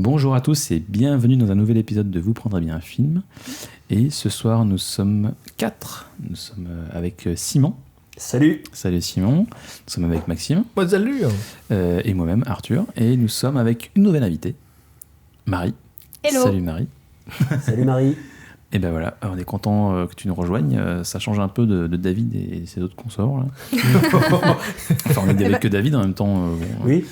Bonjour à tous et bienvenue dans un nouvel épisode de Vous prendrez bien un film. Et ce soir, nous sommes 4. Nous sommes avec Simon. Salut. Salut Simon. Nous sommes avec Maxime. Salut. Et moi-même, Arthur. Et nous sommes avec une nouvelle invitée, Marie. Hello. Salut Marie. Salut Marie. Et ben voilà, on est content que tu nous rejoignes. Ça change un peu de David et ses autres consorts. Là. Enfin, on est avec que David en même temps. Oui.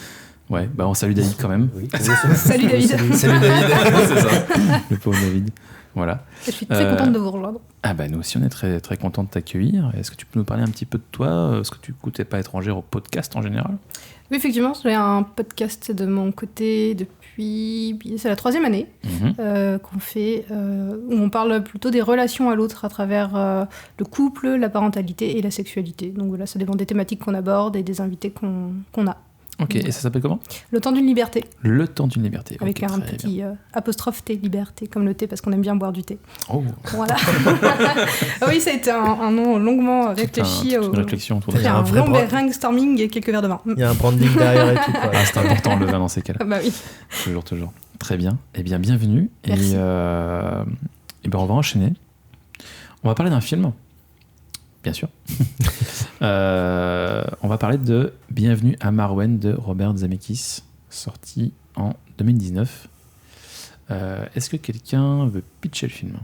Ouais, bah on salue David quand même. Oui. Salut David. Salut David. C'est ça, le pauvre David. Voilà. Je suis très contente de vous rejoindre. Ah bah nous aussi on est très, très contents de t'accueillir. Est-ce que tu peux nous parler un petit peu de toi? Est-ce que tu n'es pas étrangère au podcast en général? Oui, effectivement, j'ai un podcast de mon côté depuis... C'est la 3e année qu'on fait, où on parle plutôt des relations à l'autre à travers le couple, la parentalité et la sexualité. Donc voilà, ça dépend des thématiques qu'on aborde et des invités qu'on a. Ok, et ça s'appelle comment? Le temps d'une liberté. Le temps d'une liberté. Avec okay, un petit apostrophe T, liberté, comme le thé, parce qu'on aime bien boire du thé. Oh. Voilà. Oui, ça a été un nom longuement réfléchi. Une réflexion autour de ça. Il y a un vrai brainstorming et quelques verres de vin. Il y a un branding derrière et tout. Quoi. Ah, c'est important le vin dans ces cas-là. Bah oui. Toujours. Très bien. Eh bien, bienvenue. Merci. Et ben, on va enchaîner. On va parler d'un film. Bien sûr. On va parler de Bienvenue à Marwen de Robert Zemeckis, sorti en 2019. Est-ce que quelqu'un veut pitcher le film?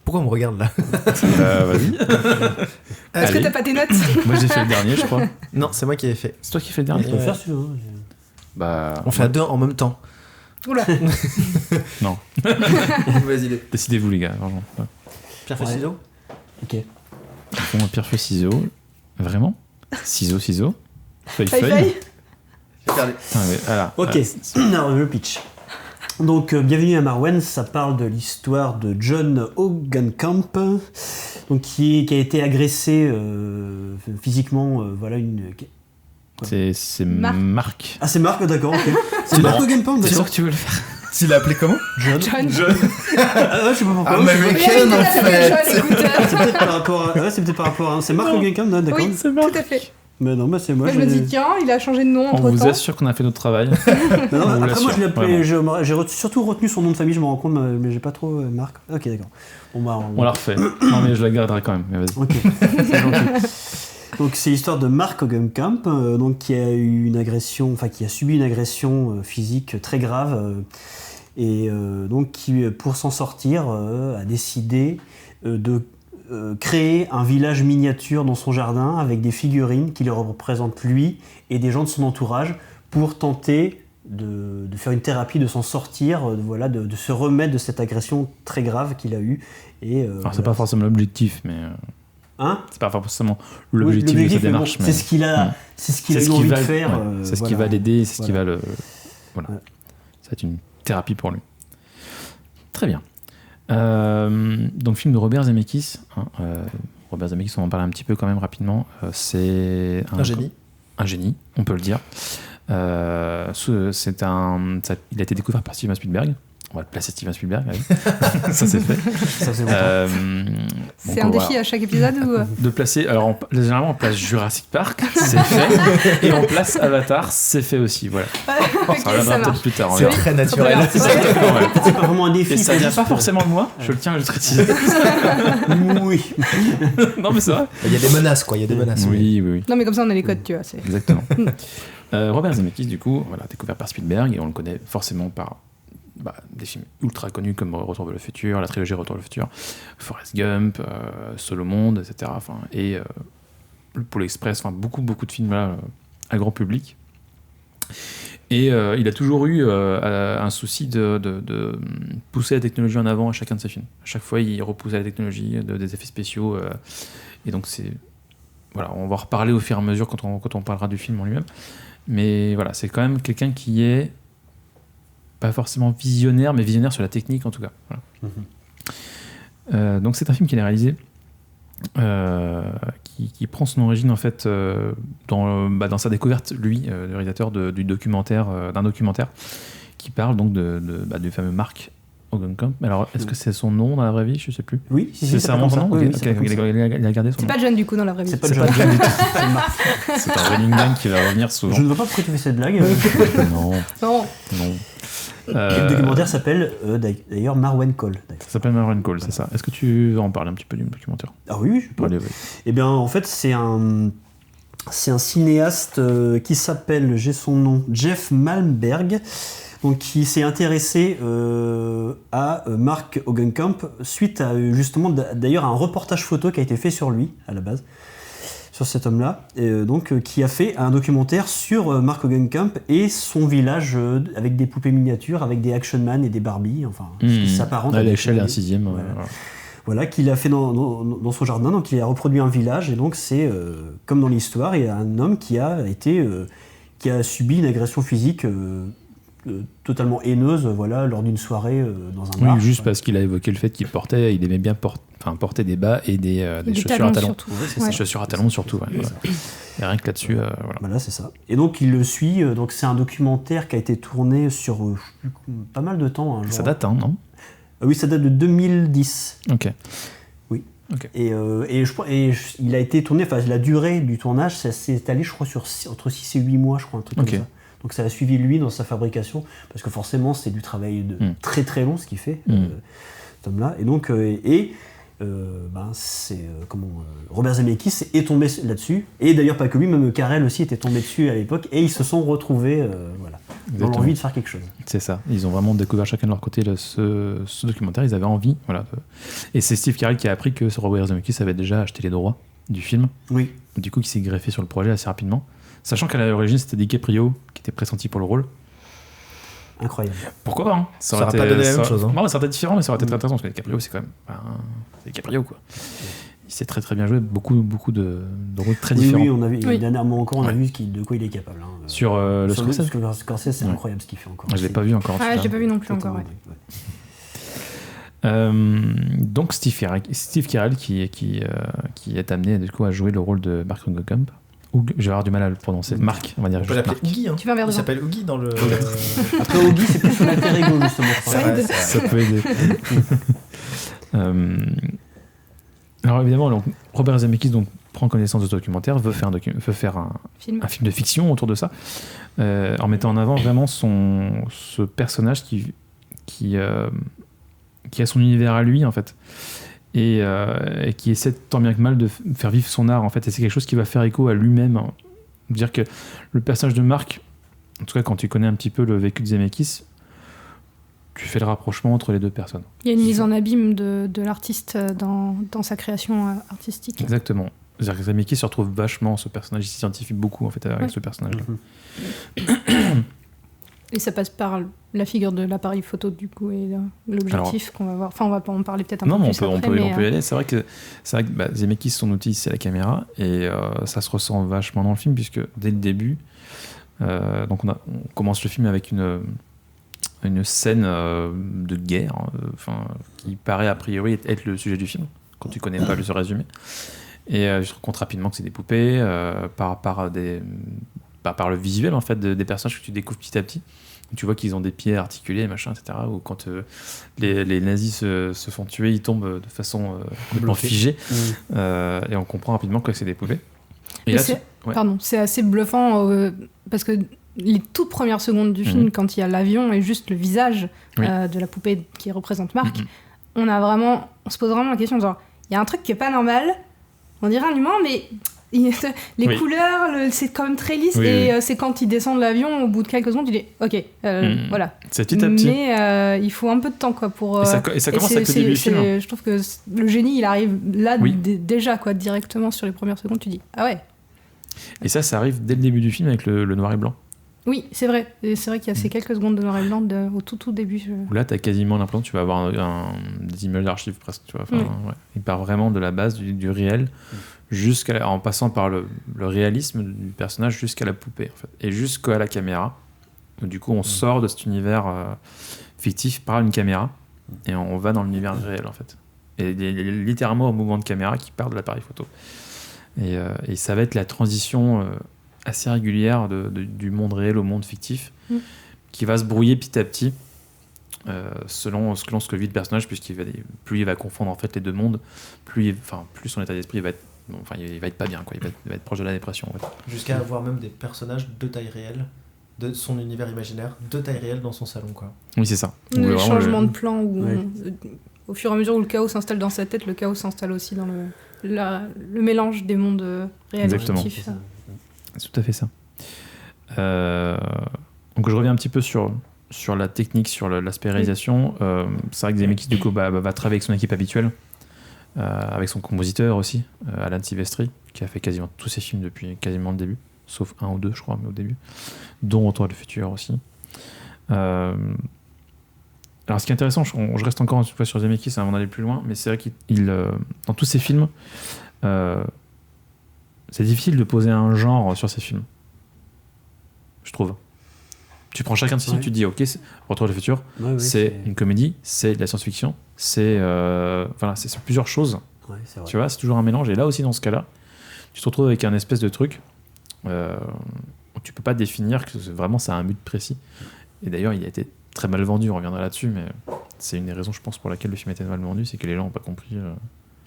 Pourquoi on me regarde là? Vas-y. Est-ce que t'as pas tes notes? Moi j'ai fait le dernier, je crois. Non, c'est moi qui ai fait. C'est toi qui fais le dernier? Tu peux faire celui-là. Bah, On fait à deux en même temps. Oula. Non. Vas-y. Décidez-vous les gars. Vraiment. Pierre Ouais. ciseaux. Ok. Bon, pierre feuille ciseaux. Vraiment? Ciseaux. Feuille. Feuille. Voilà. Ok. Alors le pitch. Donc Bienvenue à Marwen, ça parle de l'histoire de John Hogenkamp, donc qui a été agressé physiquement. Voilà une. C'est Marc. Ah c'est Marc, d'accord. Ok. C'est Marc Hogenkamp, C'est sûr d'accord. que tu veux le faire? Tu l'as appelé comment? John. John. Ah ouais, je sais pas pourquoi. American en fait. C'est peut-être par rapport à. Ouais, c'est peut-être par rapport à. C'est Marc Hogenkamp, d'accord. Oui, c'est Marc. tout à fait. Mais non, bah c'est moi. Moi, je me dis, tiens, il a changé de nom On entre vous temps. assure qu'on a fait notre travail. Non, On vous après moi je l'ai appelé, l'assure, j'ai surtout retenu son nom de famille, je me rends compte, mais j'ai pas trop Marc. Ok, d'accord. Bon, bah, On la refait. Non mais je la garderai quand même. Mais vas-y. Ok, c'est gentil. Donc c'est l'histoire de Marc Hogenkamp, donc qui a eu une agression, enfin qui a subi une agression physique très grave, et donc qui, pour s'en sortir, a décidé de créer un village miniature dans son jardin avec des figurines qui le représentent lui et des gens de son entourage pour tenter de faire une thérapie, de s'en sortir, voilà, de se remettre de cette agression très grave qu'il a eue. Et, Alors voilà. c'est pas forcément l'objectif, mais Hein? c'est pas forcément l'objectif de sa mais bon, démarche. c'est ce qu'il a, c'est ce qu'il a eu envie de faire. C'est ce qui voilà. va l'aider, c'est ce qui va Voilà. le. Voilà. Ouais. Ça va être une thérapie pour lui. Très bien. Donc film de Robert Zemeckis. Robert Zemeckis, on en parle un petit peu quand même rapidement. C'est Un génie. Un génie, on peut le dire. Il a été découvert par Steven Spielberg. On va le placer Steven Spielberg. Allez. Ça c'est fait. Ça, c'est bon. C'est un défi à chaque épisode ou... De placer. Alors généralement on place Jurassic Park, c'est fait. Et on place Avatar, c'est fait aussi. Voilà. Ok, Ça reviendra peut-être plus tard. on C'est verra. très naturel. Exactement, ouais. C'est pas vraiment un défi. Et ça c'est vient juste, pas forcément de moi, je le tiens à le préciser. Oui. Non mais c'est vrai. Il y a des menaces quoi, il y a des menaces. Oui. Non, mais comme ça, on a les codes, tu vois. C'est... Exactement. Robert Zemeckis, du coup, voilà, découvert par Spielberg, et on le connaît forcément par des films ultra connus comme Retour vers le futur, la trilogie Retour vers le futur, Forrest Gump, Seul au monde, etc. Enfin, et le Pôle Express, enfin, beaucoup de films là, à grand public. Et il a toujours eu un souci de pousser la technologie en avant à chacun de ses films. À chaque fois, il repoussait la technologie, des effets spéciaux. Et donc, c'est... Voilà, on va en reparler au fur et à mesure quand on parlera du film en lui-même. Mais voilà, c'est quand même quelqu'un qui est pas forcément visionnaire, mais visionnaire sur la technique en tout cas. Voilà. Donc c'est un film qu'il a réalisé, qui prend son origine en fait dans sa découverte, lui, le réalisateur d'un documentaire qui parle donc du fameux Marc Ogenkamp. Alors, est-ce que c'est son nom dans la vraie vie? Je sais plus. Oui, C'est vraiment son nom. Oui, Ok, ça s'appelle comme ça. il a gardé son C'est nom. pas John du coup dans la vraie vie. C'est pas C'est John. pas John du tout. C'est Marc. C'est un running gag qui va revenir souvent. Je ne vois pas pourquoi tu fais cette blague. Non, Non. non. Et le documentaire s'appelle d'ailleurs Marwan Cole. Ça s'appelle Marwan Cole, c'est ça. Est-ce que tu veux en parler un petit peu du documentaire? Ah oui, je peux. Allez, ouais. Eh bien, en fait, c'est un cinéaste qui s'appelle, j'ai son nom, Jeff Malmberg, donc qui s'est intéressé à Mark Ogenkamp suite à justement d'ailleurs un reportage photo qui a été fait sur lui à la base, sur cet homme-là, qui a fait un documentaire sur Mark Ogenkamp et son village avec des poupées miniatures, avec des Action Man et des Barbie, enfin, ce qui s'apparente à des l'échelle d'un Action Man. sixième. Voilà. Voilà. Voilà, qu'il a fait dans son jardin, donc il a reproduit un village, et donc c'est, comme dans l'histoire, il y a un homme qui a subi une agression physique totalement haineuse, voilà, lors d'une soirée dans un bar. Oui, juste parce qu'il a évoqué le fait qu'il aimait bien porter des bas et des chaussures à talons. surtout. Ouais, c'est Des ça. chaussures à talons surtout. Ouais, voilà. Et rien que là-dessus, voilà. Voilà, c'est ça. Et donc il le suit, donc c'est un documentaire qui a été tourné sur pas mal de temps. Ça date, hein, non? Oui, ça date de 2010. Ok. Et il a été tourné, enfin la durée du tournage, ça s'est étalé je crois entre 6 et 8 mois, je crois, un truc Ok. comme ça. Donc ça a suivi lui dans sa fabrication, parce que forcément c'est du travail très très long ce qu'il fait, cet homme-là. Et donc, Robert Zemeckis est tombé là-dessus, et d'ailleurs pas que lui, même Carell aussi était tombé dessus à l'époque, et ils se sont retrouvés dans Exactement. l'envie de faire quelque chose. C'est ça. Ils ont vraiment découvert chacun de leur côté ce documentaire. Ils avaient envie. Voilà. Et c'est Steve Carell qui a appris que Robert Zemeckis avait déjà acheté les droits du film. Oui. Du coup, qui s'est greffé sur le projet assez rapidement. Sachant qu'à l'origine, c'était DiCaprio qui était pressenti pour le rôle. Incroyable. Pourquoi pas, hein. Ça aurait pas donné la même chose, hein. Non, ça aurait été différent, mais ça aurait été très intéressant. Parce que DiCaprio, c'est quand même. C'est DiCaprio, quoi. Il sait très très bien jouer. Beaucoup de rôles très différents. Oui, on a vu, Oui. dernièrement encore, on a Ouais. vu de quoi il est capable. Hein. Sur le Sur Scorsese. Scorsese, c'est Ouais. incroyable ce qu'il fait encore. Je l'ai pas vu encore. Ah, celui-là. j'ai pas vu non plus encore. Ouais. Donc Steve Carell qui est amené du coup à jouer le rôle de Mark Ogenkamp. Je vais avoir du mal à le prononcer. Marc, on va dire On peut juste l'appeler Marc. Oogie, hein. Tu veux un verre Il de vin s'appelle Oogie dans le. Après, Oggy, c'est plus son alter ego, justement. je crois. Ça aide. Ça peut aider. Alors évidemment, donc, Robert Zemeckis donc, prend connaissance de ce documentaire, veut faire un Film. film de fiction autour de ça, en mettant en avant vraiment ce personnage qui a son univers à lui en fait, et qui essaie tant bien que mal de faire vivre son art en fait, et c'est quelque chose qui va faire écho à lui-même. Dire que le personnage de Marc, en tout cas quand tu connais un petit peu le vécu de Zemeckis, tu fais le rapprochement entre les deux personnes. Il y a une mise en abîme de l'artiste dans sa création artistique. Exactement. C'est-à-dire que Zemeckis se retrouve vachement, ce personnage, il s'identifie beaucoup en fait avec Ouais. ce personnage-là. Et ça passe par la figure de l'appareil photo du coup et l'objectif qu'on va voir. Enfin, on va pas en parler peut-être un Non, peu mais plus on après, peut y mais, aller. C'est vrai que Zemeckis, son outil, c'est la caméra, et ça se ressent vachement dans le film, puisque dès le début, donc on commence le film avec une scène de guerre, qui paraît a priori être le sujet du film, quand tu connais pas le résumé. Et je te rends compte rapidement que c'est des poupées, par le visuel en fait des personnages que tu découvres petit à petit. Tu vois qu'ils ont des pieds articulés, machin, etc. Ou quand les nazis se font tuer, ils tombent de façon complètement Bloqués. figée. Et on comprend rapidement que c'est des poupées. Et Mais là, c'est- ouais. Pardon, c'est assez bluffant parce que les toutes premières secondes du film, quand il y a l'avion et juste le visage Oui. de la poupée qui représente Marc, Mhm. on se pose vraiment la question genre, il y a un truc qui est pas normal, on dirait un humain, mais les Oui. couleurs, c'est quand même très lisse, Oui, et oui. c'est quand il descend de l'avion, au bout de quelques secondes, tu dis, ok, voilà. C'est petit à petit. Mais il faut un peu de temps quoi pour. Et ça commence avec le début du film. Je trouve que le génie, il arrive là Oui. déjà quoi, directement sur les premières secondes, tu dis, ah ouais. Et ça arrive dès le début du film avec le noir et blanc. Oui, c'est vrai. Et c'est vrai qu'il y a ces quelques secondes de noir et blanc au tout début. Où là, t'as quasiment l'impression que tu vas avoir des images d'archives presque. Tu vois. Enfin, Oui. ouais. Il part vraiment de la base du réel, en passant par le réalisme du personnage jusqu'à la poupée, en fait, et jusqu'à la caméra. Donc, du coup, on sort de cet univers fictif par une caméra, et on va dans l'univers réel, en fait. Et il y a littéralement un mouvement de caméra qui part de l'appareil photo. Et ça va être la transition assez régulière du monde réel au monde fictif, qui va se brouiller petit à petit selon ce que vit le personnage, plus il va confondre en fait les deux mondes, plus son état d'esprit va être il va être pas bien, quoi. Il va être proche de la dépression, en fait. Jusqu'à avoir même des personnages de taille réelle, de son univers imaginaire, de taille réelle dans son salon, quoi. Oui, c'est ça. Le changement de plan, au fur et à mesure où le chaos s'installe dans sa tête, le chaos s'installe aussi dans le mélange des mondes réels et fictifs. C'est tout à fait ça. Donc je reviens un petit peu sur la technique, sur l'aspect réalisation. C'est vrai que Zemeckis, du coup, va travailler avec son équipe habituelle, avec son compositeur aussi, Alan Silvestri, qui a fait quasiment tous ses films depuis quasiment le début, sauf un ou deux, je crois, mais au début, dont Retour à le futur aussi. Alors, ce qui est intéressant, je reste encore une fois sur Zemeckis avant d'aller plus loin, mais c'est vrai qu'il dans tous ses films, c'est difficile de poser un genre sur ses films, je trouve. Tu prends chacun de ces films, tu te dis, ok, Retour à le futur, c'est une comédie, c'est de la science-fiction, c'est plusieurs choses. Ouais, c'est vrai. Tu vois, c'est toujours un mélange. Et là aussi, dans ce cas-là, tu te retrouves avec un espèce de truc où tu peux pas définir que vraiment ça a un but précis. Et d'ailleurs, il a été très mal vendu, on reviendra là-dessus, mais c'est une des raisons, je pense, pour laquelle le film a été mal vendu, c'est que les gens n'ont pas compris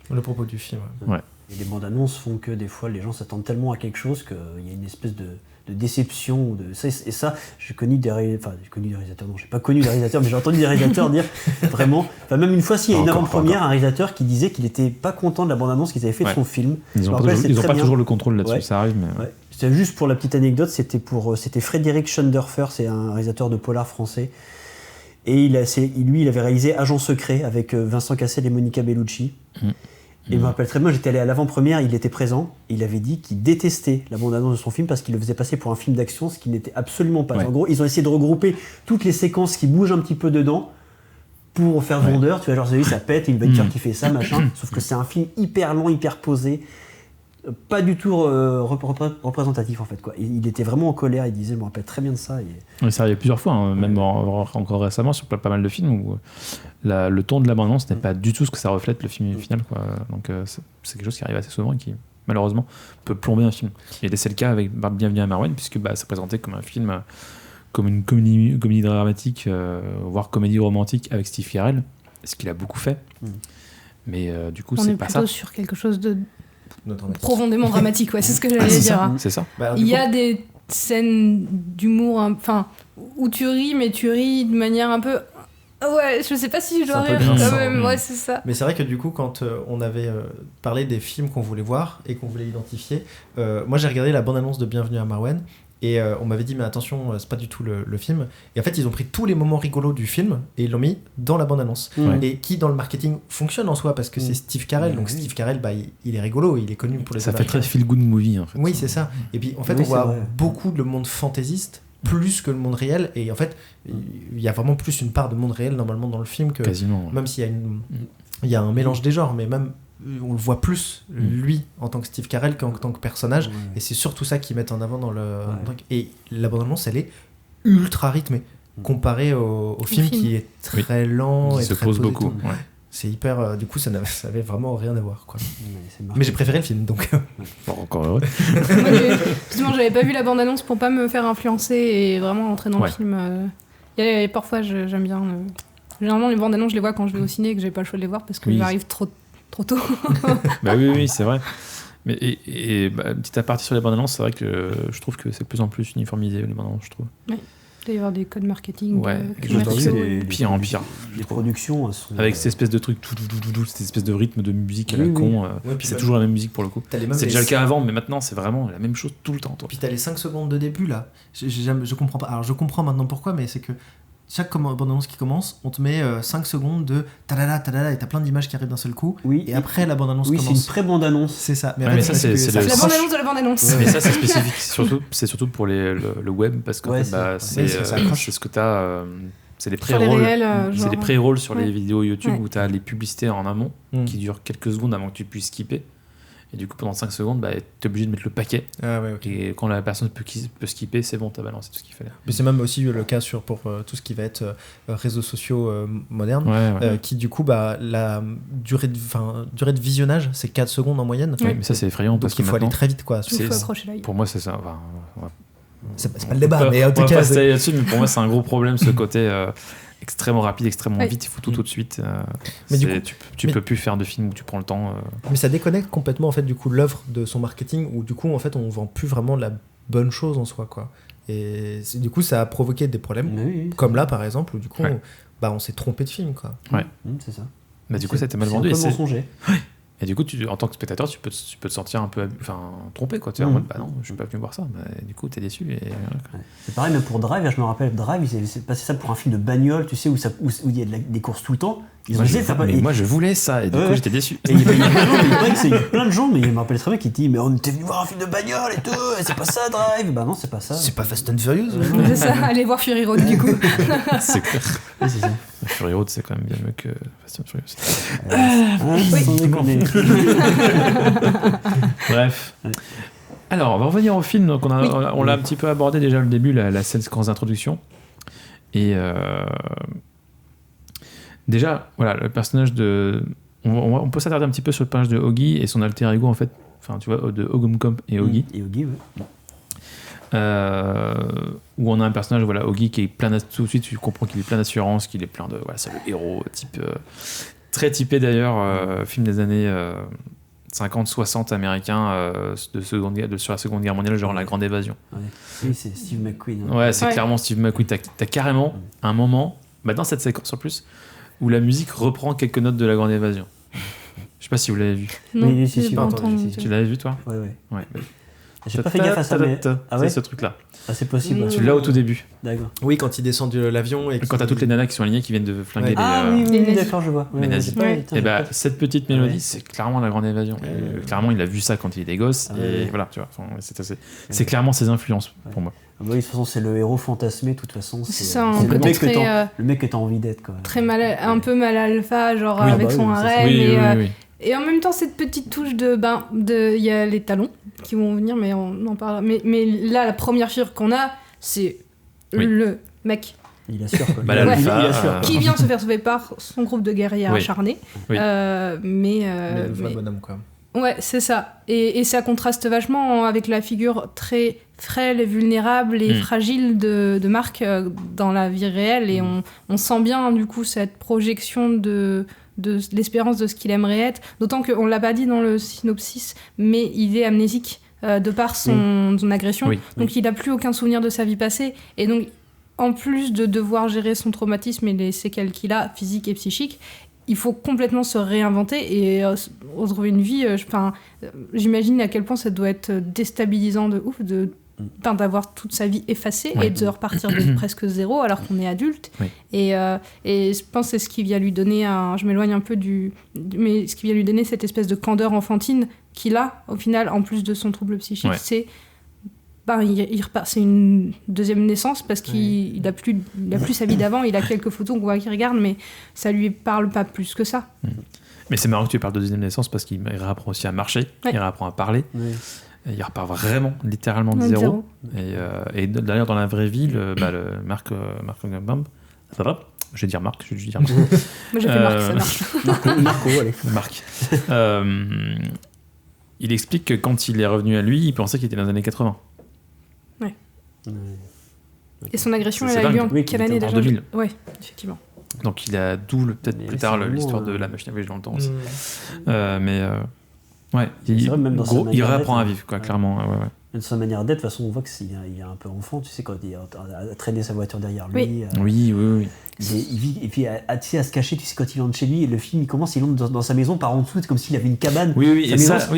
le propos du film. Ouais. Et les bandes annonces font que des fois, les gens s'attendent tellement à quelque chose qu'il y a une espèce de déception. Et ça, j'ai connu des réalisateurs, non, j'ai pas connu des réalisateurs, mais j'ai entendu des réalisateurs dire vraiment, même une fois, il y a une avant-première, un réalisateur qui disait qu'il était pas content de la bande-annonce qu'ils avaient fait de son film. Ils ont pas toujours le contrôle là-dessus, ça arrive, mais... Ouais. C'est juste pour la petite anecdote, c'était Frédéric Schoendorfer, c'est un réalisateur de polar français, et lui, il avait réalisé Agent secret avec Vincent Cassel et Monica Bellucci. Et je me rappelle très bien, j'étais allé à l'avant-première, il était présent, et il avait dit qu'il détestait la bande-annonce de son film parce qu'il le faisait passer pour un film d'action, ce qui n'était absolument pas. Ouais. En gros, ils ont essayé de regrouper toutes les séquences qui bougent un petit peu dedans pour faire vendeur, tu vois, genre vous avez vu, ça pète, une voiture qui fait ça, machin, sauf que c'est un film hyper long, hyper posé, pas du tout représentatif en fait, quoi. Il était vraiment en colère, il disait, je me rappelle très bien de ça. Oui, ça arrive plusieurs fois, hein, même encore récemment sur pas mal de films où le ton de la bande-annonce n'est pas du tout ce que ça reflète le film final, quoi. Donc c'est quelque chose qui arrive assez souvent et qui malheureusement peut plomber un film. Et c'est le cas avec Bienvenue à Marwen, puisque c'est présenté comme un film, comme une comédie dramatique, voire comédie romantique avec Steve Carell, ce qu'il a beaucoup fait. Mais du coup, c'est pas ça. On est plutôt sur quelque chose de profondément dramatique, c'est ce que j'allais dire. C'est ça. Il y a des scènes d'humour, où tu ris, mais tu ris de manière un peu... Ouais, je sais pas si je dois rire quand même, c'est ça. Mais c'est vrai que du coup, quand on avait parlé des films qu'on voulait voir et qu'on voulait identifier, moi j'ai regardé la bande-annonce de Bienvenue à Marwen, et on m'avait dit mais attention, c'est pas du tout le film, et en fait ils ont pris tous les moments rigolos du film et ils l'ont mis dans la bande-annonce, et qui dans le marketing fonctionne en soi parce que c'est Steve Carell, donc Steve Carell il est rigolo, il est connu pour les ça fait très feel good movie en fait. Oui, c'est ça. Et puis en fait on voit beaucoup le monde fantaisiste plus que le monde réel, et en fait il y a vraiment plus une part de monde réel normalement dans le film que quasiment, même s'il y a un mélange des genres, mais même on le voit plus lui en tant que Steve Carell qu'en tant que personnage, et c'est surtout ça qu'ils mettent en avant dans le et la bande-annonce elle est ultra rythmée comparée au film qui est très lent et se très pose posé beaucoup. C'est hyper du coup ça avait vraiment rien à voir, quoi. Mais j'ai préféré le film, donc encore heureux. Justement, j'avais pas vu la bande-annonce pour pas me faire influencer et vraiment entrer dans le film. Parfois j'aime bien généralement les bandes-annonces je les vois quand je vais au ciné et que j'ai pas le choix de les voir parce que j'arrive trop tôt. Oui, c'est vrai. Mais petit aparté sur les bandes annonces, c'est vrai que je trouve que c'est de plus en plus uniformisé les bandes annonces, je trouve. Oui. Il doit y avoir des codes marketing. Pire en pire. Les productions sont... avec cette espèce de truc, cette espèce de rythme de musique à la con. C'est toujours la même musique pour le coup. C'est déjà le cas avant, mais maintenant c'est vraiment la même chose tout le temps. Puis t'as les 5 secondes de début là. Je comprends pas. Alors je comprends maintenant pourquoi, mais c'est que chaque bande-annonce qui commence, on te met 5 secondes de tadala, et t'as plein d'images qui arrivent d'un seul coup. Oui, et après la bande-annonce commence. Oui, c'est une pré-bande-annonce. C'est ça. Mais ça, c'est la bande-annonce de la bande-annonce. Mais ça, c'est spécifique. C'est surtout pour le web, parce que c'est ce que t'as. C'est les pré-rolls. C'est les pré-rolls sur les vidéos YouTube où t'as les publicités en amont qui durent quelques secondes avant que tu puisses skipper. Et du coup, pendant 5 secondes, t'es obligé de mettre le paquet. Et quand la personne peut skipper, c'est bon, t'as balancé tout ce qu'il fallait. Mais c'est même aussi le cas pour tout ce qui va être réseaux sociaux modernes, qui du coup, la durée de visionnage, c'est 4 secondes en moyenne. Oui, mais ça, c'est effrayant. Donc parce il faut aller très vite, quoi. Il faut accrocher l'œil. Pour moi, c'est ça. C'est pas le débat, mais en tout cas. Là-dessus, mais pour moi, c'est un gros problème, ce côté extrêmement rapide, extrêmement vite, il faut tout de suite. Mais du coup, tu peux plus faire de film où tu prends le temps. Mais ça déconnecte complètement en fait du coup l'œuvre de son marketing où du coup en fait on vend plus vraiment la bonne chose en soi quoi. Et du coup ça a provoqué des problèmes comme là par exemple où du coup on s'est trompé de film quoi. Ouais. C'est ça. Bah, du coup ça a été mal vendu. C'est un peu mensonger. Et du coup, en tant que spectateur, tu peux te sentir un peu trompé. Quoi. Tu es en mode, bah non, je suis pas venu voir ça. Bah, du coup, t'es déçu. Et... C'est pareil, même pour Drive, je me rappelle, Drive, ils avaient passé ça pour un film de bagnole, tu sais, où il y a des courses tout le temps. Moi, je voulais ça, et du coup, j'étais déçu. Et il y a plein de gens, mais il me rappelle très bien qui disent, mais on était venu voir un film de bagnole et tout, et c'est pas ça, Drive. Bah non, c'est pas ça. C'est pas Fast and Furious. C'est ça, allez voir Fury Road du coup. C'est clair. Oui, c'est ça. Fury Road, c'est quand même bien mieux que Fast and Furious. Sans déconner. Bref. Alors, on va revenir au film. Donc on l'a un petit peu abordé déjà au début, la séquence d'introduction. Et déjà, voilà, le personnage de... On peut s'attarder un petit peu sur le personnage de Oggy et son alter ego, en fait. Enfin, tu vois, de Ogumcamp et Oggy. Et Oggy, oui. Où on a un personnage, voilà, Oggy, qui est plein tout de suite, tu comprends qu'il est plein d'assurance, qu'il est plein de... Voilà, c'est le héros, type... très typé d'ailleurs, film des années 50-60 américain sur la Seconde Guerre mondiale, genre La Grande Évasion. Ouais. Oui, c'est Steve McQueen. Hein. Ouais, c'est clairement Steve McQueen. T'as carrément un moment, dans cette séquence en plus, où la musique reprend quelques notes de La Grande Évasion. Je sais pas si vous l'avez vu. Non, Oui, si, j'ai pas entendu. Tu l'avais vu, toi ? Ouais. J'ai pas fait gaffe à ça, mais... C'est ce truc-là. Ah, c'est possible. Tu l'as au tout début. D'accord. Oui, quand il descend de l'avion et quand t'as toutes les nanas qui sont alignées qui viennent de flinguer oui, nazis. d'accord, je vois. les nazis. Et bah, cette petite mélodie, Ouais. c'est clairement La Grande Évasion. Et, clairement, il a vu ça quand il était gosse. Et voilà, tu vois. C'est clairement ses influences pour moi. Ah bah oui, de toute façon, c'est le héros fantasmé, de toute façon. C'est ça, c'est un côté très... le mec que t'as envie d'être, quoi. Très un peu mal alpha, genre Oui, avec son harem. Oui. Et en même temps, cette petite touche il y a les talons qui vont venir, mais on en parlera. Mais là, la première figure qu'on a, c'est le mec Il assure, quoi. Bah, l'alpha, il assure. qui vient se faire sauver par son groupe de guerriers acharnés. Oui. Mais le vrai bonhomme quoi. ouais, c'est ça. Et ça contraste vachement avec la figure très frêle et vulnérable et fragile de Marc dans la vie réelle. Et on sent bien, du coup, cette projection de l'espérance de ce qu'il aimerait être. D'autant qu'on ne l'a pas dit dans le synopsis, mais il est amnésique de par son agression. Oui. Donc il n'a plus aucun souvenir de sa vie passée. Et donc, en plus de devoir gérer son traumatisme et les séquelles qu'il a, physiques et psychiques, il faut complètement se réinventer et retrouver une vie. J'imagine à quel point ça doit être déstabilisant de ouf d'avoir toute sa vie effacée et de repartir de presque zéro alors qu'on est adulte. Oui. Et je pense que c'est ce qui vient lui donner je m'éloigne un peu mais ce qui vient lui donner cette espèce de candeur enfantine qu'il a au final, en plus de son trouble psychique. C'est il repart, c'est une deuxième naissance parce qu'il a plus sa vie d'avant, il a quelques photos qu'on voit qu'il regarde, mais ça lui parle pas plus que ça. Mais c'est marrant que tu parles de deuxième naissance parce qu'il réapprend aussi à marcher, il réapprend à parler. Et il repart vraiment, littéralement de zéro. Et d'ailleurs, dans la vraie vie, le Marc Ogumcamp, ça va ? Je vais dire Marc, je vais dire Marc. Moi j'ai fait Marc, ça marche. Marco, allez. Marc. Il explique que quand il est revenu à lui, il pensait qu'il était dans les années 80. Et son agression, C'est elle a eu dingue. en quelle année déjà ? 2000. Ouais, effectivement. Donc il a peut-être plus tard l'histoire de la machine à voyager dans le temps aussi. Ouais, C'est vrai, même dans sa il manière réapprend à d'être, vivre, quoi, clairement. Ouais. De sa manière d'être, de toute façon, on voit qu'il est un peu enfant, tu sais, quand il a traîné sa voiture derrière lui. Oui. Il vit, et puis à se cacher, tu sais, quand il entre chez lui, le film, il commence, il entre dans sa maison par en dessous, c'est comme s'il avait une cabane. Oui,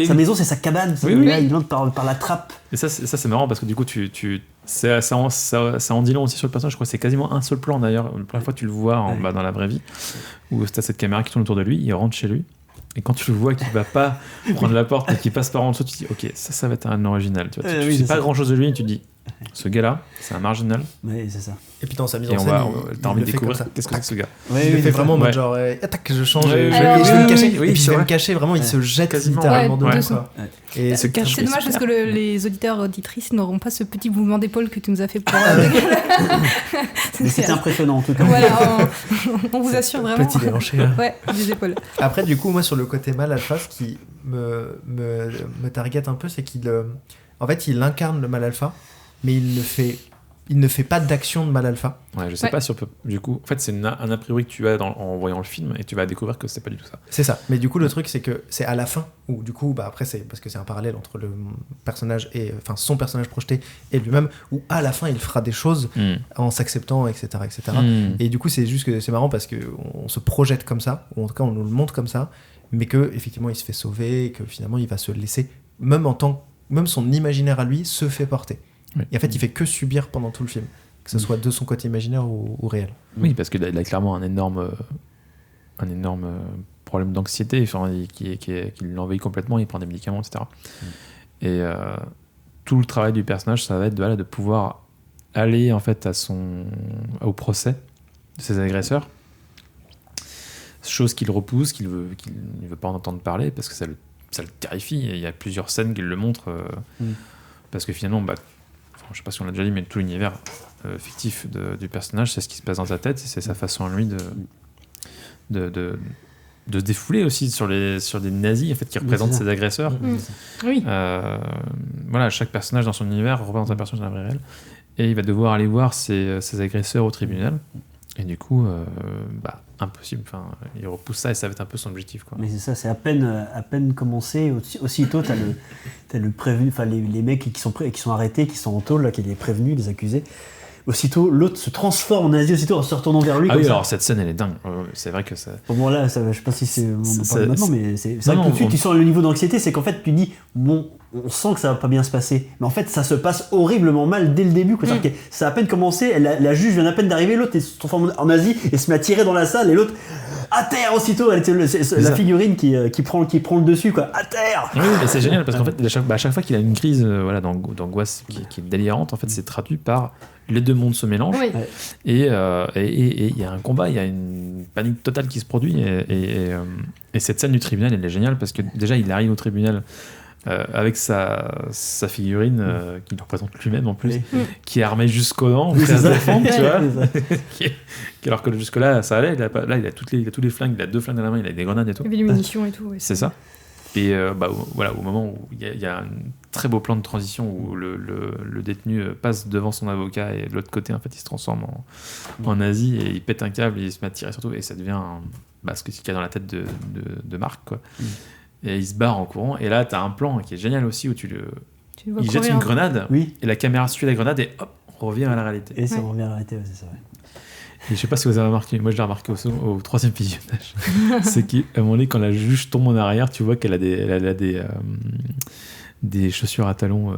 sa maison, c'est sa cabane. Là, il entre par la trappe. Et ça, c'est marrant parce que du coup, ça en dit long aussi sur le personnage. Je crois que c'est quasiment un seul plan d'ailleurs. La première fois que tu le vois dans la vraie vie, où t'as cette caméra qui tourne autour de lui, il rentre chez lui. Et quand tu le vois qu'il va pas prendre la porte et qu'il passe par en dessous, tu te dis ok, ça va être un original. Tu sais pas grand chose de lui et tu te dis ce gars-là, c'est un marginal. Oui, c'est ça. Et puis dans sa mise Et en scène, t'as envie de découvrir qu'est-ce que c'est que ce gars. Il le fait vraiment en mode genre attaque, je change, je vais me cacher. Et puis il va me cacher, vraiment, il se jette littéralement dedans. Et se cache. C'est dommage parce que les auditeurs et auditrices n'auront pas ce petit mouvement d'épaule que tu nous as fait pour. Mais c'était impressionnant en tout cas. Voilà, on vous assure vraiment. Petit déhanché. Ouais, des épaules. Après, du coup, moi sur le côté mal alpha, ce qui me target un peu, c'est qu'il en fait, il incarne le mal alpha, mais il il ne fait pas d'action de Mal Alpha. Ouais, je sais pas si on peut. Du coup, en fait, c'est un a priori que tu as en voyant le film et tu vas découvrir que c'est pas du tout ça. C'est ça. Mais du coup, le truc, c'est que c'est à la fin où, du coup, après, c'est parce que c'est un parallèle entre le personnage et. Enfin, son personnage projeté et lui-même, où à la fin, il fera des choses en s'acceptant, etc. etc. Et du coup, c'est juste que c'est marrant parce qu'on se projette comme ça, ou en tout cas, on nous le montre comme ça, mais que effectivement, il se fait sauver, et que finalement, il va se laisser, même son imaginaire à lui se fait porter. Oui. Et en fait, il fait que subir pendant tout le film, que ce soit de son côté imaginaire ou réel. Oui, parce qu'il a clairement un énorme problème d'anxiété, enfin, qui l'envahit complètement, il prend des médicaments, etc. Et tout le travail du personnage, ça va être de pouvoir aller en fait au procès de ses agresseurs, chose qu'il repousse, qu'il ne veut pas en entendre parler, parce que ça le terrifie. Et il y a plusieurs scènes qui le montrent, parce que finalement, je sais pas si on l'a déjà dit, mais tout l'univers fictif du personnage, c'est ce qui se passe dans sa tête, et c'est sa façon à lui de se défouler aussi sur des nazis en fait, qui représentent ses agresseurs. Oui. Voilà, chaque personnage dans son univers représente un personnage dans la vie réelle, et il va devoir aller voir ses agresseurs au tribunal. Et du coup, impossible. Enfin, il repousse ça et ça va être un peu son objectif, quoi. Mais c'est ça, c'est à peine commencé. Aussitôt, t'as le prévenu, enfin les mecs qui sont arrêtés, qui sont en tôle, là, qui les prévenus, les accusés. Aussitôt, l'autre se transforme en nazi, aussitôt en se retournant vers lui. Ah comme oui, ça. alors cette scène, elle est dingue. C'est vrai que ça. Bon, là, ça, je sais pas si c'est. On en parle maintenant, mais c'est vrai que non, tout de suite, tu sens le niveau d'anxiété, c'est qu'en fait, tu dis, bon, on sent que ça va pas bien se passer. Mais en fait, ça se passe horriblement mal dès le début. Quoi. C'est-à-dire que ça a à peine commencé, la juge vient à peine d'arriver, l'autre se transforme en nazi et se met à tirer dans la salle, et l'autre, à terre aussitôt, c'est la figurine qui prend le dessus, quoi, à terre. Oui, mais c'est génial parce qu'en fait, à chaque fois qu'il a une crise d'angoisse qui est délirante, en fait, c'est traduit par les deux mondes se mélangent, et il y a un combat, il y a une panique totale qui se produit, et cette scène du tribunal, elle est géniale parce que déjà, il arrive au tribunal avec sa figurine qui le représente lui-même en plus, qui est armée jusqu'aux dents, prêt à se défendre, tu vois. Alors que jusque-là, ça allait. Il a tous les flingues, il a 2 flingues dans la main, il a des grenades et tout. Il y avait des munitions et tout. Ouais, c'est ça. Et voilà, au moment où il y a un très beau plan de transition où le détenu passe devant son avocat et de l'autre côté, en fait, il se transforme en nazi et il pète un câble et il se met à tirer surtout, et ça devient ce qu'il y a dans la tête de Marc, quoi. Et il se barre en courant, et là, t'as un plan qui est génial aussi où il jette une grenade, et la caméra suit la grenade et hop, on revient à la réalité. Et ça revient à la réalité, c'est ça, Et je sais pas si vous avez remarqué, moi je l'ai remarqué au 3e visionnage, c'est qu'à un moment donné, quand la juge tombe en arrière, tu vois qu'elle a des chaussures à talons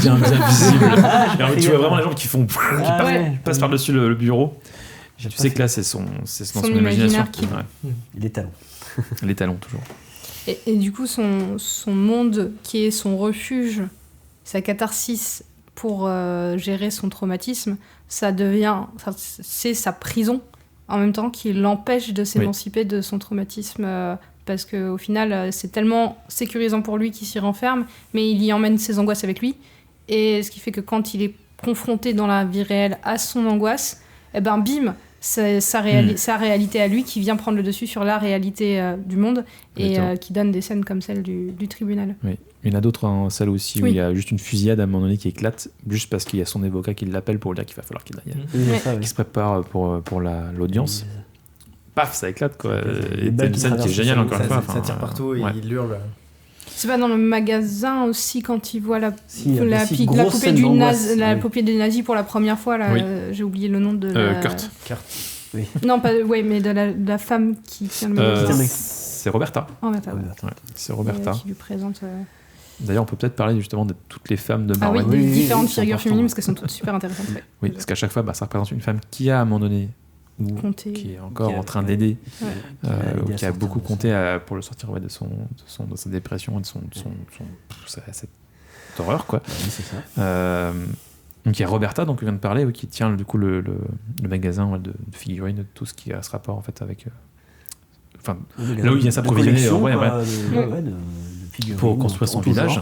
bien visibles. Et tu vois vraiment les gens qui passent par-dessus le bureau. Tu sais que là, c'est dans son imagination. Les talons. Les talons, toujours. Et du coup, son monde, qui est son refuge, sa catharsis pour gérer son traumatisme, c'est sa prison, en même temps qu'il l'empêche de s'émanciper de son traumatisme, parce qu'au final, c'est tellement sécurisant pour lui qu'il s'y renferme, mais il y emmène ses angoisses avec lui, et ce qui fait que quand il est confronté dans la vie réelle à son angoisse, bim, c'est sa réalité à lui qui vient prendre le dessus sur la réalité du monde, et qui donne des scènes comme celle du tribunal. Oui. Il y en a d'autres, celle aussi où il y a juste une fusillade à un moment donné qui éclate, juste parce qu'il y a son avocat qui l'appelle pour lui dire qu'il va falloir qu'il aille. Qui se prépare pour l'audience. Paf, ça éclate, quoi. Et t'as une scène qui est géniale, encore une fois. Ça tire partout et il hurle. C'est pas dans le magasin aussi, quand il voit la poupée du nazi pour la première fois, là, j'ai oublié le nom de Kurt. Oui. Non, mais de la femme qui tient le magasin. C'est Roberta. C'est Roberta. Qui lui présente... D'ailleurs, on peut peut-être parler justement de toutes les femmes de Marwen. Des différentes figures féminines, parce qu'elles sont toutes super intéressantes. Oui, parce qu'à chaque fois, ça représente une femme qui a, à un moment donné, qui est encore en train d'aider, ou qui a beaucoup compté pour le sortir de sa dépression et de cette horreur, quoi. C'est ça. Donc il y a Roberta, donc on vient de parler, qui tient du coup le magasin de figurines, de tout ce qui a ce rapport en fait avec... là où il vient s'approvisionner pour construire son village.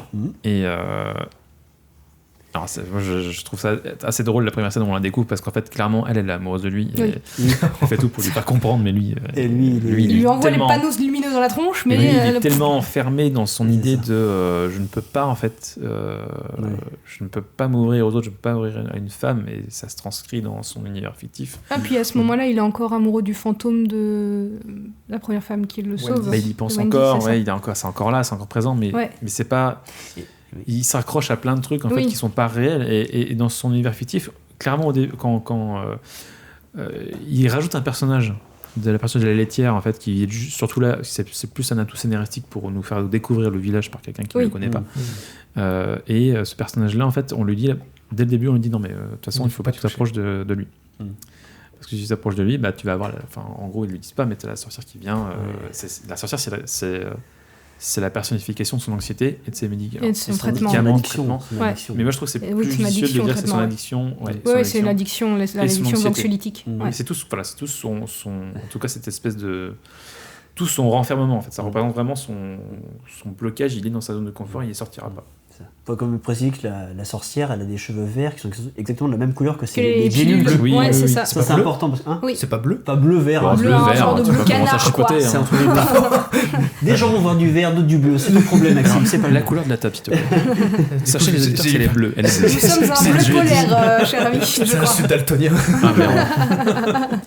Alors, moi, je trouve ça assez drôle la première scène où on la découvre parce qu'en fait, clairement, elle est amoureuse de lui. Et elle fait tout pour lui faire comprendre, mais lui. Et lui, Il lui envoie tellement- les panneaux lumineux dans la tronche, mais lui, il est le- tellement enfermé dans son C'est idée ça. de je ne peux pas en fait, je ne peux pas m'ouvrir aux autres, je ne peux pas m'ouvrir à une femme, et ça se transcrit dans son univers fictif. Ah, puis à ce moment-là, il est encore amoureux du fantôme de la première femme qui le sauve. Bah, il y pense Wendy, encore, c'est ça. ouais, c'est encore là, c'est encore présent, mais Ouais. c'est pas. Il s'accroche à plein de trucs en fait Oui. qui sont pas réels, et dans son univers fictif, clairement quand il rajoute un personnage de la personne de la laitière en fait qui est surtout là, c'est plus un atout scénaristique pour nous faire découvrir le village par quelqu'un qui ne Oui. le connaît pas. Et ce personnage-là, en fait, on lui dit dès le début, on lui dit non mais de toute façon, il faut pas que tu t'approches de lui. Parce que si tu t'approches de lui, bah, tu vas avoir. Enfin, en gros, ils lui disent pas, mais t'as la sorcière qui vient. La sorcière, c'est la personnification de son anxiété et de ses médicaments. Et de son Et traitement. médicaments, addiction. traitement. Son Ouais. addiction. Mais moi, je trouve que c'est Oui, plus son judicieux de addiction, dire que c'est son traitement. addiction. Ouais, Oui, son c'est addiction. l'addiction, l'addiction aux anxiété. anxiolytiques. Mhm. Ouais. Mais c'est tout son, en tout cas, cette espèce de. Tout son renfermement, en fait. Ça représente vraiment son blocage. Il est dans sa zone de confort, il ne sortira pas. Ça. Faut comme préciser que la sorcière, elle a des cheveux verts qui sont exactement de la même couleur que Que les les gélules bleues. Oui, Ouais, oui, c'est oui. ça. Ça, c'est bleu important parce que Oui. C'est pas bleu. pas bleu vert. Bon, hein. bleu, un genre de tu bleu vas commencer à canard, quoi. chipoter, C'est hein. entre les deux. Des gens vont voir du vert, d'autres du bleu. C'est le problème, Maxime. C'est pas La le couleur de la table, s'il te plaît. Sachez les auditeurs qu'elle est bleue. Elle est bleue. Nous sommes un C'est- bleu je l'ai dit. polaire, cher ami, je Je crois. suis daltonien. Ah, merde.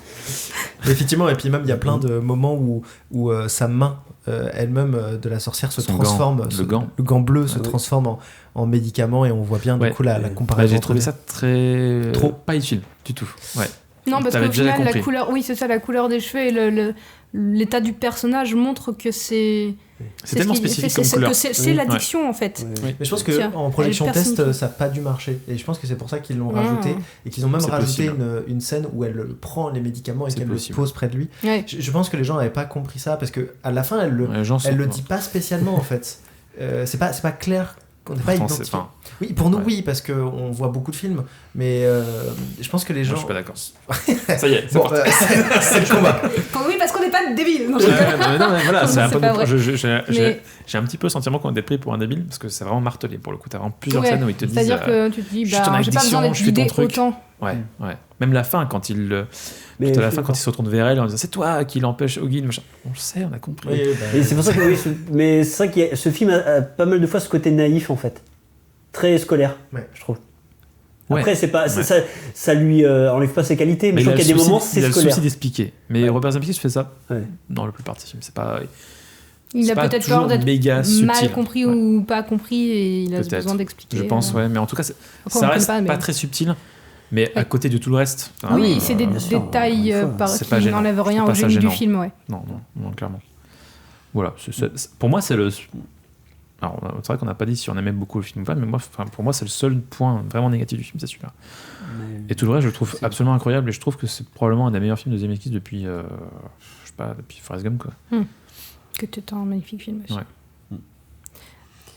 Effectivement, et puis même il y a plein de moments où sa main elle-même de la sorcière se Son transforme, gant, le gant. le gant bleu se Ah oui. transforme en médicament, et on voit bien Ouais. du coup la Ouais, comparaison. J'ai trouvé entre ça très. Trop. Pas utile du tout. Ouais. Non, parce T'avais qu'au déjà final, la compris. couleur, oui, c'est ça, la couleur des cheveux et l'état du personnage montre que c'est. C'est tellement ce qu'il- spécifique c'est- comme c'est- couleur. que c'est l'addiction en fait. Ouais. Oui. Mais je pense Tiens, qu'en projection elle test, personnifie. ça n'a pas dû marcher. Et je pense que c'est pour ça qu'ils l'ont Ah. rajouté. Et qu'ils ont même C'est rajouté possible. une scène où elle prend les médicaments et C'est qu'elle le possible. pose près de lui. Ouais. Je pense que les gens n'avaient pas compris ça parce qu'à la fin, elle Les gens le sont- dit pas spécialement en fait. C'est pas clair. On n'est pas Pourtant, identifié. c'est- enfin, Oui, pour nous, Ouais. oui, parce qu'on voit beaucoup de films. Mais je pense que les moi, gens. je suis pas d'accord. Ça y est, c'est Bon, parti. c'est le combat. Oui, parce qu'on n'est pas débiles. Non, Ouais, non, mais voilà, c'est un c'est peu pas mon- vrai. j'ai un petit peu le sentiment qu'on est pris pour un débile parce que c'est vraiment martelé pour le coup. T'as vraiment plusieurs Ouais, scènes où ils te disent. c'est-à-dire que tu te dis, je suis ton bah, j'ai pas besoin addiction, d'être je fais ton guidé truc. autant. Ouais, ouais. Même la fin, quand il. Mais Tout à la fin, quand il se retourne vers elle en disant c'est toi qui l'empêche Ogin, machin. On le sait, on a compris. Oui, Et c'est pour ça que oui, mais c'est vrai que ce film a pas mal de fois ce côté naïf en fait, très scolaire, Ouais. je trouve. Ouais. Après c'est pas Ouais. ça lui enlève pas ses qualités, mais je il trouve a qu'il y a le des souci- moments il a c'est le scolaire. souci d'expliquer. Mais Ouais. Robert Zemeckis fait ça Ouais. dans la plupart de ses films. C'est pas. Il c'est a pas peut-être toujours peur d'être méga subtil. mal compris Ouais. ou pas compris et il a Peut-être. besoin d'expliquer. Je pense, ouais. Mais en tout cas, Après, on ça connaît reste pas, pas, mais- très subtil. Mais à Ouais. côté de tout le reste. enfin, Oui, c'est des bien sûr, détails encore une fois. C'est qui pas gênant. n'enlèvent Je rien trouve au pas ça génie du gênant. film, ouais. Non, clairement. Voilà. Pour moi, c'est le. Alors, c'est vrai qu'on n'a pas dit si on aimait beaucoup le film ou pas, mais moi, pour moi, c'est le seul point vraiment négatif du film, c'est celui-là. Et tout le reste, je le trouve C'est- absolument incroyable, et je trouve que c'est probablement un des meilleurs films de Zemeckis depuis, je sais pas, depuis Forrest Gump, quoi. Que c'est un magnifique film aussi. Ouais.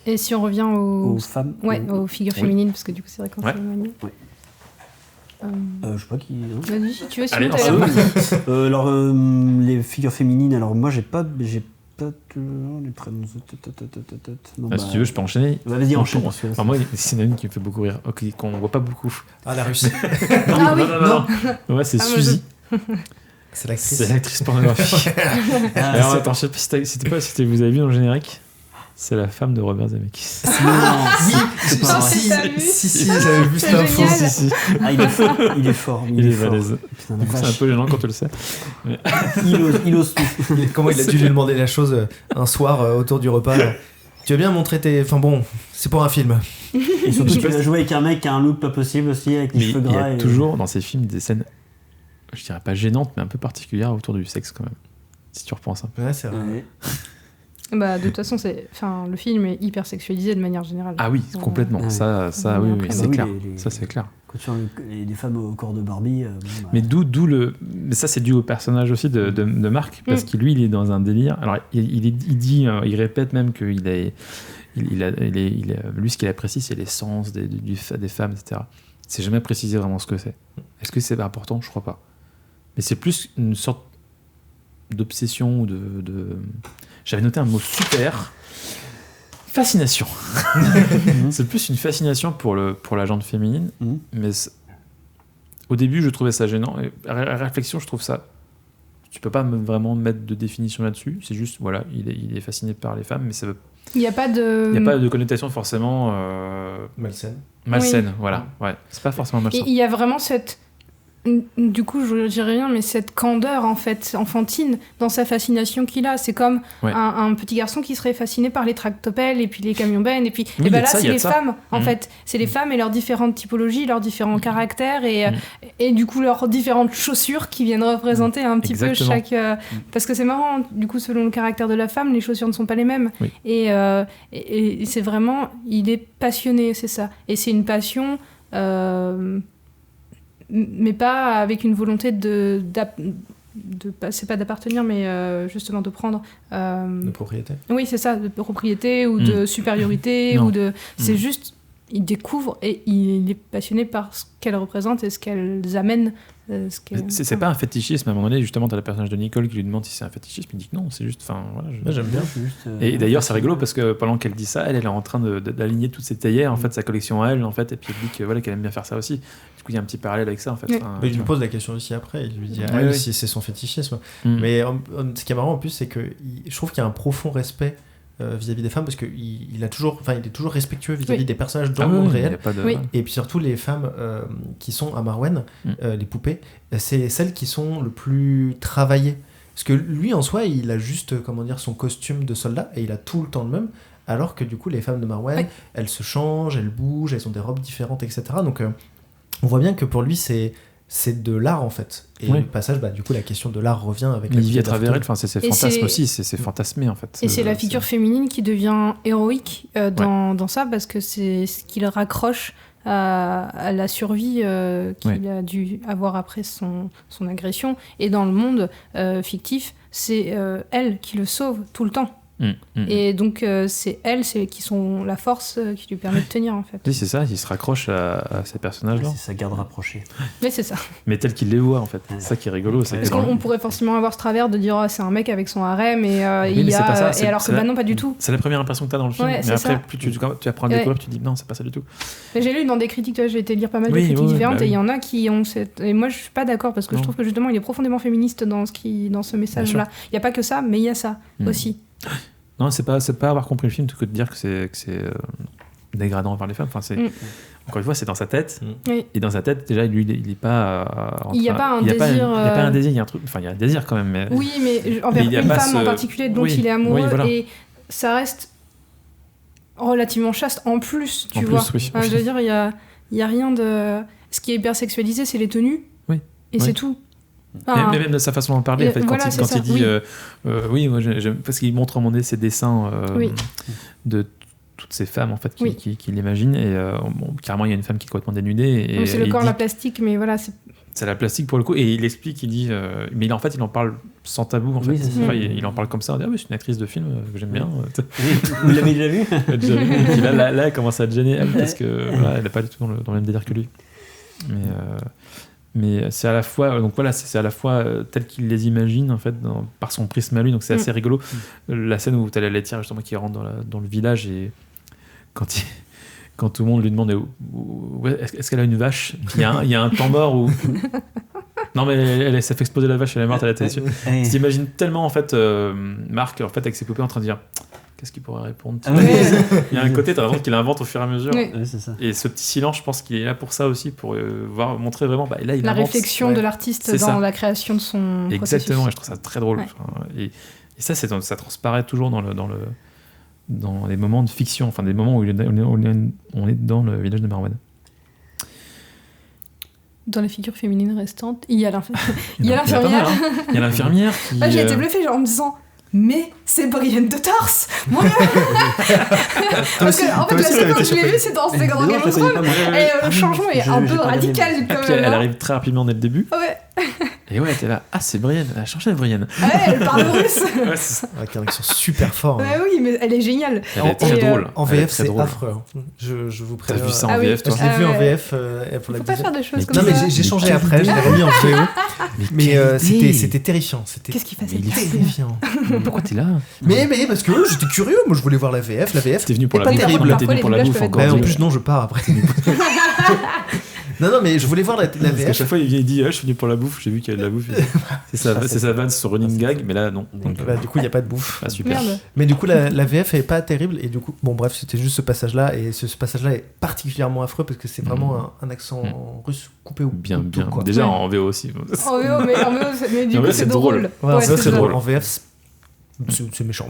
Et si on revient Aux femmes. ouais, aux figures Oui. féminines, parce que du coup, c'est vrai qu'on Ouais. s'est éloigné. Ouais. Je sais pas qui. hein. Vas-y, si tu veux, Allez, sinon lance-le. t'as l'air- Alors les figures féminines. Alors moi j'ai pas les prénoms. Non, Si tu veux, je peux enchaîner. Bah, vas-y On enchaîne. tourne. Parce que là, Alors, moi, c'est une qui me fait beaucoup rire, qu'on voit pas beaucoup. Ah, la Russie. Ah oui, non. Ouais, c'est Ah, moi, Suzy. C'est l'actrice. C'est l'actrice pornographique. Ah, Alors, c'est- attends, je sais pas si vous avez vu dans le générique. C'est la femme de Robert Zemeckis. Non, Oui, c'est pas Ah, vrai. c'est t'as vu si, j'avais vu C'est cette info. génial. Si, si. Ah, il est fort. Il est fort. balèze. Putain, la Du coup, c'est un vache. peu gênant quand tu le sais. Il ose tout. Comment il a dû lui demander la chose un soir autour du repas. Tu veux bien montrer tes. Enfin bon, c'est pour un film. Et surtout, tu vas jouer avec un mec qui a un look pas possible aussi, avec les Mais cheveux il y gras. a et- toujours dans ces films des scènes, je dirais pas gênantes, mais un peu particulières autour du sexe quand même. Si tu repenses un peu. Ouais, c'est vrai. Ouais. Bah, de toute façon, le film est hyper sexualisé de manière générale. Ah oui, Ouais. complètement. Ouais. Ça, Ouais, oui, après, c'est bah oui, clair. les- Ça, c'est clair. Quand tu vois des femmes au corps de Barbie. Bon, bah, Mais d'où le. Mais ça, c'est dû au personnage aussi de Marc, parce que lui, il est dans un délire. Alors, il dit, il répète même qu'il est. Lui, ce qu'il apprécie, c'est l'essence des femmes, etc. C'est jamais précisé vraiment ce que c'est. Est-ce que c'est important? Je crois pas. Mais c'est plus une sorte d'obsession ou de. J'avais noté un mot super. fascination. C'est plus une fascination pour la gente féminine, mais au début, je trouvais ça gênant. Et à réflexion, je trouve ça... Tu peux pas vraiment mettre de définition là-dessus. C'est juste, voilà, il est fasciné par les femmes, mais ça veut... Il n'y a pas de... Il n'y a pas de connotation forcément... Malsaine. Malsaine, Oui. voilà. Ouais. C'est pas forcément malsain. Et il y a vraiment cette... Du coup, je dirais rien, mais cette candeur, en fait, enfantine, dans sa fascination qu'il a. C'est comme un petit garçon qui serait fasciné par les tractopelles, et puis les camions-bennes, et puis... Oui, et ben là, ça, c'est les femmes, en fait. C'est les femmes et leurs différentes typologies, leurs différents caractères, et du coup, leurs différentes chaussures qui viennent représenter un petit Exactement. peu chaque... Parce que c'est marrant, du coup, selon le caractère de la femme, les chaussures ne sont pas les mêmes. Oui. Et c'est vraiment... Il est passionné, c'est ça. Et c'est une passion... mais pas avec une volonté c'est pas d'appartenir, mais justement de prendre De propriété. oui, c'est ça, de propriété ou de supériorité ou de c'est juste il découvre et il est passionné par ce qu'elles représentent et ce qu'elles amènent. C'est pas un fétichisme. À un moment donné, justement, t'as le personnage de Nicole qui lui demande si c'est un fétichisme. Il dit que non, c'est juste. Enfin, voilà. Moi, j'aime bien. Et d'ailleurs, c'est rigolo parce que pendant qu'elle dit ça, elle est en train d'aligner toutes ses théières, en fait, sa collection à elle, en fait, et puis elle dit que voilà qu'elle aime bien faire ça aussi. Du coup, il y a un petit parallèle avec ça, en fait. Oui. Enfin, Mais il lui pose la question aussi après. Il lui dit Oui, oui. si c'est son fétichisme. Mm. Mais ce qui est marrant en plus, c'est que je trouve qu'il y a un profond respect vis-à-vis des femmes parce qu'il est toujours respectueux vis-à-vis des personnages dans le monde il y a réel. pas de... Oui. Et puis surtout les femmes qui sont à Marwen, les poupées, c'est celles qui sont le plus travaillées. Parce que lui en soi, il a juste son costume de soldat et il a tout le temps le même. Alors que du coup, les femmes de Marwen, elles se changent, elles bougent, elles ont des robes différentes, etc. Donc on voit bien que pour lui, c'est de l'art en fait. Et le passage, du coup, la question de l'art revient avec il vit à travers elle, enfin, c'est ses Et fantasmes c'est- aussi, c'est fantasmé en fait. Et c'est la figure féminine qui devient héroïque dans ça parce que c'est ce qui le raccroche à la survie qu'il a dû avoir après son agression. Et dans le monde fictif, c'est elle qui le sauve tout le temps. Et donc c'est elles qui sont la force qui lui permet de tenir en fait. Oui, c'est ça, il se raccroche à ces personnages-là. C'est sa garde rapprochée. Mais c'est ça. Mais tel qu'il les voit en fait. C'est ça qui est rigolo. C'est Parce que dans qu'on pourrait forcément avoir ce travers de dire c'est un mec avec son harem et Oui, mais c'est pas ça, et c'est- alors que c'est la- non pas du tout. C'est la première impression que tu as dans le film. Ouais, mais c'est après, ça. plus tu apprends à le découvrir, tu te dis non, c'est pas ça du tout. Mais j'ai lu dans des critiques, j'ai été lire pas mal de Oui, critiques oui, différentes bah et il y oui. en a qui ont cette... Et moi je suis pas d'accord parce que Non. je trouve que justement il est profondément féministe dans ce message-là. Il y a pas que ça, mais il y a ça aussi. Non, c'est pas avoir compris le film que de dire que c'est dégradant envers les femmes. Enfin, c'est encore une fois, c'est dans sa tête. Oui. Et dans sa tête, déjà, lui, il est pas. Il y a pas un il y a désir, il y a pas un désir. Il y a un truc. Enfin, il y a un désir quand même. Mais Oui, mais envers il y a une pas femme ce- en particulier dont Oui, il est amoureux oui, voilà. et ça reste relativement chaste en plus, tu En plus, vois. oui. Je veux dire, il y a rien de... Ce qui est hyper sexualisé, c'est les tenues. Oui. Et Oui. c'est tout. Enfin, mais même de sa façon d'en parler, en fait, voilà, c'est quand ça, il dit oui. oui, moi j'aime parce qu'il montre à un moment donné ses dessins Oui. de toutes ces femmes en fait Oui. qui l'imaginent et carrément il y a une femme qui est complètement dénudée et donc c'est le il corps, dit- la plastique, mais voilà, c'est la plastique pour le coup et il explique, il dit mais en fait il en parle sans tabou en fait. Oui, c'est ça. Enfin, il en parle comme ça, on dit, ah oui, c'est une actrice de film que j'aime bien. Vous l'avez déjà vu Déjà vu. Et puis là, elle commence à te gêner elle, parce que voilà, elle n'est pas du tout dans le même délire que lui. Mais c'est à la fois donc voilà, c'est à la fois tel qu'il les imagine en fait par son prisme à lui, donc c'est assez rigolo. La scène où tu as la laitière justement qui rentre dans le village et quand tout le monde lui demande est-ce qu'elle a une vache, il y a un temps mort où non mais elle s'est fait exploser la vache, elle est morte, elle a été déçue. Tu t'imagines tellement en fait Marc en fait avec ses poupées en train de dire qu'est-ce qu'il pourrait répondre. Il y a un côté, t'as l'impression qu'il invente au fur et à mesure. Oui. Oui, c'est ça. Et ce petit silence, je pense qu'il est là pour ça aussi, pour montrer vraiment. Là, il la invente. réflexion de l'artiste C'est dans ça. la création de son Exactement, et processus. je trouve ça très drôle. Ouais. Enfin, et ça, ça transparaît toujours dans les moments de fiction, enfin des moments où on est dans le village de Marwen. Dans les figures féminines restantes, il y a Il y en a l'infirmière. pas mal, hein. Il y a l'infirmière qui. J'ai été bluffée genre, en me disant mais c'est Brienne de Tarse mon Dieu. Parce que en fait la scène quand je l'ai vue c'est dans Game of Thrones et le changement est un peu radical Et quand puis elle même. arrive très rapidement dès le début. Ouais. Et ouais, t'es là, ah, c'est Brienne, elle a changé de Brienne. Ah ouais, elle parle russe. Ouais, c'est ça. Avec un accent super fort. Ouais, oui, mais elle est géniale. Elle est très drôle. En Elle est VF, très c'est drôle. affreux. Je vous T'as préviens. vu ça en Ah oui. VF, toi Je l'ai vu en ouais. VF pour Il la faut pas deuxième. faire des choses Mais comme Non, mais ça. j'ai changé quelle après, je l'ai idée. remis en VO. Mais quelle idée. c'était terrifiant. C'était Qu'est-ce qu'il faisait Mais il est terrifiant. Pourquoi t'es là? Mais parce que j'étais curieux, moi je voulais voir la VF. La VF, T'es venu pour Et la pas bouffe. terrible. T'es venu pour la Parfois, les bouffe doublages encore. mais en dis-le. plus, non, je pars après. Non, mais je voulais voir la Parce qu'à VF. chaque fois, il dit, je suis venu pour la bouffe, j'ai vu qu'il y avait de la bouffe. C'est sa vanne sur running gag, mais là, non. Donc, Bah, du coup, il n'y a pas de bouffe. ah, super. Merde. Mais du coup, la VF est pas terrible. Et du coup, bon, bref, c'était juste ce passage-là. Et ce passage-là est particulièrement affreux parce que c'est vraiment un accent russe coupé au Bien, couteau, bien. quoi. Déjà Ouais. en VO aussi. En VO, mais du En coup, VO, c'est c'est drôle. drôle. Ouais, en Ouais, VF, c'est c'est drôle. drôle. En VF, c'est méchant.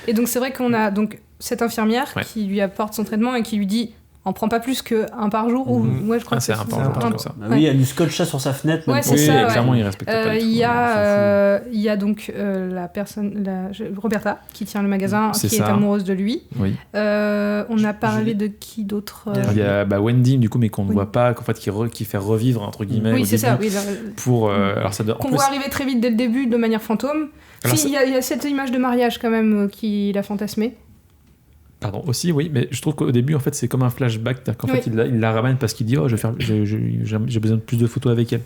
Et donc, c'est vrai qu'on a donc cette infirmière Ouais. qui lui apporte son traitement et qui lui dit on prend pas plus qu'un par jour. Ou Mhm. ouais, je crois Ah, que c'est un par jour, comme ça. Bah oui, elle lui scotche ça sur sa fenêtre. même Ouais, pour- c'est Oui, ça, ouais. clairement, il respecte pas du tout. Il y a donc la personne, Roberta, qui tient le magasin, C'est qui ça. est amoureuse de lui. Oui. On a parlé de qui d'autre Il y a Wendy, du coup, mais qu'on ne Oui. voit pas, qu'en fait, qui fait revivre, entre guillemets. Oui, au c'est ça. début, Oui, Pour, alors, ça doit, en qu'on plus, voit arriver très vite dès le début de manière fantôme. Alors, Si, il y a cette image de mariage quand même qui l'a fantasmé. pardon, aussi, oui, mais je trouve qu'au début, en fait, c'est comme un flashback, c'est-à-dire qu'en Oui. fait, il la ramène parce qu'il dit, oh, j'ai besoin de plus de photos avec elle.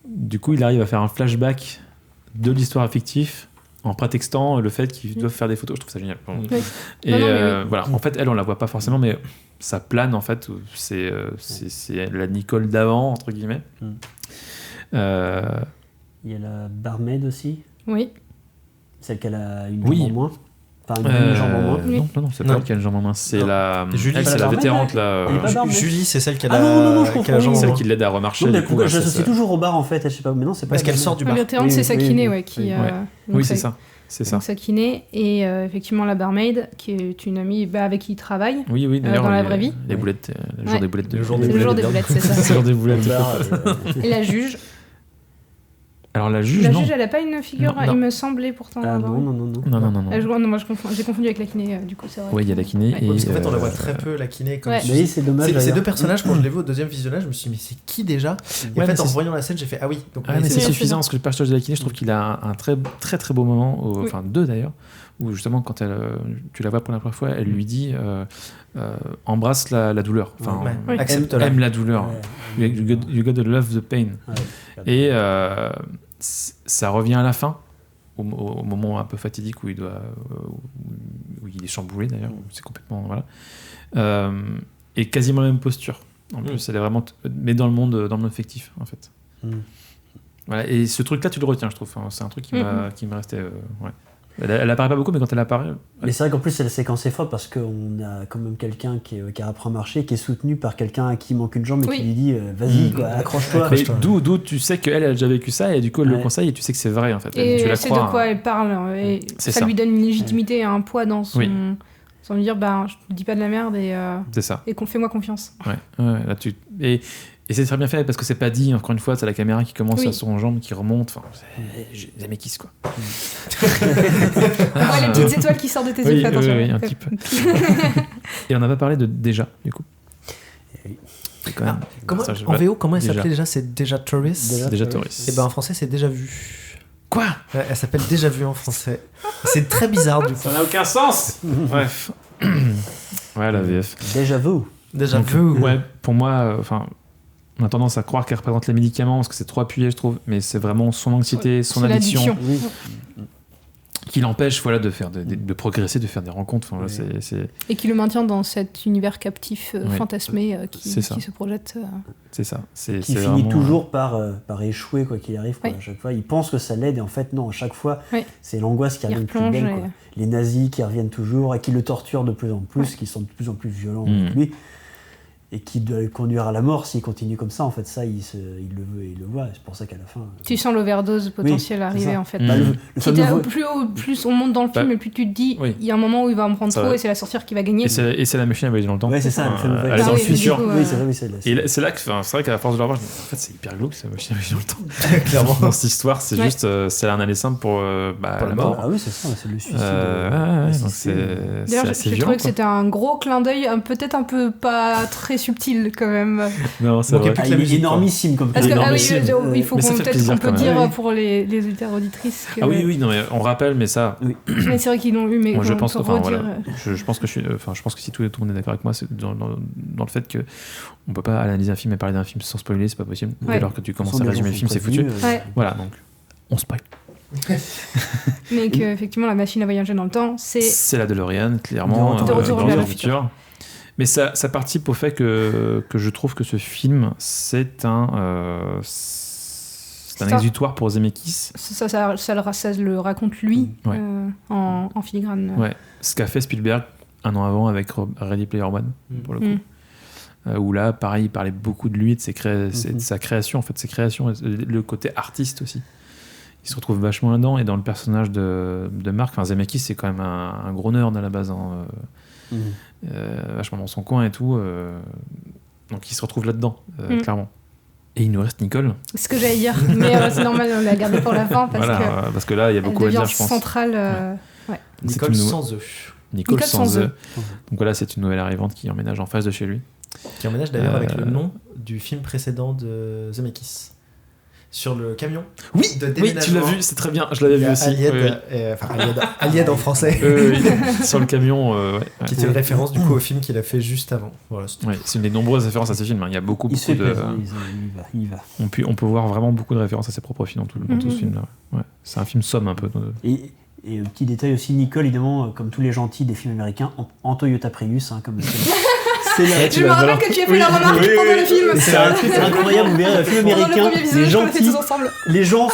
Du coup, il arrive à faire un flashback de l'histoire fictive en prétextant le fait qu'ils doivent faire des photos. Je trouve ça génial. Oui. Et Non, non, mais oui. voilà, en fait, elle, on la voit pas forcément, mais ça plane, en fait. C'est la Nicole d'avant, entre guillemets. Mm. Euh, Il y a la barmaid aussi, Oui. celle qu'elle a une Oui. jambe en moins. Enfin, une jambe en moins. Oui. Non, c'est Non. pas elle qui a une jambe en main, c'est Non. la. Julie, elle, c'est c'est la la barmaid, vétérante, ouais. là. Elle est pas barmaid. Julie, c'est celle qui a Ah non, je qui a la confonds, jambe oui. en Celle moins. qui l'aide à remarcher. Non, mais du coup, pourquoi ouais, je c'est l'associe ça. toujours au bar en fait, je sais pas, mais non, c'est pas. Parce la qu'elle barmaid. sort du La bar. vétérante, Oui, c'est sa oui, kiné, oui, ouais, qui. oui. Ouais. donc Oui, c'est ça. C'est ça. Donc sa kiné et effectivement la barmaid, qui est une amie avec qui il travaille. Oui, oui, d'ailleurs. dans la les- vraie vie. Les boulettes, le jour Ouais. des boulettes. Le jour C'est le jour des boulettes, c'est ça. C'est le jour des boulettes. Au bar, Et la juge. Alors la juge, La non. juge, elle a pas une figure, Non, non. il me semblait pourtant. Ah avoir. non. Non. Non, moi j'ai confondu avec la kiné, du coup, c'est vrai. Ouais, il y a la kiné. Ouais. Et, Parce qu'en fait, on la voit très peu, la kiné. Comme Ouais. Suzy. Mais c'est dommage. Ces d'ailleurs. deux personnages, quand je l'ai vu au deuxième visionnage, je me suis dit, mais c'est qui déjà? Et Ouais, en fait, mais en c'est- voyant la scène, j'ai fait, ah oui. Donc, Ah, mais c'est bien, suffisant c'est parce que le personnage de la kiné, je trouve qu'il a un très très beau moment, Oui. enfin deux d'ailleurs, où justement quand tu la vois pour la première fois, elle lui dit embrasse la douleur, enfin Ouais. Oui. Accepte-la. aime la douleur, Ouais. you got to love the pain. Ouais. Et ça revient à la fin, au moment un peu fatidique où il doit, où il est chamboulé d'ailleurs, c'est complètement voilà, et quasiment la même posture. En plus, elle est vraiment, mais dans le monde fictif en fait. Mm. Voilà, et ce truc-là, tu le retiens, je trouve. Enfin, c'est un truc qui m'est resté. Ouais. Elle apparaît pas beaucoup, mais quand elle apparaît. Mais c'est vrai qu'en plus, la séquence est forte parce qu'on a quand même quelqu'un qui apprend à marcher, qui est soutenu par quelqu'un à qui il manque une jambe et Oui. qui lui dit vas-y, quoi, accroche-toi. Mais d'où tu sais qu'elle a déjà vécu ça, et du coup, elle le Ouais. conseille, et tu sais que c'est vrai en fait. tu Et la c'est crois. de quoi elle parle, et C'est ça ça. lui donne une légitimité et un poids dans son. Oui. Sans lui dire, bah, je te dis pas de la merde C'est ça. et fais-moi confiance. Ouais. Là, et c'est très bien fait parce que c'est pas dit, encore une fois, c'est la caméra qui commence Oui. à son jambe, qui remonte. Enfin, les amis kiss quoi. On voit les petites étoiles qui sortent de tes Oui, yeux, fais attention. oui, un petit peu. Et on n'a pas parlé de déjà, du coup. Oui. C'est quand même. Comment, ça, je en vois. VO, comment elle Déjà. s'appelait déjà? C'est déjà Tourist. Déjà Tourist. Et ben en français, c'est déjà vu. Quoi? Ouais, elle s'appelle déjà vu en français. C'est très bizarre du coup. Ça n'a aucun sens. Bref. Ouais, la VF. Déjà vu. Déjà Donc, vu. ouais, pour moi, enfin, on a tendance à croire qu'elle représente les médicaments parce que c'est trop appuyé, je trouve, mais c'est vraiment son anxiété, son C'est addiction l'addiction. Oui. qui l'empêche, voilà, de progresser, de faire des rencontres. Enfin, là, Oui. c'est Et qui le maintient dans cet univers captif Ouais. fantasmé C'est ça. qui se projette. ça. C'est Qui c'est finit vraiment, toujours par échouer, quoi qu'il arrive. Quoi. Oui. À chaque fois, il pense que ça l'aide et en fait, non, à chaque fois, Oui. c'est l'angoisse qui Il revient plus replonge belle. et- Quoi. Les nazis qui reviennent toujours et qui le torturent de plus en plus, qui sont de plus en plus violents Mm. avec lui et qui doivent le conduire à la mort s'il continue comme ça. En fait, ça, il le veut et il le voit. C'est pour ça qu'à la fin. Tu sens l'overdose potentielle c'est arriver ça. en fait. Mm. Bah, le Qui fameux était vo- plus on monte dans le film, Bah, et plus tu te dis, oui. il y a un moment où il va en prendre Ça trop va. et c'est la sorcière qui va gagner. Et c'est la machine à voyager dans le temps. Ouais, c'est ça. le fameux Elle est dans Ah le oui, mais du futur. coup, Oui, c'est vrai, oui, c'est là. Et là, c'est là que, enfin, c'est vrai qu'à la force de leur voir, je me dis, en fait, c'est hyper glauque, ça machine à voyager dans le temps. Clairement. Dans cette histoire, c'est Ouais. juste, c'est un aller simple pour, Pour la mort. Ah oui, c'est ça, c'est le suicide. Ouais, donc assisté. c'est D'ailleurs, assez j'ai violent. trouvé que quoi. c'était un gros clin d'œil, peut-être un peu pas très subtil quand même. Non, c'est Manquait vrai. plus que il la est musique, énormissime comme Parce que, énormissime. il faut Mais ça qu'on fait peut-être plaisir qu'on peut quand même. dire Ouais. pour les auditeurs auditrices que... Ah oui, non, mais on rappelle, mais ça, Mais c'est vrai qu'ils l'ont eu, mais moi, je on pense peut que, enfin, redire, voilà, je pense que je pense que si tout le monde est d'accord avec moi, c'est dans le fait que on peut pas analyser un film et parler d'un film sans spoiler, c'est pas possible. Ouais. Alors que tu commences à résumer le film, c'est foutu. Ouais. Voilà, donc on spoil. mais qu'effectivement, la machine à voyager dans le temps, C'est la DeLorean, clairement, De retour dans vers le le futur. Mais ça participe au fait que je trouve que ce film, c'est un exutoire pour Zemeckis. ça le raconte lui, Ouais. en filigrane. Ouais. Ce qu'a fait Spielberg un an avant avec Ready Player One, pour le coup. Où là, pareil, il parlait beaucoup de lui, et de sa création, en fait, ses créations, le côté artiste aussi. Il se retrouve vachement là-dedans, et dans le personnage de Mark, enfin Zemeckis, c'est quand même un gros nerd à la base, hein, vachement dans son coin et tout, donc il se retrouve là-dedans, clairement. Et il nous reste Nicole. C'est ce que j'allais dire, mais c'est normal, on l'a gardé pour la fin parce Voilà, parce que là, il y a beaucoup à dire, je pense. centrale. Nicole sans eux. Nicole sans sans eux. eux. Donc voilà, c'est une nouvelle arrivante qui emménage en face de chez lui. Qui emménage d'ailleurs avec le nom du film précédent de Zemeckis. Sur le camion de Oui, tu déménagement. l'as vu, c'est très bien. Je l'avais Il y vu a aussi. Alied, Oui. Alied en français. Oui. Sur le camion, ouais. Qui était une référence du coup au film qu'il a fait juste avant. Voilà, c'était- Ouais, c'est une des nombreuses références à ce film. Hein. Il y a beaucoup Il se fait de. plaisir, il va. On peut voir vraiment beaucoup de références à ses propres films dans tout ce film-là. Ouais. C'est un film somme un peu. Et petit détail aussi, Nicole, évidemment, comme tous les gentils des films américains, en Toyota Prius, hein, comme c'est la- Je me rappelle que tu as fait la remarque pendant le film. C'est un truc incroyable, vous verrez, le film Pendant le américain, premier les visionnage qu'on a fait gentils, tous ensemble. les gens,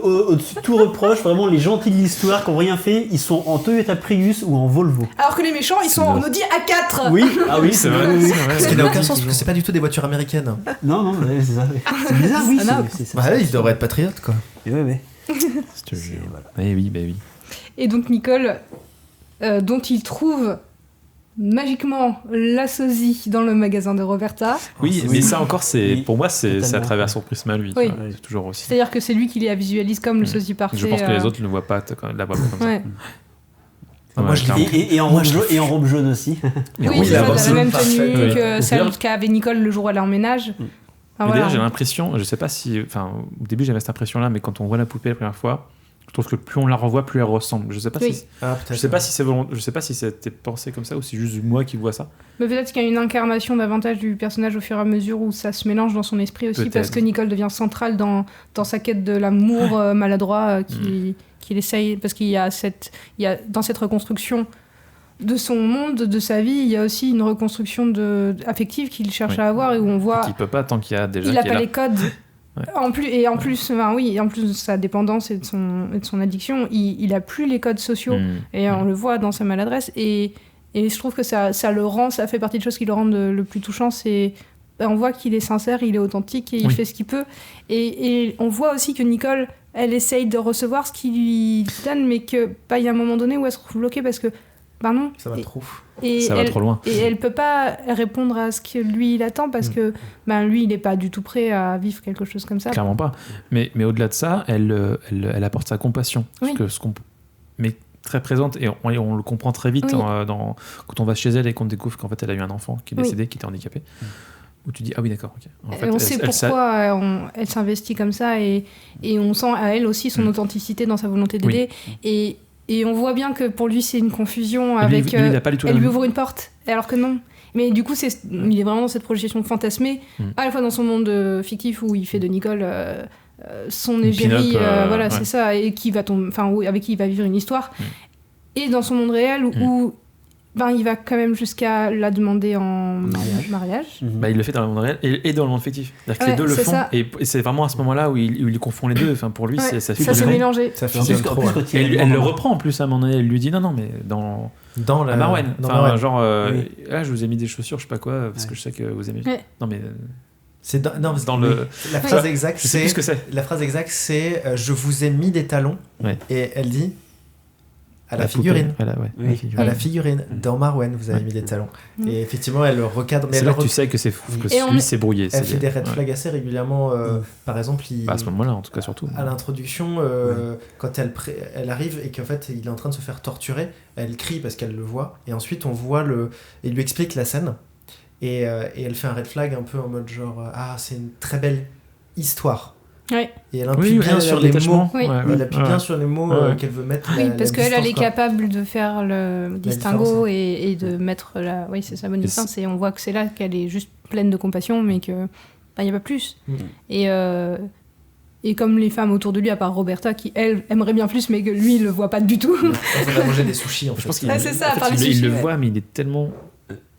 au-dessus de tout reproche, vraiment les gentils de l'histoire qui n'ont rien fait, ils sont en Toyota Prius ou en Volvo. Alors que les méchants, ils sont en Audi A4. Oui, ah oui, C'est vrai. oui, oui. c'est vrai. Ce qui n'a aucun sens parce que c'est pas du tout des voitures américaines. Non, ouais, c'est ça. C'est bizarre, oui. Ça n'a c'est ça. Bah ouais, ils devraient être patriotes quoi. Ouais. Je te jure. Voilà. Eh oui, bah oui. Et donc Nicole, dont il trouve magiquement la sosie dans le magasin de Roberta. Oui, Oui. mais ça encore, Oui, pour moi, c'est à totalement. travers son prisme à lui. Oui. tu vois. C'est toujours aussi. C'est-à-dire que c'est lui qui la visualise comme le sosie parfait. Je pense que les autres ne voient pas, la voient pas comme ça. Ouais. Moi, je clairement. Et en robe jaune aussi. Mais Oui, oui, c'est la ça, robe de la jaune même parfaite. tenue Oui. que celle D'ailleurs- qu'avait Nicole le jour où elle emménage. Enfin, Mais voilà. d'ailleurs, j'ai l'impression, je sais pas si. Enfin, au début, j'avais cette impression-là, mais quand on voit la poupée la première fois, je trouve que plus on la revoit, plus elle ressemble. Je sais pas Oui. si. Ah, Je sais pas si c'est je sais pas si c'était pensé comme ça ou si c'est juste moi qui vois ça. Mais peut-être qu'il y a une incarnation davantage du personnage au fur et à mesure où ça se mélange dans son esprit aussi, Peut-être. parce que Nicole devient centrale dans sa quête de l'amour maladroit qu'il essaye, parce qu'il y a dans cette reconstruction de son monde, de sa vie, il y a aussi une reconstruction affective qu'il cherche Oui. à avoir et où on voit Qui peut pas tant qu'il y a déjà il qui n'a est pas là. les codes. Ouais. En plus de sa dépendance et de son addiction, il a plus les codes sociaux. Et on le voit dans sa maladresse. Et je trouve que ça fait partie des choses qui le rendent le plus touchant. C'est on voit qu'il est sincère, il est authentique et il Oui. fait ce qu'il peut. Et on voit aussi que Nicole, elle essaye de recevoir ce qu'il lui donne, mais que il y a un moment donné où elle se retrouve bloquée parce que non. Ça va trop. Et Ça va trop loin. Et elle peut pas répondre à ce que lui il attend parce que lui il est pas du tout prêt à vivre quelque chose comme ça. Clairement pas. Mais au-delà de ça, elle apporte sa compassion. Oui. Mais très présente et on le comprend très vite Oui. quand on va chez elle et qu'on découvre qu'en fait elle a eu un enfant qui est décédé, qui était handicapé. Où tu dis ah oui d'accord. ok. En fait, On sait pourquoi elle s'investit comme ça et on sent à elle aussi son authenticité dans sa volonté d'aider et on voit bien que pour lui c'est une confusion avec lui, il a pas du tout elle la lui même- ouvre une porte alors que non. Mais du coup il est vraiment dans cette projection fantasmée à la fois dans son monde fictif où il fait de Nicole son égérie pin-up, voilà ouais. c'est ça et qui va avec qui il va vivre une histoire et dans son monde réel où il va quand même jusqu'à la demander en mariage. Bah, il le fait dans le monde réel et dans le monde fictif. C'est-à-dire que les Ouais, deux le c'est font ça. et c'est vraiment à ce moment-là où il confond les deux. Enfin, pour lui, Ouais, ça ça s'est mélangé. Ça En plus, fusionne trop. quand il Et y a elle le le moment- reprend en plus à un moment donné. Elle lui dit non, mais Dans à Marwen. dans Enfin, Marwen. genre, Oui. je vous ai mis des chaussures, je sais pas quoi, parce que je sais que vous aimez. Ouais. Non, mais C'est dans, parce Dans que le- la phrase exacte je sais plus ce que c'est. la phrase exacte c'est je vous ai mis des talons Ouais. et elle dit à la poupée. figurine. Ouais, Oui. la figurine. À la figurine, dans Marwen, vous avez mis des talons. Et effectivement, elle le recadre. Mais C'est elle, là le que tu sais que c'est que Et on- lui s'est brouillé. elle c'est- fait des red ouais. flags assez régulièrement. Par exemple, Bah, à ce moment-là, en tout cas, surtout. à l'introduction, quand elle arrive et qu'en fait il est en train de se faire torturer, elle crie parce qu'elle le voit. Et ensuite, on voit il lui explique la scène. et elle fait un red flag un peu en mode genre c'est une très belle histoire. Ouais. Et elle appuie bien sur les mots. Oui. Elle appuie bien sur les mots qu'elle veut mettre. Oui, parce qu'elle distance, est quoi. capable de faire le distinguo et de mettre la. Oui, c'est sa bonne distance. Et on voit que c'est là qu'elle est juste pleine de compassion, mais que il n'y a pas plus. Et comme les femmes autour de lui, à part Roberta, qui elle aimerait bien plus, mais que lui il le voit pas du tout. On va manger des sushis en fait. Je pense qu'il c'est ça, en fait, par les il sushis, le ouais. voit, mais il est tellement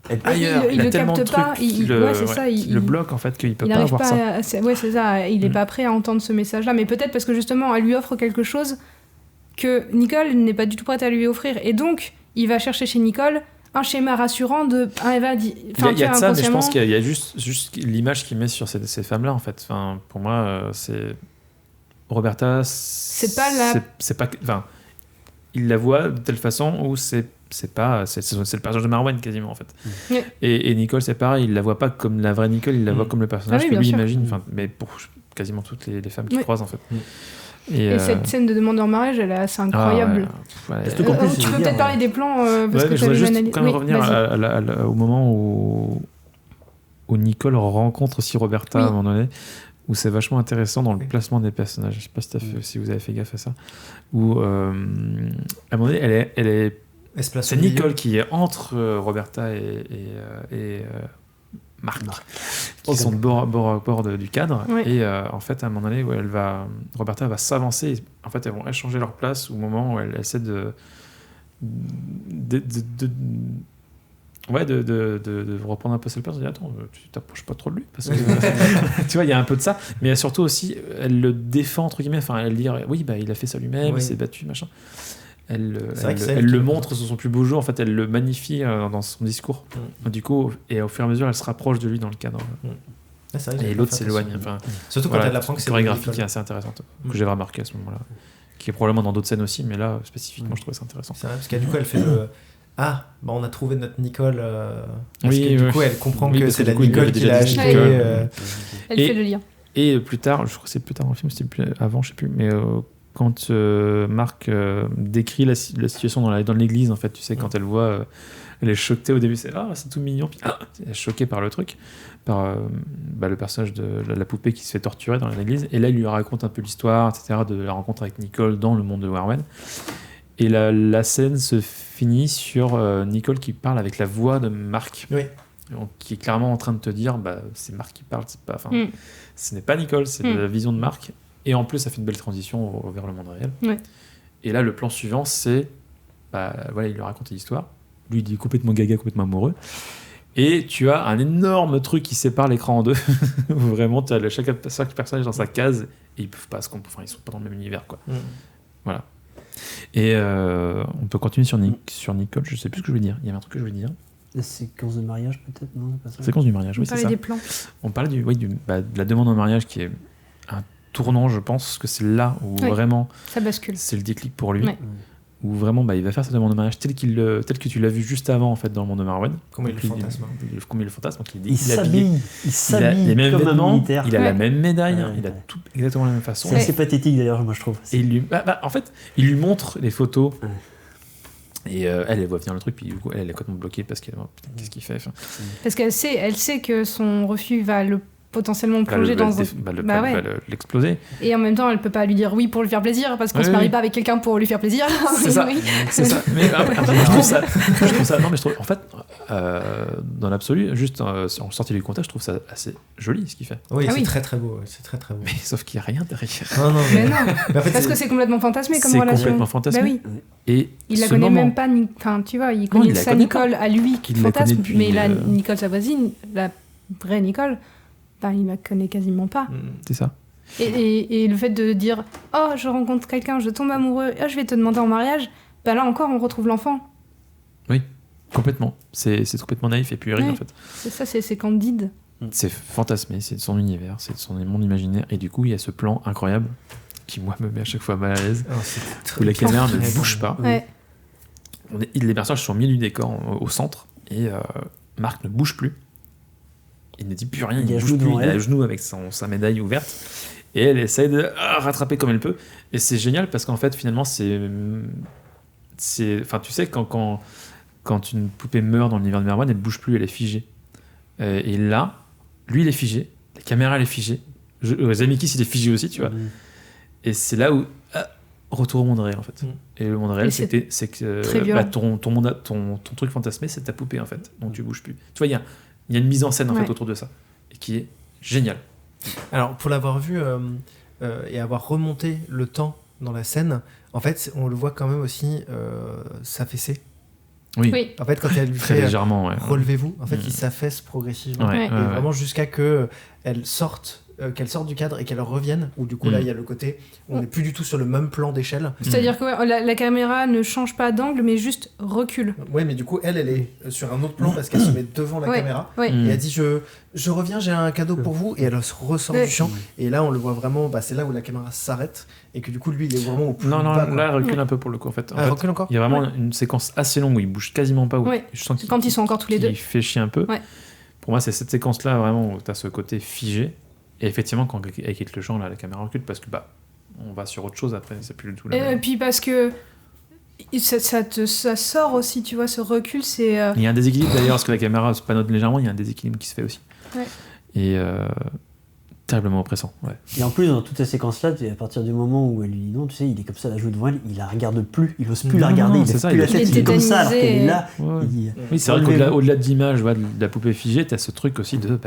Elle- ailleurs. il a le tellement de capte pas, trucs il- qui ouais, c'est ça, qui il- le bloque en fait qu'il peut Il pas n'arrive avoir pas ça. ouais, c'est ça, il n'est Mm. pas prêt à entendre ce message-là, mais peut-être parce que justement, elle lui offre quelque chose que Nicole n'est pas du tout prête à lui offrir. Et donc, il va chercher chez Nicole un schéma rassurant de. Il va dire. Il y a de ça, mais je pense qu'il y a juste l'image qu'il met sur ces femmes-là en fait. Enfin, pour moi, c'est Roberta. C'est pas la. C'est pas. Enfin, il la voit de telle façon où c'est le personnage de Marwan quasiment en fait. Ouais. Et Nicole c'est pareil, il la voit pas comme la vraie Nicole, il la voit comme le personnage Ah oui, que bien lui sûr. imagine. Enfin, mais pour quasiment toutes les femmes qu'il Ouais. croise en fait. Et cette scène de demande en mariage, elle est assez incroyable. Surtout qu'en plus, Tu je peux veux peut-être dire, parler des plans parce Ouais, que mais je tu as voudrais une juste analyse. quand même Oui, revenir vas-y. au moment où Nicole rencontre aussi Roberta Oui. à un moment donné, où c'est vachement intéressant dans le placement des personnages. Je sais pas si vous avez fait gaffe à ça. Où à un moment donné, elle se place c'est au milieu. Nicole qui est entre Roberta et Marc, qui sont de bord à bord du cadre. Ouais. Et en fait, à un moment donné, où Roberta va s'avancer. Et en fait, elles vont échanger leur place au moment où elle essaie de reprendre un peu cette place. Elle dit attends, tu t'approches pas trop de lui parce que tu vois, il y a un peu de ça. Mais surtout aussi, elle le défend entre guillemets. Enfin, elle dit oui, bah il a fait ça lui-même, Oui. il s'est battu, machin. Elle elle le qui- montre sur son plus beau jour, en fait, elle le magnifie dans son discours. Du coup, et au fur et à mesure, elle se rapproche de lui dans le cadre. Ah, c'est vrai que Et j'avais l'autre pas fait s'éloigne. attention. Enfin, Surtout quand voilà, elle apprend que une c'est chorégraphie Nicole. qui est assez intéressante, que j'ai remarqué à ce moment-là. Qui est probablement dans d'autres scènes aussi, mais là, spécifiquement, je trouvais ça intéressant. C'est vrai, parce que du coup, elle fait le. On a trouvé notre Nicole. Parce Oui, que du oui. coup, elle comprend Oui, que parce c'est que la du coup, il Nicole avait qui déjà l'a dit acheté. Nicole. Elle fait le lien. Et plus tard, je crois que c'est plus tard dans le film, c'était plus avant, je sais plus, mais quand Marc décrit la situation dans l'église, en fait, tu sais, quand elle voit, elle est choquée au début, c'est tout mignon, puis elle est choquée par le truc, par le personnage de la poupée qui se fait torturer dans l'église, et là, il lui raconte un peu l'histoire, etc., de la rencontre avec Nicole dans le monde de Warwen. Et la scène se finit sur Nicole qui parle avec la voix de Marc. Oui. Donc, qui est clairement en train de te dire c'est Marc qui parle, c'est pas, Mm. ce n'est pas Nicole, c'est Mm. la vision de Marc. Et en plus, ça fait une belle transition vers le monde réel. Ouais. Et là, le plan suivant, c'est il lui raconte l'histoire. Lui, il est complètement gaga, complètement amoureux. Et tu as un énorme truc qui sépare l'écran en deux. Où vraiment, tu as chaque personnage dans sa case et ils peuvent pas se comprendre. Enfin, ils sont pas dans le même univers, quoi. Voilà. Et on peut continuer sur Nicole. Je sais plus ce que je voulais dire. Il y avait un truc que je voulais dire. La séquence de mariage, peut-être, non, c'est pas ça. Séquence du mariage, On oui, c'est parlait ça. des plans. On parlait de la demande en mariage qui est un tournant, je pense que c'est là où Oui. vraiment Ça bascule. c'est le déclic pour lui. Ouais. Où vraiment il va faire sa demande de mariage tel que tu l'as vu juste avant en fait dans le monde de Marwen. Comment il le fantasme. Comment il le fantasme. Donc, Il s'habille il a les mêmes comme un vêtements, militaire. il a la Ouais. même médaille, Ouais, il a ouais. tout exactement la même façon. C'est assez pathétique d'ailleurs, moi je trouve. Et en fait, il lui montre les photos. Ouais. Et elle voit venir le truc, puis du coup, elle est complètement bloquée parce qu'elle putain, qu'est-ce qu'il fait enfin, Parce qu'elle sait que son refus va le potentiellement va plonger dans va l'exploser. Et en même temps, elle peut pas lui dire oui pour lui faire plaisir parce qu'on Oui, se marie oui. pas avec quelqu'un pour lui faire plaisir. C'est ça. Oui. C'est ça. Mais après, je trouve ça. Non, mais je trouve. En fait, dans l'absolu, juste en sortie du contexte, je trouve ça assez joli ce qu'il fait. Oui, Ah c'est oui. très très beau. C'est très très beau. Mais sauf qu'il n'y a rien derrière. Non, non, Mais non, mais en fait, parce que c'est complètement fantasmé comme C'est relation. complètement fantasmé. Bah oui. Et Il la ce connaît moment- même pas, enfin tu vois, il Non, connaît il la sa connaît Nicole à lui qui Il la fantasme, connaît depuis, mais la Nicole sa voisine, la vraie Nicole, ben, il la connaît quasiment pas. C'est ça. Et le fait de dire oh je rencontre quelqu'un, je tombe amoureux, oh, je vais te demander en mariage, ben là encore on retrouve l'enfant. Complètement. C'est complètement naïf et puéril Ouais. en fait. C'est ça, c'est candide. C'est fantasmé, c'est de son univers, c'est de son monde imaginaire. Et du coup, il y a ce plan incroyable qui, moi, me met à chaque fois mal à l'aise, où la caméra ne bouge pas. Ouais. Les personnages sont au milieu du décor, au centre, et Marc ne bouge plus. Il ne dit plus rien, Il est à bouge genoux plus, devant il est à elle. genoux avec sa médaille ouverte. Et elle essaie de rattraper comme elle peut. Et c'est génial parce qu'en fait, finalement, enfin, tu sais, quand une poupée meurt dans l'univers de Merwan, elle ne bouge plus, elle est figée. Et là, lui, il est figé. La caméra, elle est figée. Zemeckis, il est figé aussi, tu vois. Et c'est là où... retour au monde réel, en fait. Et le monde réel, c'est que ton truc fantasmé, c'est ta poupée, en fait. Donc tu bouges plus. Tu vois, il y a une mise en scène, en fait, autour de ça. Et qui est géniale. Alors, pour l'avoir vu et avoir remonté le temps dans la scène, en fait, on le voit quand même aussi s'affaisser. Oui. En fait, quand elle lui Très fait légèrement, relevez-vous, en fait, il s'affaisse progressivement. Ouais, et vraiment jusqu'à qu'elle sorte du cadre et qu'elle revienne, où du coup là il y a le côté on n'est plus du tout sur le même plan d'échelle. C'est-à-dire que la caméra ne change pas d'angle mais juste recule. Ouais, mais du coup elle est sur un autre plan parce qu'elle se met devant la caméra et elle dit je reviens, j'ai un cadeau pour vous, et elle ressort du champ et là on le voit vraiment, c'est là où la caméra s'arrête et que du coup lui il est vraiment au plus bas. Là elle recule un peu pour le coup en fait. Recule encore. Il y a vraiment une séquence assez longue où il bouge quasiment pas, où je sens quand ils sont encore tous les deux. Il fait chier un peu. Pour moi c'est cette séquence là vraiment où tu as ce côté figé. Et effectivement, quand elle quitte le champ, là, la caméra recule parce que on va sur autre chose après, c'est plus du tout la même. Et puis parce que ça sort aussi, tu vois, ce recul, c'est... Il y a un déséquilibre d'ailleurs, parce que la caméra se panote légèrement, il y a un déséquilibre qui se fait aussi. Et terriblement oppressant. Et en plus, dans toutes ces séquences-là, à partir du moment où elle lui dit non, tu sais, il est comme ça, la joue devant elle, il la regarde plus, il ose plus la regarder, il lève plus la tête, il est comme ça, alors qu'elle est là. Oui, c'est vrai qu'au-delà de l'image, de la poupée figée, t'as ce truc aussi de...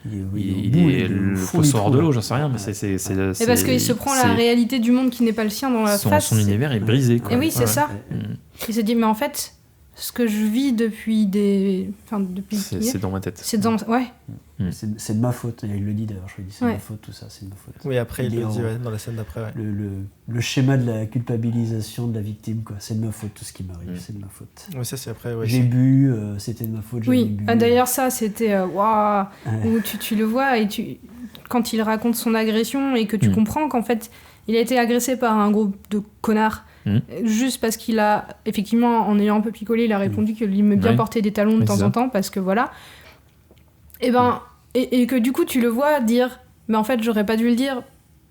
il est le sort de l'eau, j'en sais rien, mais c'est et parce qu'il se prend la réalité du monde qui n'est pas le sien dans la face. Son univers est brisé, quoi. Et oui, c'est ça. Il se dit, mais en fait, ce que je vis depuis c'est dans ma tête. C'est dans... Ouais. C'est de ma faute. Et il le dit d'ailleurs, je lui dis, c'est de ma faute, tout ça, c'est de ma faute. Oui, après, il le dit dans la scène d'après. Le schéma de la culpabilisation de la victime, quoi. C'est de ma faute, tout ce qui m'arrive, c'est de ma faute. Oui, ça, c'est après. J'ai bu, c'était de ma faute, j'avais bu. D'ailleurs, ça, c'était waouh, où tu le vois, et quand il raconte son agression, et que tu comprends qu'en fait, il a été agressé par un groupe de connards. Juste parce qu'il a, effectivement, en ayant un peu picolé, il a répondu qu'il aimait bien porter des talons de temps en temps, parce que voilà. Et que du coup, tu le vois dire, mais en fait, j'aurais pas dû le dire.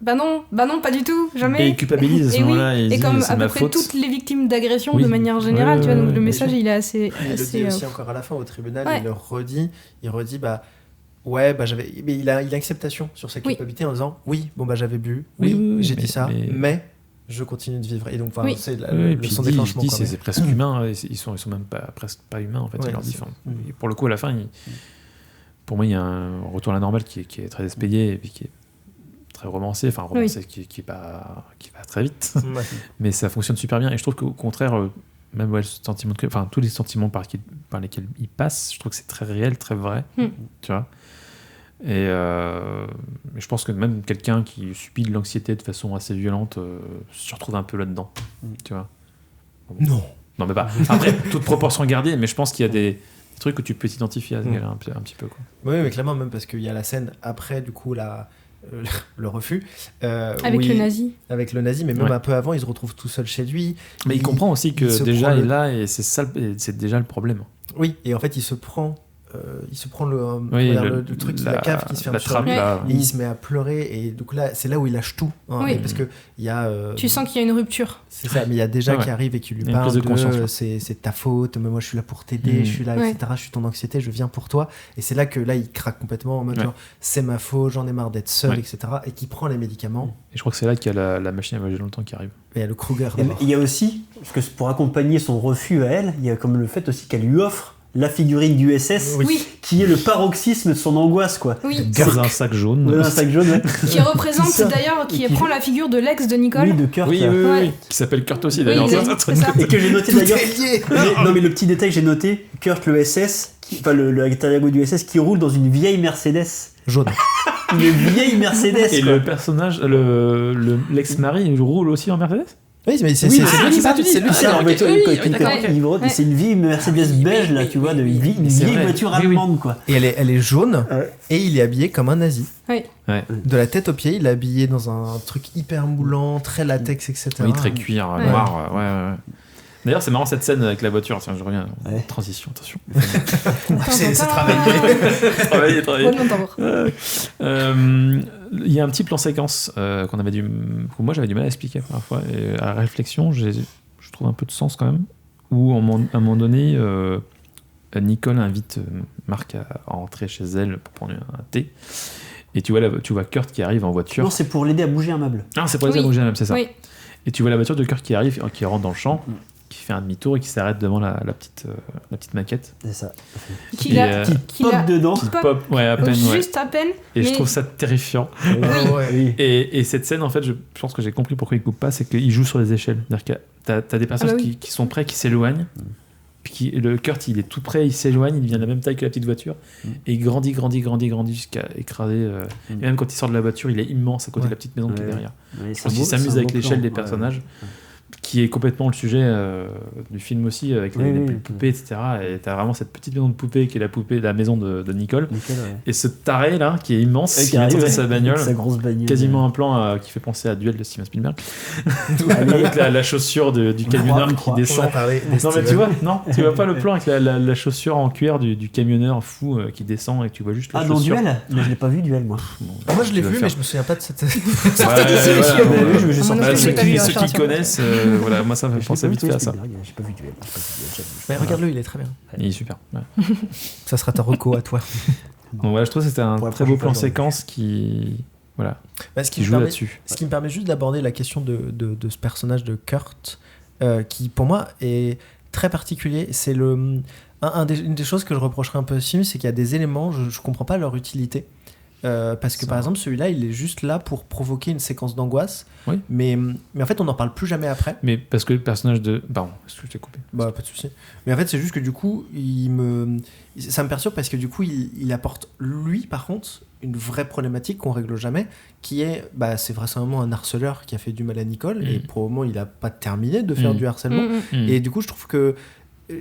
Bah non, pas du tout, jamais. Et il culpabilise à ce moment-là. Et comme à peu près toutes les victimes d'agression de manière générale, tu vois, donc le message, il est assez. Il le dit aussi encore à la fin au tribunal, il le redit, j'avais. Mais il a acceptation sur sa culpabilité en disant j'avais bu, j'ai dit ça, mais je continue de vivre. Et donc, c'est son déclenchement. C'est presque humain, ils sont même presque pas humains en fait. Il leur dit, pour le coup, à la fin, pour moi, il y a un retour à la normale qui est très expédié et puis qui est très romancé, qui va très vite, mais ça fonctionne super bien. Et je trouve qu'au contraire, même le sentiment tous les sentiments par lesquels il passe, je trouve que c'est très réel, très vrai, tu vois. Et je pense que même quelqu'un qui subit de l'anxiété de façon assez violente se retrouve un peu là-dedans, tu vois. Non, mais pas. Après, toute proportion gardée, mais je pense qu'il y a des trucs où tu peux t'identifier à ce gars-là un petit peu, quoi. Oui, mais clairement, même parce qu'il y a la scène après, du coup, le refus. Avec le nazi. Avec le nazi, mais même un peu avant, il se retrouve tout seul chez lui. Mais il comprend aussi que déjà il est là, et c'est ça, c'est déjà le problème. Oui, et en fait, il se prend le truc, la cave qui se ferme sur lui, et il se met à pleurer, et du coup là c'est là où il lâche tout, parce que il y a tu sens qu'il y a une rupture, c'est ça, mais il y a déjà qui arrive et qui lui parle de c'est ta faute, mais moi je suis là pour t'aider, je suis là, etc., je suis ton anxiété, je viens pour toi, et c'est là que là il craque complètement en mode genre c'est ma faute, j'en ai marre d'être seul, etc., et qui prend les médicaments. Et je crois que c'est là qu'il y a la machine à voyager dans le temps qui arrive. Et il y a le Kruger. Il y a aussi, parce que pour accompagner son refus à elle, il y a comme le fait aussi qu'elle lui offre la figurine du SS, qui est le paroxysme de son angoisse, quoi. Dans un sac jaune. Un sac jaune, qui représente d'ailleurs, qui prend la figure de l'ex de Nicole. Oui, de Kurt. Oui. Qui s'appelle Kurt aussi, d'ailleurs. Et que j'ai noté d'ailleurs. Non, mais le petit détail que j'ai noté, Kurt, le SS, le alter ego du SS, qui roule dans une vieille Mercedes. Jaune. Une vieille Mercedes. Et le personnage, l'ex-mari, il roule aussi en Mercedes ? Oui, mais c'est lui c'est une vieille Mercedes beige, là, tu vois, une vieille voiture allemande, quoi. Et elle est jaune, et il est habillé comme un nazi. Oui. De la tête aux pieds, il est habillé dans un truc hyper moulant, très latex, etc. Oui, très cuir, noir, ouais. D'ailleurs, c'est marrant cette scène avec la voiture. Tiens, je reviens. Transition, attention. C'est travaillé. Travaillé. Il y a un petit plan séquence que moi j'avais du mal à expliquer parfois. Et à la réflexion, je trouve un peu de sens quand même. Où à un moment donné, Nicole invite Marc à entrer chez elle pour prendre un thé. Et tu vois Kurt qui arrive en voiture. Non, c'est pour l'aider à bouger un meuble. Ah, c'est pour les bouger même, c'est ça. Oui. Et tu vois la voiture de Kurt qui arrive, qui rentre dans le champ, qui fait un demi-tour et qui s'arrête devant la petite maquette. C'est ça. Qui Et, l'a- Qui qui pop l'a- dedans. qui pop Pop, ouais, à peine, ouais. juste à peine. Et je mais- trouve ça terrifiant. Oui. Et cette scène, en fait, je pense que j'ai compris pourquoi il coupe pas, c'est qu'il joue sur les échelles. C'est-à-dire que t'as des personnages oui. qui sont prêts, qui s'éloignent. Puis le Kurt, il est tout près, il s'éloigne, il devient de la même taille que la petite voiture. Et il grandit jusqu'à écraser. Et même quand il sort de la voiture, il est immense à côté de la petite maison qui est derrière. Ouais, Je pense qu'il s'amuse avec l'échelle des personnages, qui est complètement le sujet du film aussi, avec les poupées, etc. Et t'as vraiment cette petite maison de poupée qui est la poupée de la maison de Nicole. Et ce taré là, qui est immense, qui vient de sortir sa bagnole, sa grosse bagnole. quasiment un plan qui fait penser à Duel de Steven Spielberg. Avec la chaussure du camionneur qui On a descend. parlé Non mais tu vois pas le plan avec la chaussure en cuir du camionneur fou qui descend et tu vois juste la Ah, dans chaussure. Duel? Mais je l'ai pas vu, Duel, moi. Moi je l'ai Tu vas vu, faire. mais je me souviens pas de cette. Ouais, voilà. Oui, je me suis Ah, sorti. moi non plus, Ceux j'ai pas vu la qui version. connaissent, voilà, moi ça me fait penser vite fait à ça. J'ai pas vu Duel. Mais regarde-le, il est très bien. Il est super. Ouais. Ça sera ta reco à toi. Donc voilà, je trouve que c'était un Pour la très beau prochaine plan fois, séquence qui Bah, ce qui me joue permet- là-dessus. Ce qui me permet juste d'aborder la question de ce personnage de Kurt, qui pour moi est très particulier. C'est une des choses que je reprocherais un peu au film, c'est qu'il y a des éléments, je comprends pas leur utilité. Parce que Ça par va. exemple, celui-là, il est juste là pour provoquer une séquence d'angoisse. Oui. Mais en fait, on n'en parle plus jamais après. Mais parce que le personnage de... Pardon, est-ce que je t'ai coupé? Bah, pas de souci. Mais en fait, c'est juste que du coup, ça me perturbe parce que du coup, il apporte, lui, par contre, une vraie problématique qu'on règle jamais, qui est, c'est vraisemblablement un harceleur qui a fait du mal à Nicole, et probablement, il a pas terminé de faire du harcèlement. Et du coup, je trouve que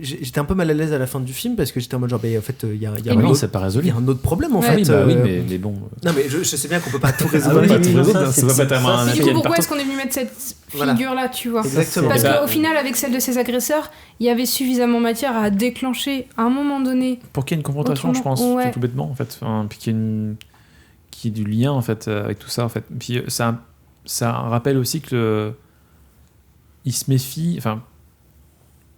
j'étais un peu mal à l'aise à la fin du film parce que j'étais en mode genre, en fait, il y a Ah non, c'est pas il résolu. y a un autre problème en Ouais. fait. Oui, bah oui, mais bon... Non, mais je sais bien qu'on peut pas tout Ah résoudre. oui, pas oui, tout non, résoudre, ça, ça va c'est- pas être un ça, Mais c'est- du coup, happy end pourquoi partout. est-ce qu'on est venu mettre cette Voilà. figure-là, tu vois? Exactement. Parce Eh ben- qu'au final, avec celle de ses agresseurs, il y avait suffisamment matière à déclencher à un moment donné. Pour qu'il y ait une confrontation, je Autrement, pense, ouais. tout bêtement, en fait. Enfin, puis qu'il y ait du lien, en fait, avec tout ça, en fait. Puis ça rappelle aussi que il se méfie... Enfin,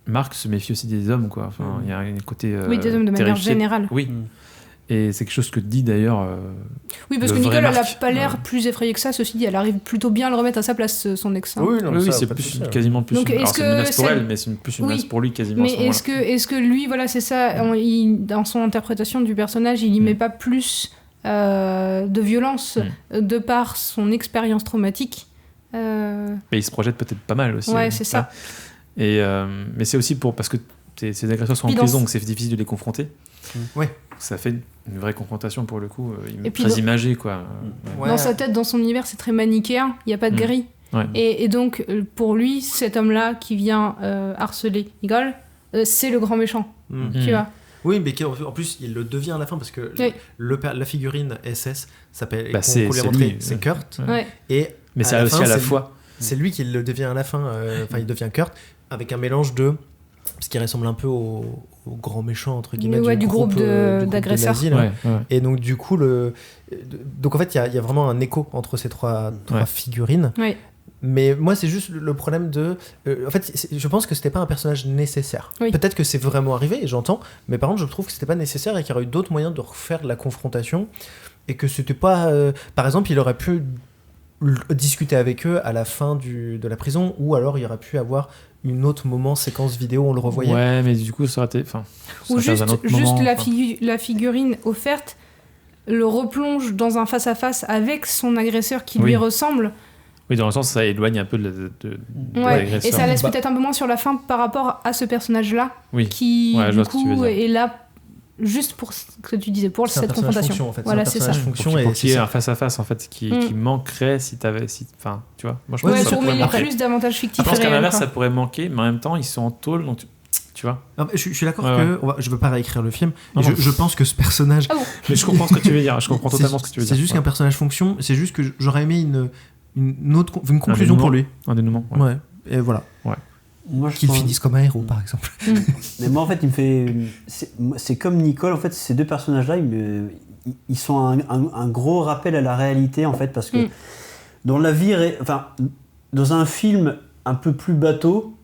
Marc se méfie aussi des hommes, quoi. Enfin, il y a un côté Oui, des hommes de manière terrifié. générale. Oui. Et c'est quelque chose que dit d'ailleurs... Oui, parce Le que vrai Nicole, elle a Marc. pas l'air Ouais. plus effrayée que ça. Ceci dit, elle arrive plutôt bien à le remettre à sa place, son ex. hein. Oui, non, oui, ça, c'est pas de plus souci. quasiment plus Donc, une... Alors, est-ce c'est une que menace pour c'est- elle, mais c'est plus une Oui. menace pour lui, quasiment, à ce Mais moment-là. est-ce que lui, voilà, c'est ça, dans son interprétation du personnage, il y met pas plus de violence de par son expérience traumatique Mais il se projette peut-être pas mal aussi. Ouais, hein. c'est ça. Et, mais c'est aussi parce que ces agresseurs sont en Puis dans prison, ce- donc c'est difficile de les confronter. Ouais. Ça fait une vraie confrontation pour le coup, Et puis très dans- imagée, quoi. Ouais. Dans sa tête, dans son univers, c'est très manichéen, il n'y a pas de gris. Ouais. Et donc, pour lui, cet homme-là qui vient harceler Nicole, c'est le grand méchant, Mm. tu vois. Oui, mais en plus, il le devient à la fin parce que Oui. la figurine SS s'appelle. Bah, qu'on c'est lui lui, rentrer, c'est Kurt. Ouais. Ouais. Et Mais à c'est la aussi fin, à la c'est fois. C'est lui qui le devient à la fin. Enfin, il devient Kurt avec un mélange de. Ce qui ressemble un peu au grand méchant, entre guillemets, Ouais, du groupe d'agresseurs. nazis, là. Ouais, ouais. Et donc, du coup, donc en fait, il y a vraiment un écho entre ces trois Ouais. figurines. Ouais. Mais moi, c'est juste le problème de. En fait, je pense que c'était pas un personnage nécessaire. Oui. Peut-être que c'est vraiment arrivé, et j'entends, mais par contre, je trouve que c'était pas nécessaire et qu'il y aurait eu d'autres moyens de refaire de la confrontation. Et que c'était pas. Par exemple, il aurait pu discuter avec eux à la fin de la prison, ou alors il aurait pu avoir une autre moment, séquence vidéo, on le revoyait. Ouais, mais du coup, ça aurait été. Enfin, ça Ou aurait été juste, un autre juste moment, la, enfin. la figurine offerte le replonge dans un face-à-face avec son agresseur qui lui Oui. ressemble. Oui, dans le sens, ça éloigne un peu de Ouais. l'agresseur. Et ça laisse Bah. peut-être un peu moins sur la fin par rapport à ce personnage-là Oui. qui, Ouais, je du vois ce que tu veux coup, dire. est là juste pour ce que tu disais, pour C'est un cette personnage confrontation. fonction, en fait. Voilà, C'est c'est un ça. personnage Pour fonction, qu'il et y ait c'est un ça. face-à-face en fait qui manquerait si t'avais. Enfin, tu vois. Moi, je Ouais, pense que ça Pour pourrait mêler manquer. plus d'avantages fictifs Je pense et qu'à réels, l'inverse, quoi. ça pourrait manquer, mais en même temps, ils sont en tôle, donc tu vois. Non, mais je suis d'accord Ouais, que je veux pas réécrire le film. Non, je, non. je pense que ce personnage. Ah bon. Mais je comprends ce que tu veux dire. Je comprends C'est- totalement ce que tu veux dire. C'est juste qu'un personnage fonction. C'est juste que j'aurais aimé une conclusion dénouement. pour lui. Un dénouement. Ouais. Ouais. Et voilà. Moi, je Qu'il pense- finisse comme un héros, par exemple. Mais moi, en fait, il me fait. C'est comme Nicole, en fait, ces deux personnages-là, ils sont un gros rappel à la réalité, en fait, parce que dans la vie. Enfin, dans un film un peu plus bateau,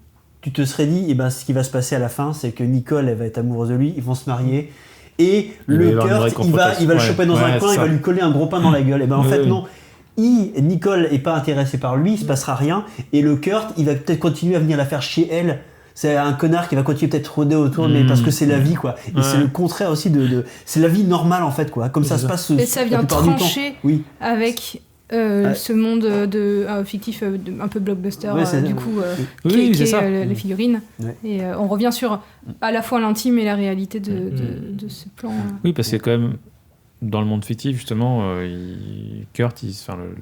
tu te serais dit, ce qui va se passer à la fin, c'est que Nicole, elle va être amoureuse de lui, ils vont se marier, et le Kurt, il va le choper dans un coin, il va lui coller un gros pain dans la gueule. Et en fait, non. Nicole est pas intéressée par lui, il se passera rien, et le Kurt, il va peut-être continuer à venir la faire chier elle. C'est un connard qui va continuer peut-être rôder autour, mais parce que c'est la vie, quoi. Et c'est le contraire aussi c'est la vie normale, en fait, quoi. Comme ça se passe. Et ça vient trancher oui. avec ce monde fictif un peu blockbuster, qui est les figurines. Ouais. Et on revient sur à la fois l'intime et la réalité de ce plan. Oui, parce que quand même, dans le monde fictif, justement,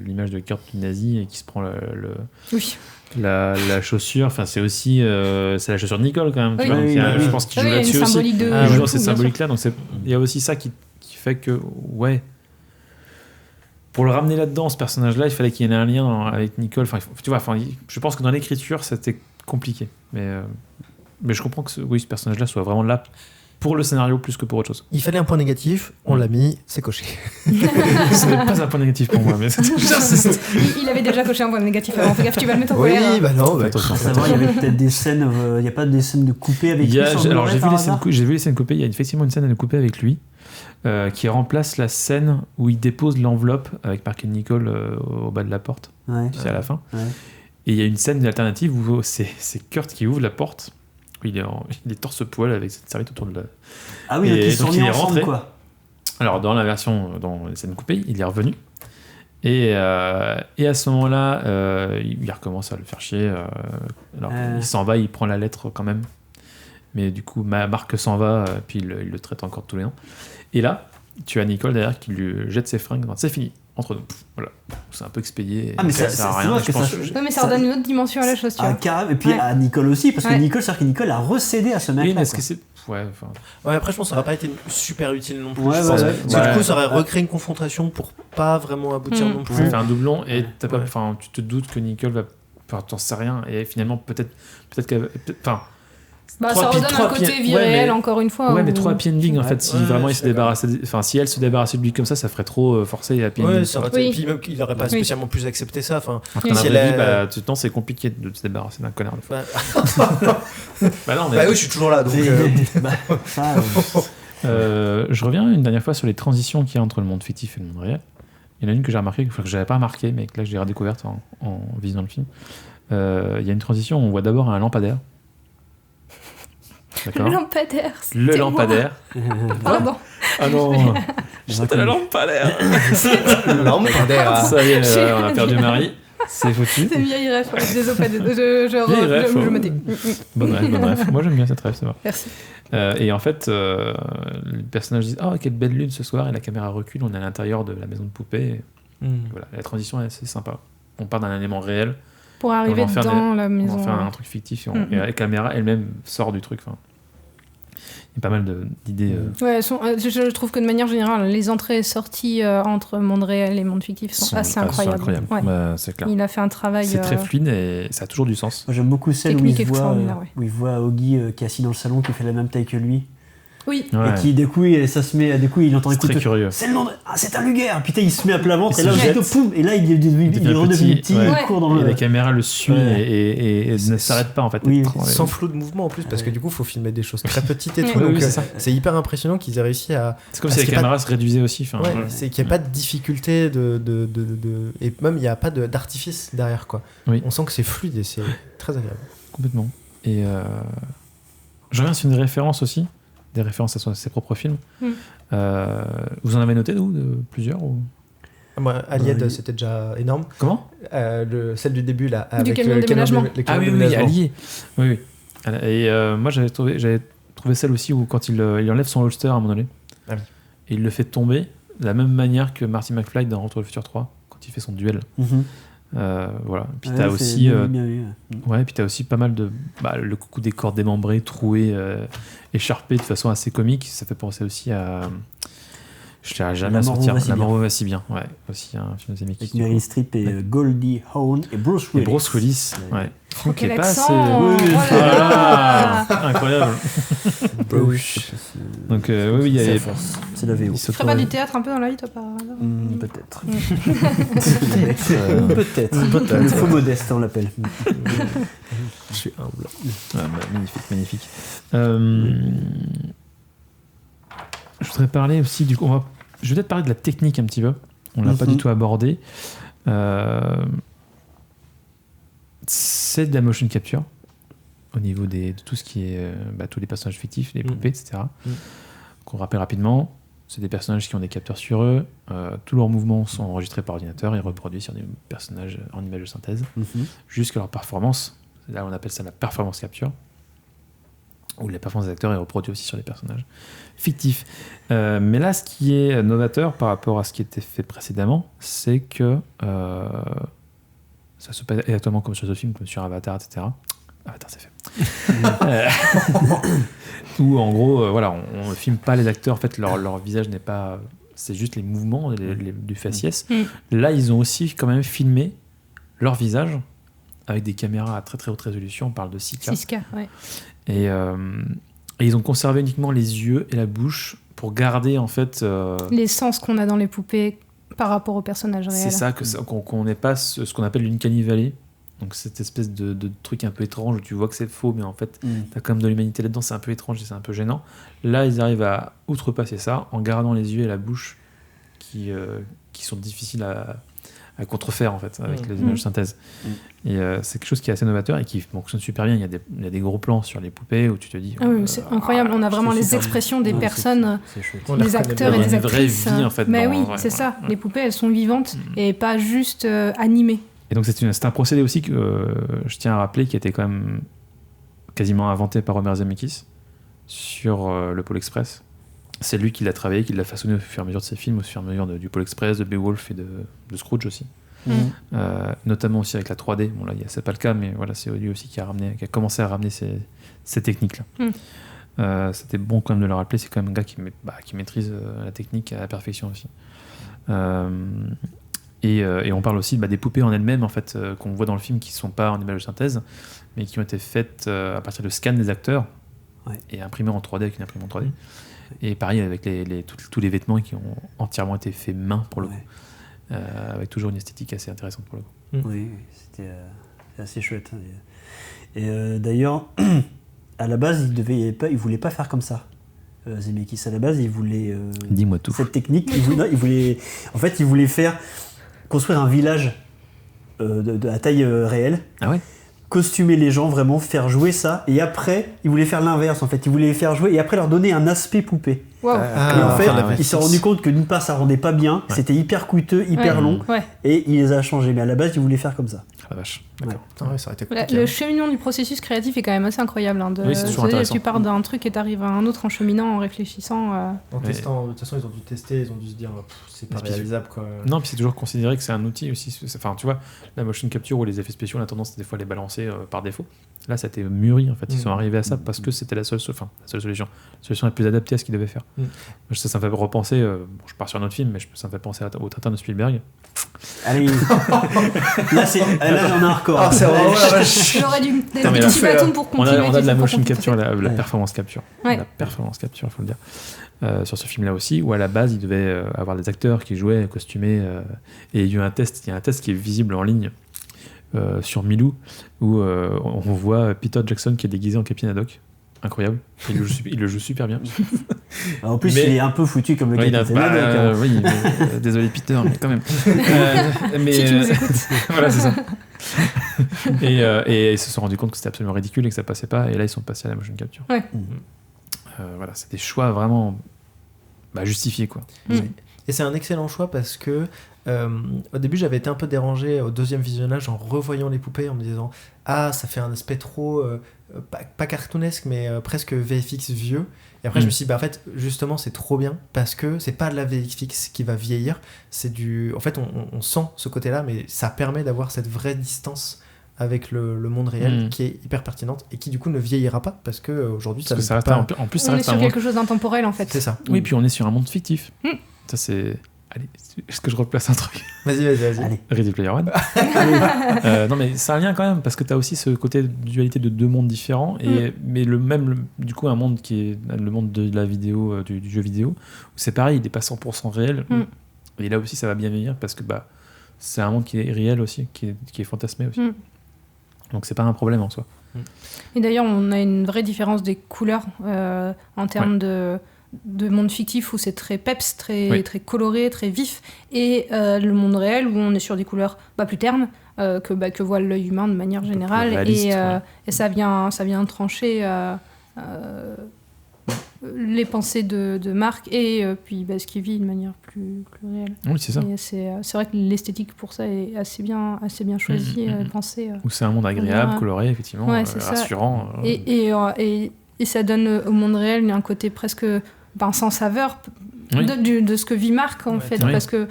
l'image de Kurt nazi et qui se prend la chaussure, c'est aussi c'est la chaussure de Nicole quand même. Je pense qu'il joue là-dessus aussi. Il joue dans cette symbolique-là, donc il y a aussi ça qui fait que pour le ramener là-dedans, ce personnage-là, il fallait qu'il y ait un lien avec Nicole. Je pense que dans l'écriture, c'était compliqué, mais je comprends que ce personnage-là soit vraiment là pour le scénario plus que pour autre chose. Il fallait un point négatif, on l'a mis, c'est coché. Ce n'est pas un point négatif pour moi, mais il avait déjà coché un point négatif avant. Fais gaffe, tu vas le mettre en colère. Oui, bah non. Il y avait peut-être des scènes, il n'y a pas des scènes de coupées avec lui. Alors j'ai vu les scènes coupées, il y a effectivement une scène de coupée avec lui qui remplace la scène où il dépose l'enveloppe avec Mark et Nicole au bas de la porte. C'est à la fin. Ouais. Et il y a une scène alternative où c'est Kurt qui ouvre la porte. Il est torse-poil avec cette serviette autour de la... Ah oui, donc ils sont mis ensemble, quoi. Alors, dans les scènes coupées, il est revenu. Et à ce moment-là, il recommence à le faire chier. Il s'en va, il prend la lettre quand même. Mais du coup, Marc s'en va, puis il le traite encore tous les noms. Et là, tu as Nicole derrière qui lui jette ses fringues. C'est fini. Entre nous. Voilà. C'est un peu expédié. Mais ça sert à rien. Mais ça redonne une autre dimension à la chose, tu vois. Carrément. Et puis à Nicole aussi, parce que Nicole a recédé à ce mec-là. Oui, mais est-ce que c'est... après, je pense que ça n'aurait pas été super utile non plus. Parce que du coup, ça aurait recréé une confrontation pour pas vraiment aboutir non plus. Ça fait un doublon et tu te doutes que Nicole va... t'en sais rien. Et finalement, peut-être qu'elle... ça redonne un côté vie réel, encore une fois. Ouais, mais trop happy ending, en fait. Si vraiment il se débarrassait... si elle se débarrassait de lui comme ça ferait trop forcé et happy ending. Puis même qu'il n'aurait pas spécialement plus accepté ça. C'est compliqué de se débarrasser d'un connard. Je suis toujours là. Donc, je reviens une dernière fois sur les transitions qu'il y a entre le monde fictif et le monde réel. Il y en a une que j'ai remarqué, que j'avais pas remarqué, mais que là j'ai redécouverte en visionnant le film. Il y a une transition où on voit d'abord un lampadaire. D'accord. Le lampadaire. Pardon. Ah non. J'étais le lampadaire. Lampadaire. Ça y est, on a perdu Marie. C'est foutu. C'est une vieille ref. Désolé, je me dis. Bonne ref. Moi j'aime bien cette ref, c'est vrai. Merci. Et en fait, les personnages disent quelle belle lune ce soir, et la caméra recule, on est à l'intérieur de la maison de poupée. Voilà, la transition est assez sympa. On part d'un élément réel. Pour arriver dans la maison. On va faire un truc fictif et la caméra elle-même sort du truc. Il y a pas mal d'idées. Je trouve que de manière générale, les entrées et sorties entre monde réel et monde fictif sont assez incroyables. C'est clair. Il a fait un travail. C'est très fluide et ça a toujours du sens. Moi, j'aime beaucoup celle où il voit Oggy qui est assis dans le salon, qui fait la même taille que lui. Oui. Et qui, du coup, il entend écouter. C'est très curieux. C'est le nom de... c'est un luguerre. Putain, il se met à plat ventre et là, et là, il est redevenu petit. Il court dans le... Et la caméra le suit et ne s'arrête pas, en fait. Sans flou de mouvement en plus, parce que du coup, il faut filmer des choses très petites et tout. Donc, c'est hyper impressionnant qu'ils aient réussi à. C'est comme si la caméra se réduisait aussi. C'est qu'il n'y a pas de difficulté et même il n'y a pas d'artifice derrière, quoi. On sent que c'est fluide et c'est très agréable. Complètement. Et je reviens sur une référence aussi. Des références à ses propres films. Vous en avez noté, plusieurs ou... Moi, Alied, c'était déjà énorme. Comment celle du début, là, avec du camion de déménagement. Oui, Allié. Oui. Et moi, j'avais trouvé celle aussi où, quand il enlève son holster à un moment donné, et il le fait tomber de la même manière que Marty McFly dans Retour vers le futur 3, quand il fait son duel. Voilà. Puis t'as aussi puis t'as aussi pas mal de le coucou des corps démembrés, troués, écharpés de façon assez comique. Ça fait penser aussi à Je l'ai jamais La à mort sortir. va si La bien. mort va si bien. Ouais, aussi un film de Zemeckis. Avec Meryl Streep et Goldie Hawn et Bruce Et Willis. Bruce Willis. Ouais. Oh, Qui est quel pas accent assez- Oui, Oh là là. Ah, incroyable. Bruce. Donc, oui, il y C'est a. la force. C'est la VO. il se Tu ferais pas trouve- du théâtre un peu dans la vie, toi, par hasard Peut-être. Peut-être. Peut-être. Le faux modeste, on l'appelle. Je suis humble. Ah, bah, magnifique, magnifique. Je voudrais parler aussi du coup. Je vais peut-être parler de la technique un petit peu. On l'a pas du tout abordé. C'est de la motion capture au niveau de tout ce qui est tous les personnages fictifs, les poupées, etc. Qu'on rappelle rapidement, c'est des personnages qui ont des capteurs sur eux. Tous leurs mouvements sont enregistrés par ordinateur et reproduits sur des personnages en image de synthèse jusqu'à leur performance. Là, on appelle ça la performance capture. Où la performance des acteurs est reproduite aussi sur les personnages fictifs. Mais là, ce qui est novateur par rapport à ce qui était fait précédemment, c'est que ça se passe exactement comme sur ce film, comme sur Avatar, etc. Avatar, c'est fait. Où en gros, voilà, on ne filme pas les acteurs, en fait, leur visage n'est pas. C'est juste les mouvements du faciès. Là, ils ont aussi quand même filmé leur visage avec des caméras à très très haute résolution, on parle de 6K. 6K, ouais. Et ils ont conservé uniquement les yeux et la bouche pour garder en fait. Les sens qu'on a dans les poupées par rapport aux personnages réels. C'est ça, qu'on n'ait pas ce qu'on appelle l'uncanny valley. Donc cette espèce de truc un peu étrange où tu vois que c'est faux, mais en fait t'as quand même de l'humanité là-dedans, c'est un peu étrange et c'est un peu gênant. Là, ils arrivent à outrepasser ça en gardant les yeux et la bouche qui sont difficiles à contrefaire en fait avec les images de synthèse. Et c'est quelque chose qui est assez novateur et qui fonctionne super bien. Il y a des gros plans sur les poupées où tu te dis. Ah oui, c'est incroyable. On a vraiment les expressions des personnes, C'est chouette. On les des reconnaît acteurs bien. et Il y des a une vraie actrices. vie, en fait, Mais dans- oui, ouais, c'est voilà. ça. Les poupées, elles sont vivantes et pas juste animées. Et donc c'est un procédé aussi que je tiens à rappeler qui a été quand même quasiment inventé par Robert Zemeckis sur le Pôle Express. C'est lui qui l'a travaillé, qui l'a façonné au fur et à mesure de ses films, au fur et à mesure du Pôle Express, de Beowulf et de Scrooge aussi. Notamment aussi avec la 3D. Bon là, c'est pas le cas, mais voilà, c'est lui aussi qui a commencé à ramener ces techniques-là. C'était bon quand même de le rappeler. C'est quand même un gars qui maîtrise la technique à la perfection aussi. Et on parle aussi des poupées en elles-mêmes en fait qu'on voit dans le film qui sont pas en image de synthèse, mais qui ont été faites à partir de scans des acteurs et imprimées en 3D avec une imprimante 3D. Et pareil avec tous les vêtements qui ont entièrement été faits main pour le coup. Avec toujours une esthétique assez intéressante pour le coup. Oui, c'était assez chouette. Et d'ailleurs, à la base, il voulait pas faire comme ça. Zemeckis, à la base, il voulait Dis-moi tout. cette technique. Il voulait faire construire un village à taille réelle. Ah ouais. Costumer les gens, vraiment faire jouer ça. Et après, il voulait faire l'inverse en fait. Il voulait les faire jouer et après leur donner un aspect poupée. Wow. Et en fait, ouais. il s'est rendu compte que d'une part, ça rendait pas bien. Ouais. C'était hyper coûteux, hyper Ouais. long. Ouais. Et il les a changés. Mais à la base, il voulait faire comme ça. Ah la vache. Ouais. Putain, ouais, ça aurait été Le compliqué. cheminement du processus créatif est quand même assez incroyable. Oui, c'est toujours intéressant. Tu pars d'un truc et t'arrives à un autre en cheminant, en réfléchissant. En testant, de toute façon, ils ont dû tester, ils ont dû se dire, c'est pas Et puis, réalisable quoi. Non, puis c'est toujours considéré que c'est un outil aussi. Enfin, tu vois, la motion capture ou les effets spéciaux, on a tendance des fois à les balancer par défaut. Là, ça a été mûri en fait. Ils sont arrivés à ça parce que c'était la seule solution. La solution la plus adaptée à ce qu'ils devaient faire. Ça me fait repenser. Je pars sur un autre film, mais ça me fait penser au Tintin de Spielberg. Allez, là, j'en ai un record. Ah, c'est vraiment la J'aurais dû mais des là, petits bâtons pour On continuer. a de la tu sais, pour motion qu'on capture, puisse- la performance capture. Ouais. La performance capture, il faut le dire. Sur ce film-là aussi, où à la base, il devait avoir des acteurs qui jouaient, costumés. Et il y a un test qui est visible en ligne sur Milou, où on voit Peter Jackson qui est déguisé en Captain Haddock. Incroyable. Il le joue super bien. En plus, Mais- il est un peu foutu comme le Ouais, Capitaine Haddock, hein. oui, mais, désolé Peter, mais quand même. Mais, Si tu nous écoutes. voilà, c'est ça. Et ils se sont rendus compte que c'était absolument ridicule et que ça passait pas. Et là, ils sont passés à la motion capture. Ouais. Voilà, c'est des choix vraiment justifiés, quoi. Et c'est un excellent choix parce que au début j'avais été un peu dérangé au deuxième visionnage en revoyant les poupées en me disant ça fait un aspect trop pas cartoonesque mais presque VFX vieux. Et après je me suis dit en fait justement c'est trop bien parce que c'est pas de la VFX qui va vieillir, c'est en fait on sent ce côté là mais ça permet d'avoir cette vraie distance avec le monde réel qui est hyper pertinente et qui du coup ne vieillira pas parce que aujourd'hui Parce que ça ne reste peut pas. en plus, ça On est reste sur un monde. quelque chose d'intemporel en fait. C'est ça. Oui, puis on est sur un monde fictif. Ça, c'est. Allez, est-ce que je replace un truc? Vas-y. Allez. Ready Player One. Non, mais c'est un lien quand même, parce que tu as aussi ce côté de dualité de deux mondes différents, mais du coup, un monde qui est le monde de la vidéo, du jeu vidéo, où c'est pareil, il n'est pas 100% réel. Et là aussi, ça va bien venir, parce que c'est un monde qui est réel aussi, qui est fantasmé aussi. Donc, c'est pas un problème en soi. Et d'ailleurs, on a une vraie différence des couleurs en termes de monde fictif où c'est très peps, très coloré, très vif, et le monde réel où on est sur des couleurs plus ternes que voit l'œil humain de manière générale, réaliste, et ça vient trancher les pensées de Marc et puis ce qu'il vit de manière plus réelle. Oui, c'est ça. Et c'est vrai que l'esthétique pour ça est assez bien choisie, pensée. Où c'est un monde agréable, coloré, effectivement, rassurant. Et ça donne au monde réel un côté presque sans saveur de ce que vit Marc en fait, parce que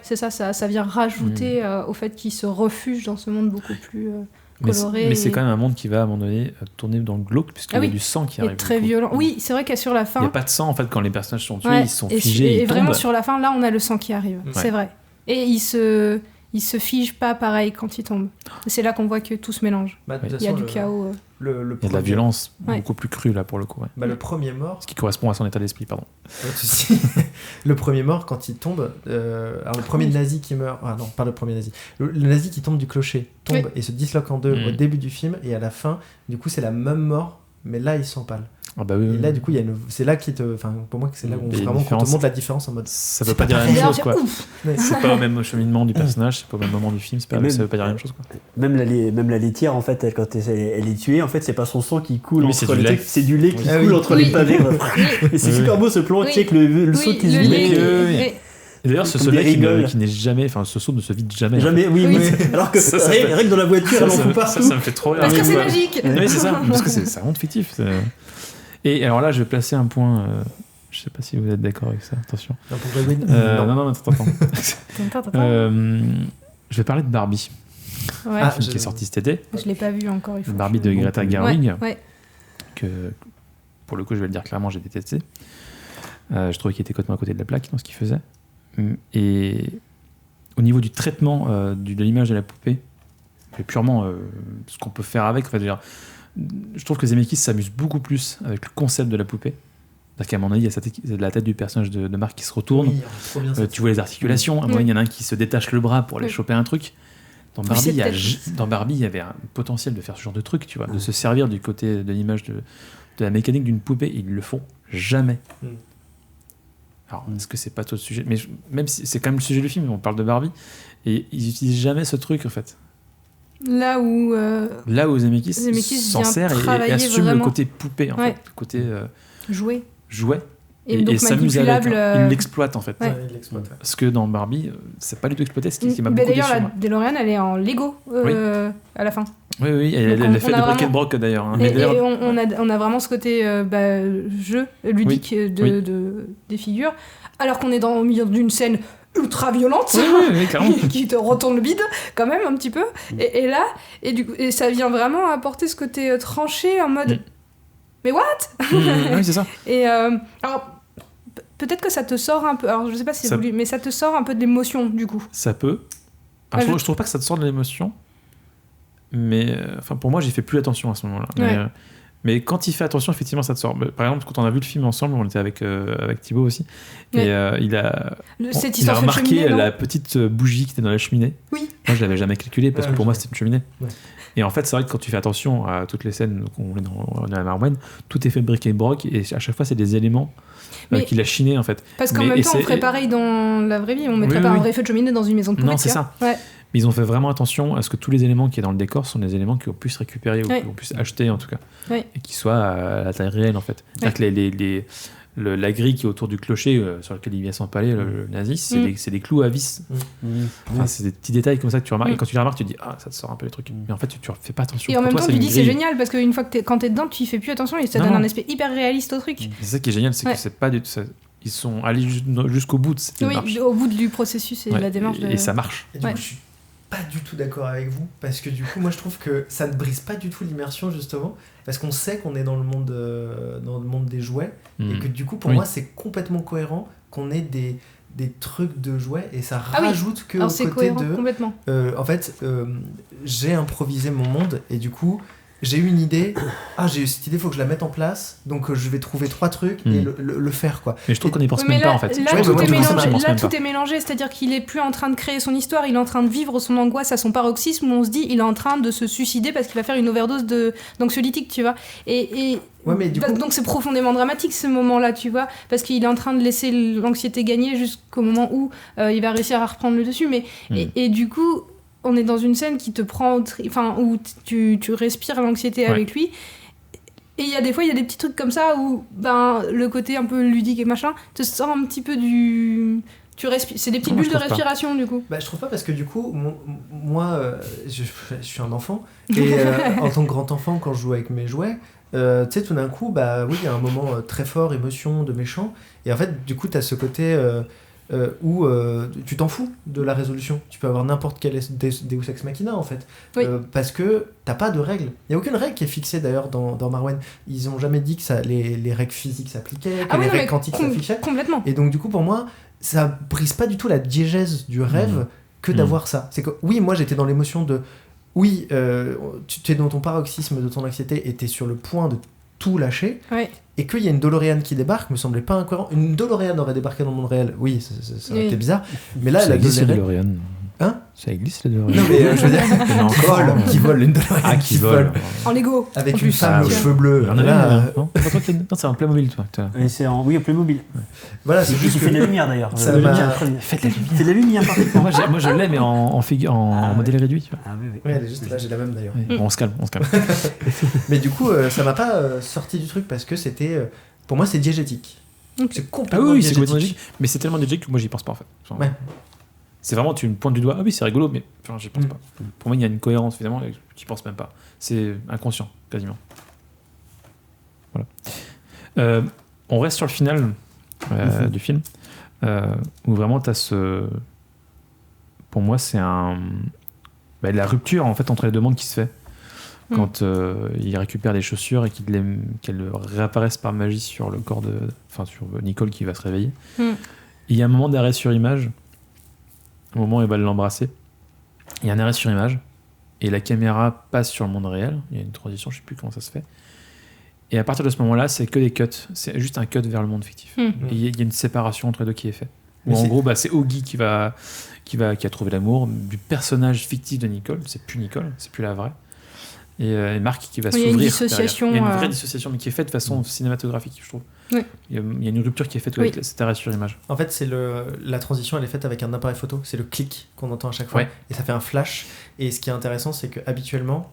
c'est ça vient rajouter au fait qu'il se refuge dans ce monde beaucoup plus coloré. Mais c'est quand même un monde qui va à un moment donné tourner dans le glauque, puisqu'il y a du sang qui arrive. Très violent. Oui, c'est vrai qu'à sur la fin. Il n'y a pas de sang en fait quand les personnages sont tués, ils sont figés. Et vraiment sur la fin, là, on a le sang qui arrive. C'est vrai. Et il se fige pas pareil quand il tombe. Et c'est là qu'on voit que tout se mélange. Il y a du chaos. Il y a de la violence beaucoup plus crue là pour le coup. Le premier mort. Ce qui correspond à son état d'esprit, pardon. Le premier mort quand il tombe. Alors le premier nazi qui meurt. Ah non, pas le premier nazi. Le nazi qui tombe du clocher tombe et se disloque en deux au début du film, et à la fin, du coup, c'est la même mort, mais là il s'empale. Ah bah oui, et là, du coup, c'est là pour moi que c'est là où vraiment qu'on te montre la différence en mode. Ça veut pas dire la même chose, quoi. C'est pas au même cheminement du personnage, c'est pas au même moment du film, ça veut pas dire la même chose, quoi. Même la laitière, en fait, quand elle est tuée, en fait, c'est pas son sang qui coule entre les trucs, c'est du lait qui coule entre les pavés. Et c'est super beau ce plan, tu sais, que le saut qui se vide. Et d'ailleurs, ce saut qui n'est jamais, ce saut ne se vide jamais. Jamais, oui. Alors que rien que dans la voiture, elle en fout partout. Ça me fait trop rire. Parce que c'est magique. Oui, c'est ça, parce que c'est un monde fictif. Et alors là, je vais placer un point. Je sais pas si vous êtes d'accord avec ça. Attention. Non, attends. Je vais parler de Barbie. Ouais. Qui est sorti cet été. Je l'ai pas vu encore. Barbie de Greta Gerwig. Ouais. Que pour le coup, je vais le dire clairement, j'ai détesté. Je trouvais qu'il était complètement à côté de la plaque dans ce qu'il faisait. Et au niveau du traitement de l'image de la poupée, et purement ce qu'on peut faire avec, je trouve que Zemeckis s'amuse beaucoup plus avec le concept de la poupée. Parce qu'à un moment donné, il y a la tête du personnage de Marc qui se retourne. Tu vois les articulations. À un moment donné, il y en a un qui se détache le bras pour aller choper un truc. Dans Barbie, il y avait un potentiel de faire ce genre de truc, tu vois, de se servir du côté de l'image de la mécanique d'une poupée. Ils le font jamais. Alors, est-ce que c'est pas tout le sujet? Mais même si c'est quand même le sujet du film, on parle de Barbie, et ils utilisent jamais ce truc, en fait. Là où Zemeckis s'en sert et assume le côté poupée, en fait, le côté jouet. Et s'amuse avec. Il l'exploite, en fait. Ouais, il l'exploite, Parce que dans Barbie, c'est pas du tout exploité, ce qui m'a beaucoup déçu. D'ailleurs, la DeLorean, elle est en Lego à la fin. Oui, elle fait de bric et de broc d'ailleurs. Hein. Et on a vraiment ce côté jeu ludique des figures, alors qu'on est au milieu d'une scène ultra violente qui te retourne le bide quand même un petit peu. Et là, et ça vient vraiment apporter ce côté tranché en mode mais what? Oui, c'est ça. Et alors peut-être que ça te sort un peu. Alors je sais pas si c'est voulu, mais ça te sort un peu de l'émotion du coup. Ça peut. Alors, je trouve pas que ça te sort de l'émotion. Mais pour moi, j'ai fait plus attention à ce moment-là. Mais quand il fait attention, effectivement, ça te sort. Par exemple, quand on a vu le film ensemble, on était avec Thibaut aussi, et il a remarqué la petite bougie qui était dans la cheminée. Oui. Moi, je l'avais jamais calculé parce que pour moi, c'était une cheminée. Ouais. Et en fait, c'est vrai que quand tu fais attention à toutes les scènes qu'on est dans la Marwen, tout est fait de bric et de broc, et à chaque fois, c'est des éléments qu'il a chinés, en fait. Parce qu'en même temps, on ferait pareil dans la vraie vie. On mettrait pas un vrai feu de cheminée dans une maison de poupée. Non, c'est ça. Ouais. Mais ils ont fait vraiment attention à ce que tous les éléments qui est dans le décor sont des éléments qu'on puisse récupérer ou qu'on puisse acheter en tout cas, et qui soient à la taille réelle en fait. C'est-à-dire que la grille qui est autour du clocher sur lequel il vient s'empaler, le nazi, c'est des clous à vis. Enfin, c'est des petits détails comme ça que tu remarques, et quand tu les remarques, tu te dis ça te sort un peu les trucs. Mais en fait, tu fais pas attention. Et en même temps, tu dis c'est génial parce qu'une fois que quand t'es dedans, tu y fais plus attention et ça donne un aspect hyper réaliste au truc. C'est ça qui est génial, c'est que c'est pas du tout. Ils sont allés jusqu'au bout de cette démarche. Au bout du processus et de la démarche. Et ça marche. Et du coup, je suis pas du tout d'accord avec vous, parce que du coup, moi je trouve que ça ne brise pas du tout l'immersion, justement, parce qu'on sait qu'on est dans le monde des jouets, et que du coup, pour moi, c'est complètement cohérent qu'on ait des trucs de jouets et ça Ah oui. rajoute que Alors au c'est côté cohérent de complètement. en fait j'ai improvisé mon monde et du coup j'ai eu une idée, j'ai eu cette idée, faut que je la mette en place, donc je vais trouver 3 trucs et le faire quoi. Mais je trouve qu'on n'y pense Oui, mais même là, pas en fait. Là, Ouais, tout, mais moi, est je pense que mélangé, ça pense là même tout pas. est mélangé, c'est-à-dire qu'il est plus en train de créer son histoire, il est en train de vivre son angoisse à son paroxysme où on se dit il est en train de se suicider parce qu'il va faire une overdose d'anxiolytique, tu vois. Et Ouais, mais du coup- donc c'est profondément dramatique ce moment-là, tu vois, parce qu'il est en train de laisser l'anxiété gagner jusqu'au moment où il va réussir à reprendre le dessus. Mais et du coup, on est dans une scène qui te prend, où tu respires l'anxiété avec lui. Et il y a des fois, il y a des petits trucs comme ça où le côté un peu ludique et machin te sort un petit peu du... C'est des petites Moi, bulles je de trouve pas. respiration, du coup. Je trouve pas parce que du coup, moi, je suis un enfant et en tant que grand enfant, quand je joue avec mes jouets, tu sais, tout d'un coup, oui, il y a un moment très fort, émotion, de méchant, et en fait, du coup, t'as ce côté où tu t'en fous de la résolution. Tu peux avoir n'importe quel Deus Ex Machina, en fait, Oui. parce que t'as pas de règles. Il y a aucune règle qui est fixée d'ailleurs dans Marwen. Ils ont jamais dit que les règles physiques s'appliquaient, que les règles quantiques s'appliquaient. Complètement. Et donc du coup pour moi ça brise pas du tout la diégèse du rêve que d'avoir ça. C'est que oui, moi j'étais dans l'émotion de oui, tu es dans ton paroxysme de ton anxiété et t'es sur le point de tout lâcher, Ouais. et qu'il y a une DeLorean qui débarque me semblait pas incohérent. Une DeLorean aurait débarqué dans le monde réel, oui, ça aurait été bizarre, mais là Ça la existe, la DeLorean... DeLorean. Hein? Ça existe, la DeLorean. Non mais je veux dire, Il y en a encore. qui vole, une DeLorean Ah, qui vole. En Lego. avec en une plus. femme aux ouais. cheveux bleus. Il y en a Là, un, non, c'est un Playmobil, toi. Et c'est en Playmobil. voilà, c'est Qui juste fait que de la lumière d'ailleurs. Ça Le m'a- lumière, très bien. Faites la lumière. C'est de la lumière parfaitement. Moi, je l'ai, mais en modèle réduit. Tu vois. Ah oui, oui. ouais, elle est juste là, j'ai la même d'ailleurs. Ouais. Bon, on se calme. Mais du coup, ça m'a pas sorti du truc parce que c'était. Pour moi, c'est diégétique. Ok. C'est Ah complètement oui, c'est complètement diégétique. logique. Mais c'est tellement logique que moi, j'y pense pas en fait. Enfin, Ouais. C'est vraiment, tu me pointes du doigt. Ah oui, c'est rigolo, mais enfin, j'y pense pas. Pour moi, il y a une cohérence finalement, et j'y pense même pas. C'est inconscient, quasiment. Voilà. On reste sur le final du film, où vraiment t'as ce. Pour moi, c'est la rupture en fait entre les deux mondes qui se fait quand il récupère les chaussures et qu'elles réapparaissent par magie sur le corps sur Nicole qui va se réveiller. Il y a un moment d'arrêt sur image, au moment où elle va l'embrasser. Il y a un arrêt sur image et la caméra passe sur le monde réel. Il y a une transition, je sais plus comment ça se fait. Et à partir de ce moment-là, c'est que des cuts. C'est juste un cut vers le monde fictif. Et il y a une séparation entre les deux qui est faite. Où Mais en c'est- gros, c'est Augie qui a trouvé l'amour du personnage fictif de Nicole. C'est plus Nicole, c'est plus la vraie. Et Marc qui va Oui, il y a une s'ouvrir. dissociation, derrière. Il y a une vraie dissociation, mais qui est faite de façon cinématographique, je trouve. Ouais. Il y a une rupture qui est faite avec cet arrêt sur image. En fait, la transition, elle est faite avec un appareil photo. C'est le clic qu'on entend à chaque fois. Ouais. Et ça fait un flash. Et ce qui est intéressant, c'est que habituellement,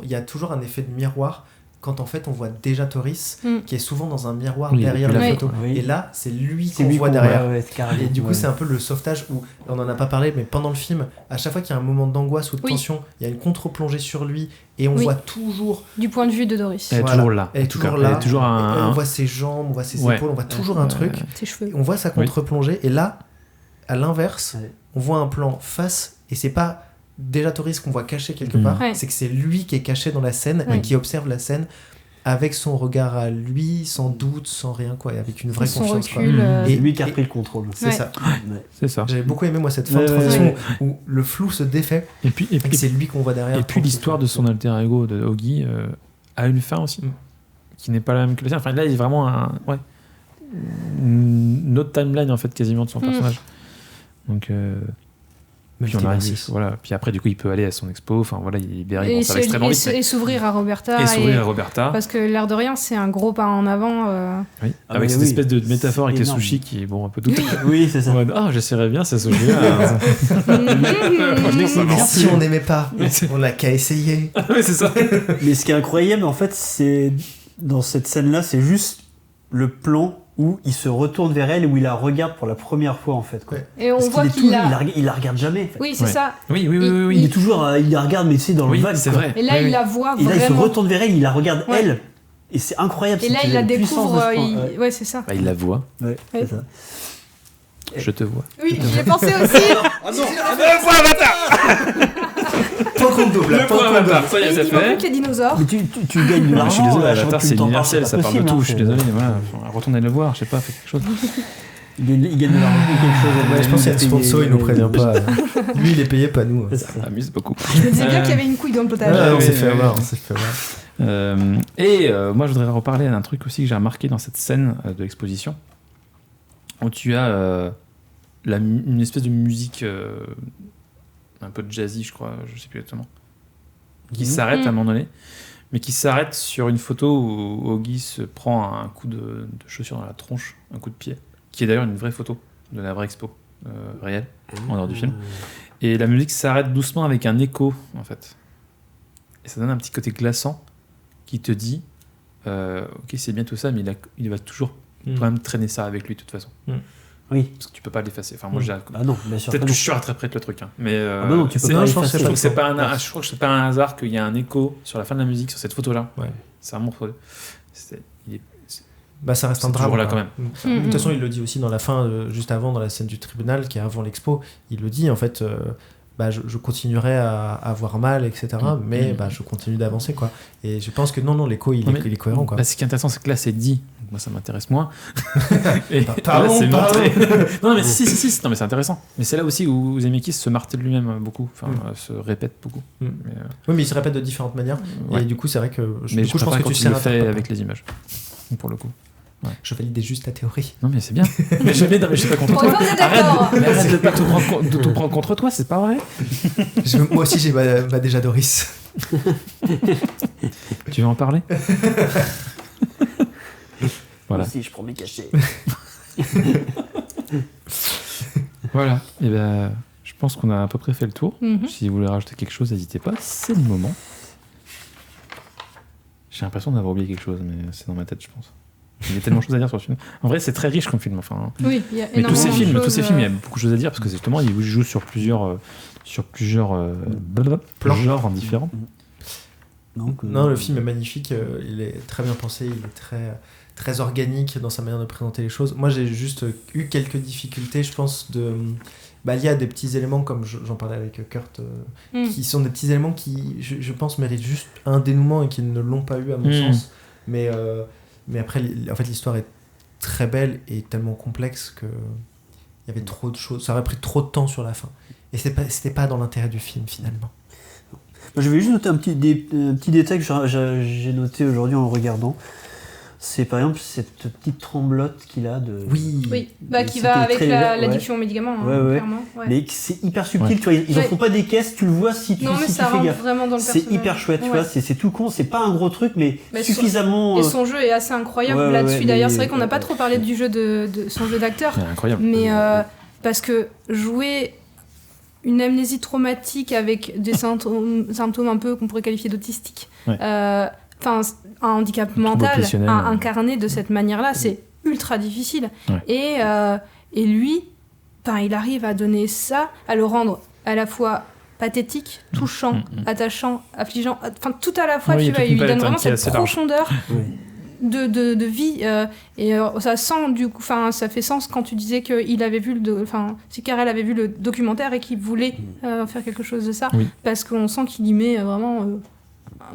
il y a toujours un effet de miroir. Quand en fait, on voit déjà Toris, qui est souvent dans un miroir Oui, derrière depuis la la photo. Oui. Et là, c'est lui C'est qu'on lui voit qu'on derrière. voit, ouais, c'est carrément. Et du coup, Ouais. c'est un peu le sauvetage où, on n'en a pas parlé, mais pendant le film, à chaque fois qu'il y a un moment d'angoisse ou de Oui. tension, il y a une contre-plongée sur lui et on Oui. voit toujours. Du point de vue de Doris. Elle est Voilà. toujours là. Elle est en tout cas. toujours là. Elle est toujours Et un. on voit ses jambes, on voit ses Ouais. épaules, on voit toujours un truc. Ses cheveux. On voit sa contre-plongée. Et là, à l'inverse, Ouais. on voit un plan face et c'est pas déjà Toris qu'on voit caché quelque part, Ouais. c'est que c'est lui qui est caché dans la scène Ouais. et qui observe la scène avec son regard à lui, sans doute, sans rien, quoi, et avec une vraie Son confiance. Quoi. recul. C'est Et- lui qui a et- repris le contrôle. C'est Ouais. ça. Ouais. C'est ça. J'avais beaucoup aimé, moi, cette fin de Ouais, ouais, transition ouais. où le flou se défait Et puis, et que c'est lui qu'on voit derrière. Et puis l'histoire de son alter ego de Augie a une fin aussi, qui n'est pas la même que la sienne. Enfin là, il est vraiment une autre timeline en fait quasiment de son personnage. Donc puis on arrive, voilà. Puis après du coup il peut aller à son expo. Enfin voilà, il libère, ça va extrêmement vite. Et s'ouvrir à Roberta. Et s'ouvrir à Roberta. Parce que l'air de rien, c'est un gros pas en avant. Oui. Ah, Avec mais cette oui, espèce de métaphore avec les énorme. sushis qui est bon un peu tout. Oui, c'est ça. J'essaierais bien ces sushis là. Si on n'aimait pas, Mais c'est- on n'a qu'à essayer. Oui, c'est ça. Mais ce qui est incroyable, en fait, c'est dans cette scène-là, c'est juste le plan où il se retourne vers elle et où il la regarde pour la première fois, en fait. Quoi. Ouais. Et on Parce voit qu'il est qu'il tout- a. il la regarde jamais. En fait. Oui, c'est Ouais. ça. Oui. Il est toujours, il la regarde, mais tu sais, dans le Oui, vague. c'est quoi. vrai. Et là, Oui, il oui. la voit Et là, il se vraiment. retourne vers elle, il la regarde Ouais. elle. Et c'est incroyable. Et là, c'est il la puissance découvre. de ce plan. Ouais, c'est ça. Bah, il la voit. Ouais, Ouais. c'est ça. Je te vois. Oui, j'y ai pensé aussi. Point qu'on double. Le point point qu'on double. Avatar, ça y est, Et c'est il manque fait. plus que les dinosaures. Mais tu gagnes de Ah, je suis l'argent. désolé, à chaque fois Avatar que tu c'est t'en parles, universel, c'est ça pas parle de possible, tout, hein, je suis désolé, voilà, retournez le voir, je sais pas, faites quelque chose. Il gagne de l'argent ou quelque chose. Ouais, je pense qu'il y a des sponsors, il nous prévient pas. Lui, il est payé, pas nous. C'est ça. Ça amuse beaucoup. Je me disais bien qu'il y avait une couille dans le potage. Ah, on oui, s'est fait oui, avoir, oui. on s'est fait avoir. Moi, je voudrais reparler d'un truc aussi que j'ai remarqué dans cette scène de l'exposition, où tu as une espèce de musique un peu jazzy, je crois, je sais plus exactement, qui s'arrête à un moment donné, mais qui s'arrête sur une photo où Augie se prend un coup de chaussure dans la tronche, un coup de pied, qui est d'ailleurs une vraie photo de la vraie expo réelle, en dehors du film. Et la musique s'arrête doucement avec un écho, en fait. Et ça donne un petit côté glaçant qui te dit ok, c'est bien tout ça, mais il va toujours quand même traîner ça avec lui de toute façon. Oui. Parce que tu peux pas l'effacer. Enfin, moi, Ah non, bien sûr. peut-être que je surinterprète le truc, hein. Mais bah non, tu peux pas je trouve l'effacer. que c'est pas je trouve que c'est pas un hasard qu'il y a un écho sur la fin de la musique sur cette photo-là. Ouais. Ça montre. Bah, ça reste un C'est drame. toujours là, quoi. quand même. De toute façon, il le dit aussi dans la fin, juste avant, dans la scène du tribunal, qui est avant l'expo. Il le dit, en fait, bah, je continuerai à avoir mal, etc. Mais bah, je continue d'avancer, quoi. Et je pense que non, l'écho, il est cohérent, quoi. Bah, ce qui est intéressant, c'est que là, c'est dit. Donc, moi, ça m'intéresse moins. Et Pardon, là, c'est pardon. montré. Non, mais si. Non, mais c'est intéressant. Mais c'est là aussi où Zemeckis se martèle lui-même beaucoup. Enfin, se répète beaucoup. Mm. Mais, Oui, mais il se répète de différentes manières. ouais. Et du coup, c'est vrai que mais du coup, je pense préfère que quand tu il sais le fait avec les images. Pour le coup. Je valide juste ta théorie. Non, mais c'est bien. mais je suis pas contre Pour toi. une fois, vous êtes d'accord. Arrête de pas tout prendre contre toi, c'est pas vrai. Moi aussi, j'ai ma déjà Doris. Tu veux en parler? Voilà. Si je prends mes cachets. Voilà. Et ben, je pense qu'on a à peu près fait le tour. Mhm. Si vous voulez rajouter quelque chose, n'hésitez pas. C'est le moment. J'ai l'impression d'avoir oublié quelque chose, mais c'est dans ma tête, je pense. Il y a tellement de choses à dire sur ce film. En vrai, c'est très riche comme film. Enfin, Oui, il y a mais tous ces énormément de films, choses, il y a beaucoup de choses à dire parce que justement, il joue sur plusieurs genres différents. Donc, Non, le film est magnifique. Il est très bien pensé. Il est très organique dans sa manière de présenter les choses. Moi, j'ai juste eu quelques difficultés, je pense, liées à des petits éléments, comme j'en parlais avec Kurt, qui sont des petits éléments qui, je pense, méritent juste un dénouement et qui ne l'ont pas eu, à mon sens. Mais après, en fait, l'histoire est très belle et tellement complexe que il y avait trop de choses. Ça aurait pris trop de temps sur la fin. Et c'était pas dans l'intérêt du film, finalement. Je vais juste noter un petit détail que j'ai noté aujourd'hui en le regardant. C'est par exemple cette petite tremblote qu'il a de. Oui, bah, qui c'était va avec très- l'addiction aux médicaments, hein, Ouais. clairement. Ouais. Mais c'est hyper subtil, Ouais. tu vois. Ils en Ouais. font pas des caisses, tu le vois si tu, Non, mais si ça tu fais rentre gaffe. vraiment dans le C'est personnage. hyper chouette, tu Ouais. vois. C'est tout con, c'est pas un gros truc, mais Mais suffisamment. Et son jeu est assez incroyable Ouais, là-dessus. ouais, D'ailleurs, mais- c'est vrai qu'on n'a pas trop parlé du jeu de son jeu d'acteur. C'est incroyable. Mais parce que jouer une amnésie traumatique avec des symptômes un peu qu'on pourrait qualifier d'autistiques, Ouais. enfin un handicap mental obsessionnel. incarné de cette manière-là, c'est ultra difficile. Ouais. Et lui, il arrive à donner ça, à le rendre à la fois pathétique, touchant, attachant, affligeant, enfin tout à la fois, Oui, tu il y a vois, toute il une lui donne palette, vraiment qui est cette assez large. profondeur Ouais. de vie ça sent du coup, enfin ça fait sens quand tu disais qu'il avait vu si Carrel avait vu le documentaire et qu'il voulait faire quelque chose de ça, Oui. parce qu'on sent qu'il y met vraiment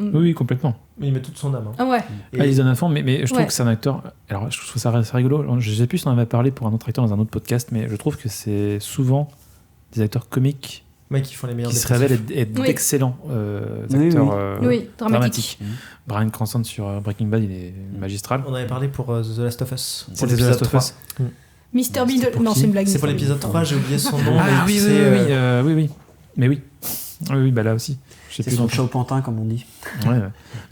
Oui, complètement. Mais il met toute son âme. Hein. ah ouais Et- Ah, il se donne à fond, mais je trouve Ouais. que c'est un acteur. Alors, je trouve ça assez rigolo. Je sais plus si on en avait parlé pour un autre acteur dans un autre podcast, mais je trouve que c'est souvent des acteurs comiques Ouais, qui font les meilleurs qui se dépressifs. révèlent être Oui. d'excellents Oui, acteurs oui. oui, dramatique. Bryan Cranston sur Breaking Bad, il est magistral. On avait parlé pour The Last of Us. Pour C'était The l'épisode Last of 3. Us. Mr. Bean, pour non qui c'est une blague. C'est pour Mr. l'épisode Bean. 3, j'ai oublié son nom. Ah mais oui, tu oui, sais, oui. Mais oui. Oui, bah là aussi. Je sais C'est plus son longtemps. chat au pantin, comme on dit. Ouais.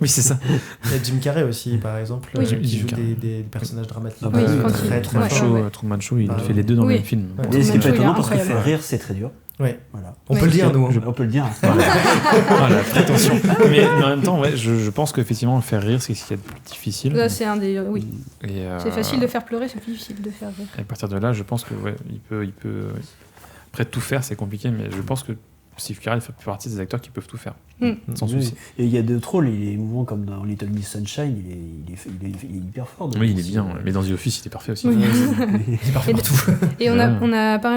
Oui, c'est ça. Il y a Jim Carrey aussi, par exemple, Oui. qui Jim joue Carrey. des personnages dramatiques. Ah bah, Oui, quand très, il- très ouais. forts. Truman Show, il Ah, fait les deux dans le oui. même film. Ouais. Et ce qui est Truman Show, pas étonnant, il est parce que faire incroyable. rire, c'est très dur. Ouais. Voilà. On Ouais. peut le dire, nous. On peut le dire. Voilà, prétention. Mais en même temps, ouais, je pense qu'effectivement, le faire rire, c'est ce qu'il y a de plus difficile. Là, c'est un des oui, Et, c'est facile de faire pleurer, c'est plus difficile de faire rire. Et à partir de là, je pense que ouais, il peut. Après, tout faire, c'est compliqué, mais je pense que Steve Carell fait partie des acteurs qui peuvent tout faire, sans Oui. souci. Et il y a d'autres rôles, il est émouvant comme dans Little Miss Sunshine, il est hyper fort. Oui, il est bien. Mais dans The Office, il est parfait aussi. Oui. Il est parfait Et partout. Et Ouais. on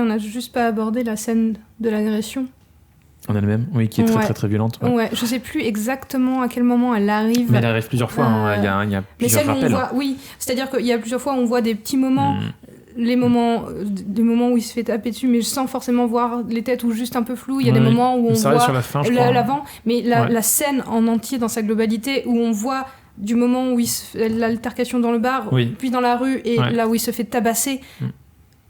a juste pas abordé la scène de l'agression. En elle-même, oui, qui est très Ouais. très très violente. Ouais. Ouais, je sais plus exactement à quel moment elle arrive. Mais elle arrive plusieurs fois. Hein. Il y a Mais plusieurs celle où on rappels. voit, oui, c'est-à-dire qu'il y a plusieurs fois où on voit des petits moments. les moments où il se fait taper dessus, mais sans forcément voir les têtes ou juste un peu flou. Il y a des moments où on ça arrive voit sur la fin, je crois. l'avant, mais la scène en entier dans sa globalité, où on voit du moment où il se fait l'altercation dans le bar, puis dans la rue, et là où il se fait tabasser.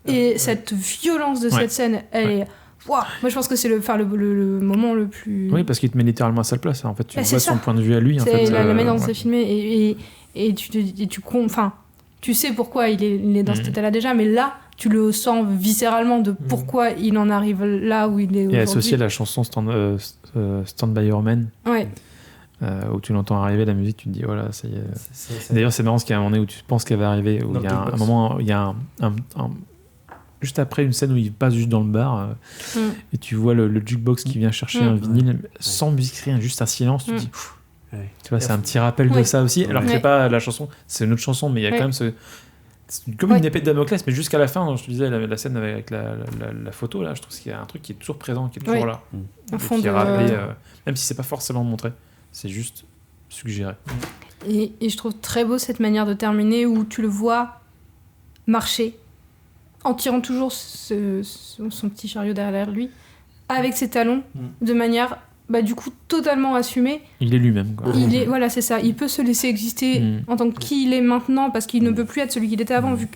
Et cette violence de cette scène, elle est... Wow. Moi, je pense que c'est le moment le plus... Oui, parce qu'il te met littéralement à sa place. En fait, tu vois c'est son ça. point de vue à lui. En C'est fait, la manière dont c'est filmé. Et tu sais pourquoi il est dans cet état-là déjà, mais là, tu le sens viscéralement de pourquoi il en arrive là où il est aujourd'hui. Et associé à la chanson Stand By Your Man, où tu l'entends arriver, la musique, tu te dis, voilà, ça y est. D'ailleurs, c'est marrant parce qu'il y a un moment donné où tu penses qu'elle va arriver, où il y a un moment, il y a un juste après une scène où il passe juste dans le bar et tu vois le jukebox qui vient chercher un vinyle sans musique, rien, juste un silence, tu te dis... Tu vois, c'est un petit rappel de ça aussi, alors que c'est pas la chanson, c'est une autre chanson, mais il y a quand même c'est comme une épée de Damoclès, mais jusqu'à la fin, je te disais, la scène avec la photo, là, je trouve qu'il y a un truc qui est toujours présent, qui est toujours là. Un fond qui est de... rappelé, même si c'est pas forcément montré, c'est juste suggéré. Et je trouve très beau cette manière de terminer où tu le vois marcher en tirant toujours son petit chariot derrière lui, avec ses talons, de manière, du coup, totalement assumée. Il est lui-même, quoi. Voilà, c'est ça. Il peut se laisser exister en tant que qui il est maintenant, parce qu'il ne peut plus être celui qu'il était avant, vu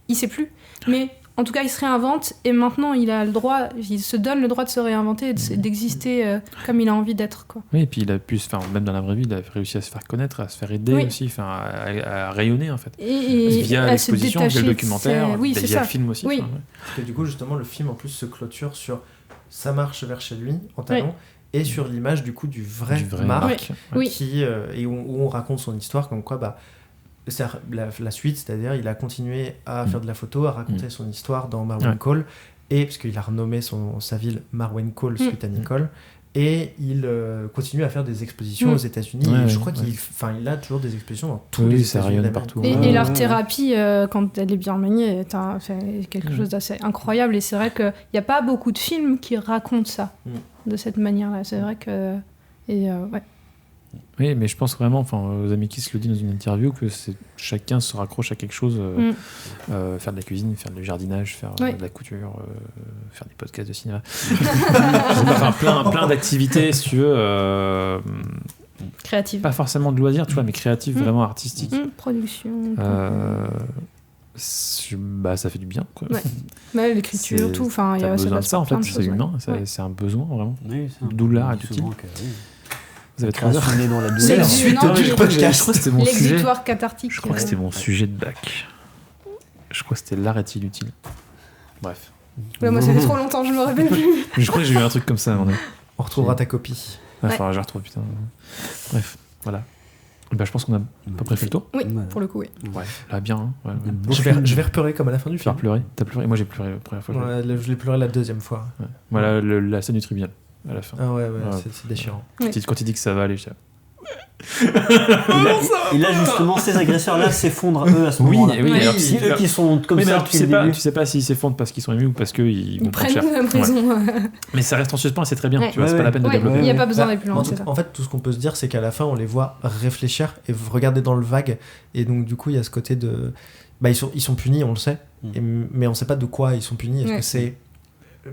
qu'il sait plus. Mais en tout cas, il se réinvente, et maintenant, il a le droit, il se donne le droit de se réinventer, d'exister comme il a envie d'être, quoi. Oui, et puis il a pu, même dans la vraie vie, il a réussi à se faire connaître, à se faire aider aussi, à rayonner, en fait. Et via l'exposition, via le documentaire, via le film aussi. Oui. Parce que du coup, justement, le film, en plus, se clôture sur sa marche vers chez lui, en talons, et sur l'image, du coup, du vrai Marc, et où on raconte son histoire, comme quoi, c'est la suite, c'est-à-dire il a continué à faire de la photo, à raconter son histoire dans Marwen Call, et parce qu'il a renommé sa ville Marwen Call suite à Nicole, et il continue à faire des expositions aux États-Unis. Et je crois qu'il a toujours des expositions dans tous les ça États-Unis rayonne partout. Et l'art-thérapie, quand elle est bien maniée, c'est quelque chose d'assez incroyable. Et c'est vrai qu'il n'y a pas beaucoup de films qui racontent ça de cette manière-là. C'est vrai que... Oui, mais je pense vraiment, aux amis qui se le dit dans une interview, que chacun se raccroche à quelque chose, faire de la cuisine, faire du jardinage, faire de la couture, faire des podcasts de cinéma. plein d'activités, si tu veux. Créatives. Pas forcément de loisirs, tu vois, mais créatives, vraiment artistiques. Production. Ça fait du bien, quoi. L'écriture, tout. T'as besoin de ça, en fait, c'est humain, c'est un besoin, vraiment. D'où l'art est utile. Vous avez 3 heures. Dans la C'est douleur. Je crois que c'était mon sujet. L'exutoire cathartique. Je crois que c'était mon sujet de bac. Je crois que c'était l'art est inutile. Bref. Moi, ça fait trop longtemps, je me rappelle plus. Je crois que j'ai eu un truc comme ça. On retrouvera ta copie. Enfin, je la retrouve, putain. Bref, voilà. Je pense qu'on a à peu près fait le tour. Oui, pour le coup, oui. Ouais, là, bien. Hein. Je vais repleurer comme à la fin du film. Tu vas pleurer. T'as pleuré. Moi, j'ai pleuré la première fois. Je l'ai pleuré la deuxième fois. Voilà, la scène du tribunal. À la fin. Ah ouais, c'est déchirant. Quand il dit que ça va aller, je sais. Et là, justement, ces agresseurs-là s'effondrent, eux, à ce moment-là. Oui, alors, si eux qui sont comme ça depuis le début. Tu sais pas s'ils s'effondrent parce qu'ils sont émus ou parce qu'ils vont prendre cher. Prennent la prison. Mais ça reste en suspens et c'est très bien. Tu vois, c'est pas la peine de développer. Il n'y a pas besoin d'aller plus loin. En fait, tout ce qu'on peut se dire, c'est qu'à la fin, on les voit réfléchir et regarder dans le vague. Et donc, du coup, il y a ce côté de... ils sont punis, on le sait. Mais on sait pas de quoi ils sont punis. Est-ce que c'est...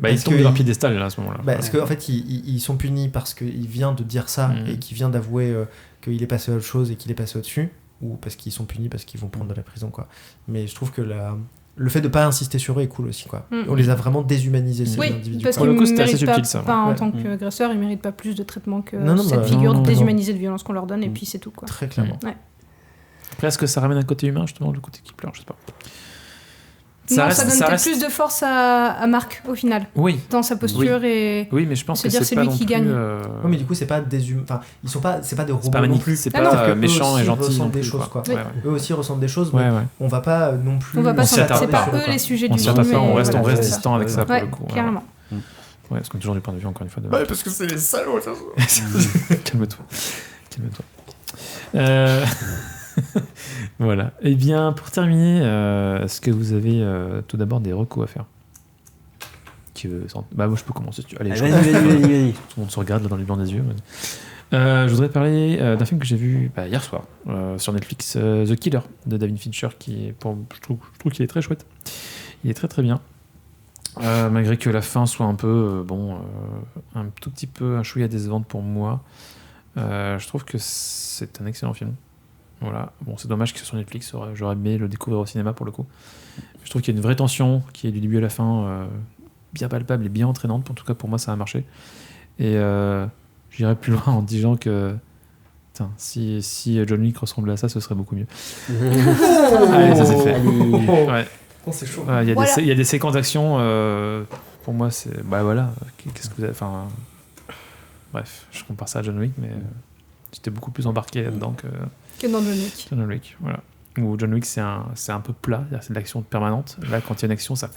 ils tombent de leur piédestal là, à ce moment-là. Parce qu'en fait, ils sont punis parce qu'il vient de dire ça et qu'il vient d'avouer qu'il est passé à autre chose et qu'il est passé au-dessus, ou parce qu'ils sont punis parce qu'ils vont prendre de la prison, quoi. Mais je trouve que le fait de pas insister sur eux est cool aussi, quoi. On les a vraiment déshumanisés, ces individus. Parce qu'ils ne méritent pas, en tant qu'agresseurs, ils méritent pas plus de traitement que cette figure déshumanisée de violence qu'on leur donne, et puis c'est tout, quoi. Très clairement. Après, est-ce que ça ramène un côté humain, justement, le côté qui pleure, je sais pas. Ça donne peut-être plus de force à Marc au final. Oui. Dans sa posture et. Oui, mais je pense que c'est lui qui gagne. Oui, mais du coup, c'est pas des humains. Enfin, ils sont pas. C'est pas des robots. C'est pas non plus. C'est pas méchant et gentil. Des choses, quoi. Eux aussi ressentent des choses, mais on va pas non plus. On va pas s'y attarder. C'est pas eux les sujets du film. On reste distant avec ça pour le coup. Carrément. Ouais, parce qu'on est toujours du point de vue encore une fois de. Ouais, parce que c'est les salauds. Calme-toi. Voilà. Eh bien, pour terminer, est-ce que vous avez tout d'abord des recos à faire? Moi, je peux commencer. Allez, vas-y. Tout le monde se regarde là, dans les blancs des yeux. Je voudrais parler d'un film que j'ai vu hier soir sur Netflix, The Killer de David Fincher, qui est je trouve qu'il est très chouette. Il est très très bien. Malgré que la fin soit un peu un tout petit peu un chouïa décevante pour moi, je trouve que c'est un excellent film. Voilà. Bon, c'est dommage que ce soit sur Netflix, j'aurais aimé le découvrir au cinéma pour le coup. Je trouve qu'il y a une vraie tension qui est du début à la fin bien palpable et bien entraînante. En tout cas pour moi ça a marché. Et j'irais plus loin en disant que si John Wick ressemblait à ça, ce serait beaucoup mieux. Allez, ça c'est fait. Ouais. Oh, c'est chaud. Il y a des séquences d'action. Pour moi, c'est voilà. Qu'est-ce que vous avez... Enfin, bref, je compare ça à John Wick, mais j'étais beaucoup plus embarqué là-dedans Que dans John Wick. John Wick. Voilà. Où John Wick, c'est un peu plat. C'est de l'action permanente. Là, quand il y a une action, ça